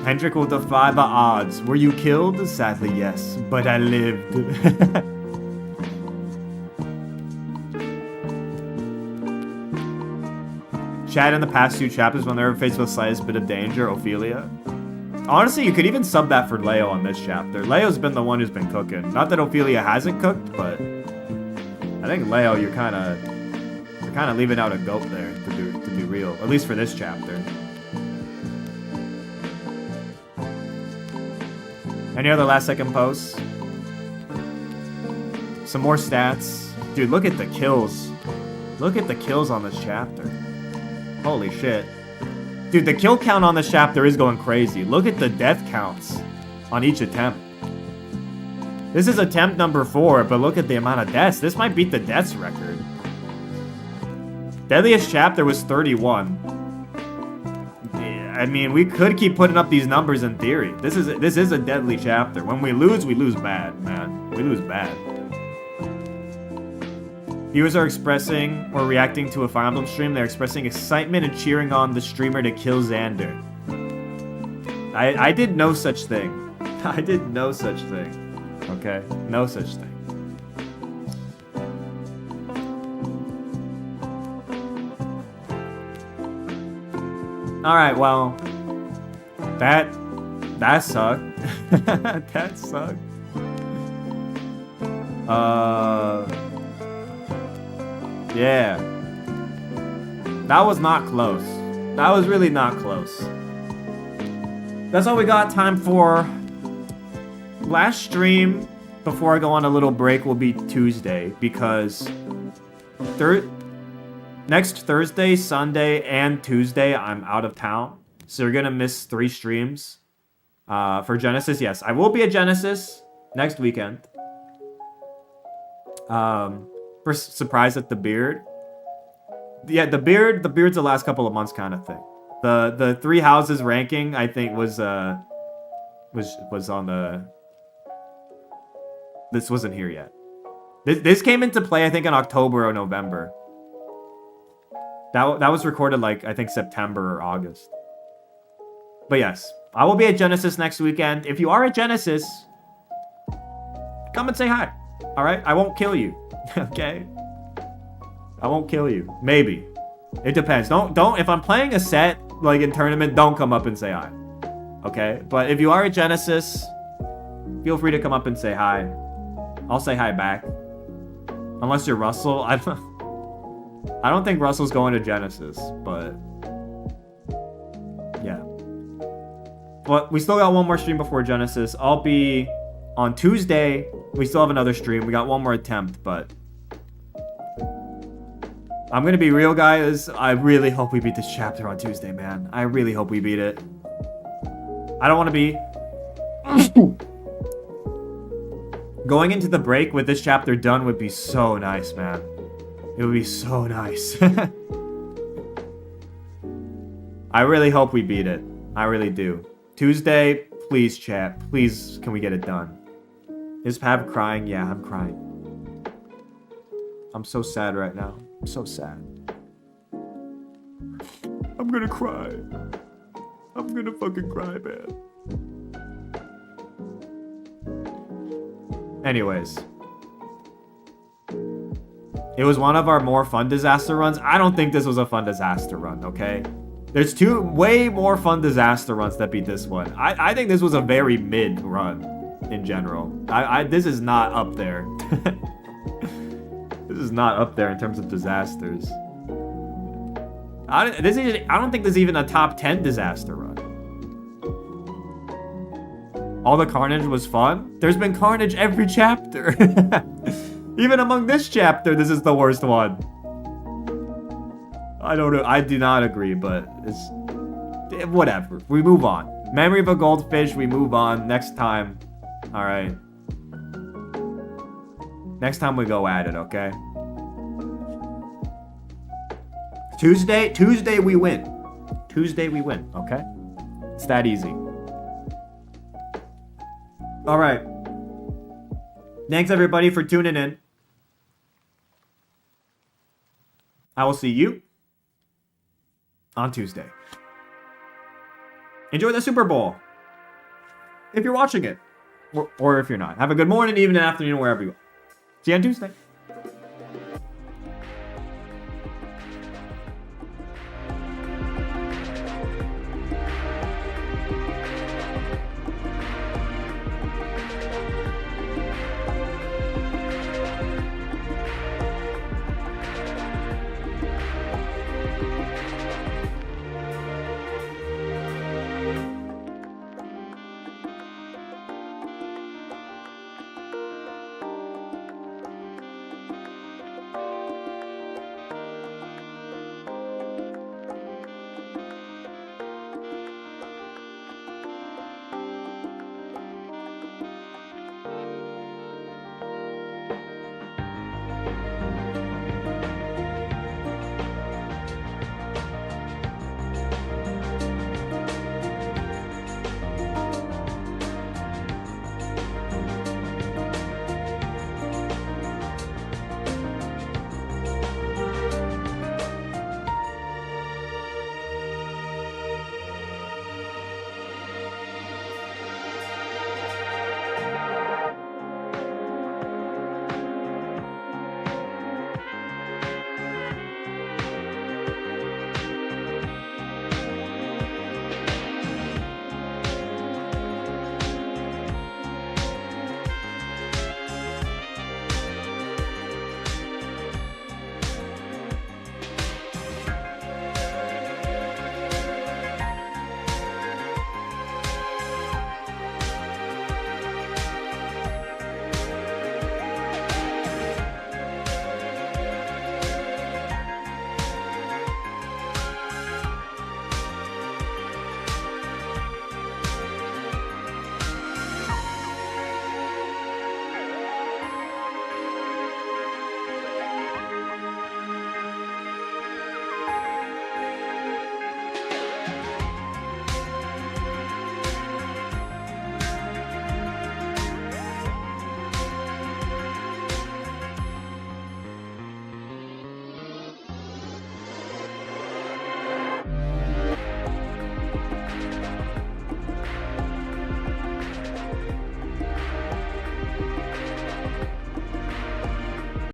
Hendrik will defy the odds. Were you killed? Sadly, yes, but I lived. Chad in the past 2 chapters when they were faced with the slightest bit of danger, Ophelia. Honestly, you could even sub that for Leo on this chapter. Leo's been the one who's been cooking. Not that Ophelia hasn't cooked, but I think Leo, you're kind of leaving out a goat there, to be real. At least for this chapter. Any other last second posts? Some more stats. Dude, look at the kills. Look at the kills on this chapter. Holy shit. Dude, the kill count on this chapter is going crazy. Look at the death counts on each attempt. This is attempt number 4, but look at the amount of deaths. This might beat the deaths record. Deadliest chapter was 31. I mean, we could keep putting up these numbers in theory. This is a deadly chapter. When we lose bad, man. We lose bad. Viewers are expressing or reacting to a Fire Emblem stream. They're expressing excitement and cheering on the streamer to kill Xander. I did no such thing. I did no such thing. Okay? No such thing. Alright, well, that sucked. That sucked. Yeah. That was not close. That was really not close. That's all we got time for. Last stream before I go on a little break will be Tuesday because next Thursday, Sunday, and Tuesday, I'm out of town. So you're going to miss 3 streams. For Genesis, yes. I will be at Genesis next weekend. For surprise at the beard. Yeah, the beard's the last couple of months kind of thing. The 3 houses ranking, I think, was on the... This wasn't here yet. This came into play, I think, in October or November. That was recorded like, I think, September or August. But yes, I will be at Genesis next weekend. If you are at Genesis, come and say hi. Alright? I won't kill you. Okay? I won't kill you. Maybe. It depends. Don't if I'm playing a set like in tournament, don't come up and say hi. Okay? But if you are at Genesis, feel free to come up and say hi. I'll say hi back. Unless you're Russell. I don't think Russell's going to Genesis, but yeah. But we still got one more stream before Genesis. I'll be on Tuesday. We still have another stream. We got one more attempt, but I'm gonna be real, guys. I really hope we beat this chapter on Tuesday, man. I really hope we beat it. I don't want to be going into the break with this chapter done would be so nice, man. It would be so nice. I really hope we beat it. I really do. Tuesday, please chat. Please, can we get it done? Is Pav crying? Yeah, I'm crying. I'm so sad right now. I'm so sad. I'm gonna cry. I'm gonna fucking cry, man. Anyways. It was one of our more fun disaster runs. I don't think this was a fun disaster run, okay? There's two way more fun disaster runs that beat this one. I think this was a very mid run in general. This is not up there. This is not up there in terms of disasters. I don't think this is even a top 10 disaster run. All the carnage was fun. There's been carnage every chapter. Even among this chapter, this is the worst one. I don't know. I do not agree, but it's whatever. We move on. Memory of a Goldfish. We move on next time. All right. Next time we go at it, okay? Tuesday we win. Tuesday we win, okay? It's that easy. All right. Thanks everybody for tuning in. I will see you on Tuesday. Enjoy the Super Bowl. If you're watching it. Or if you're not. Have a good morning, evening, afternoon, wherever you are. See you on Tuesday.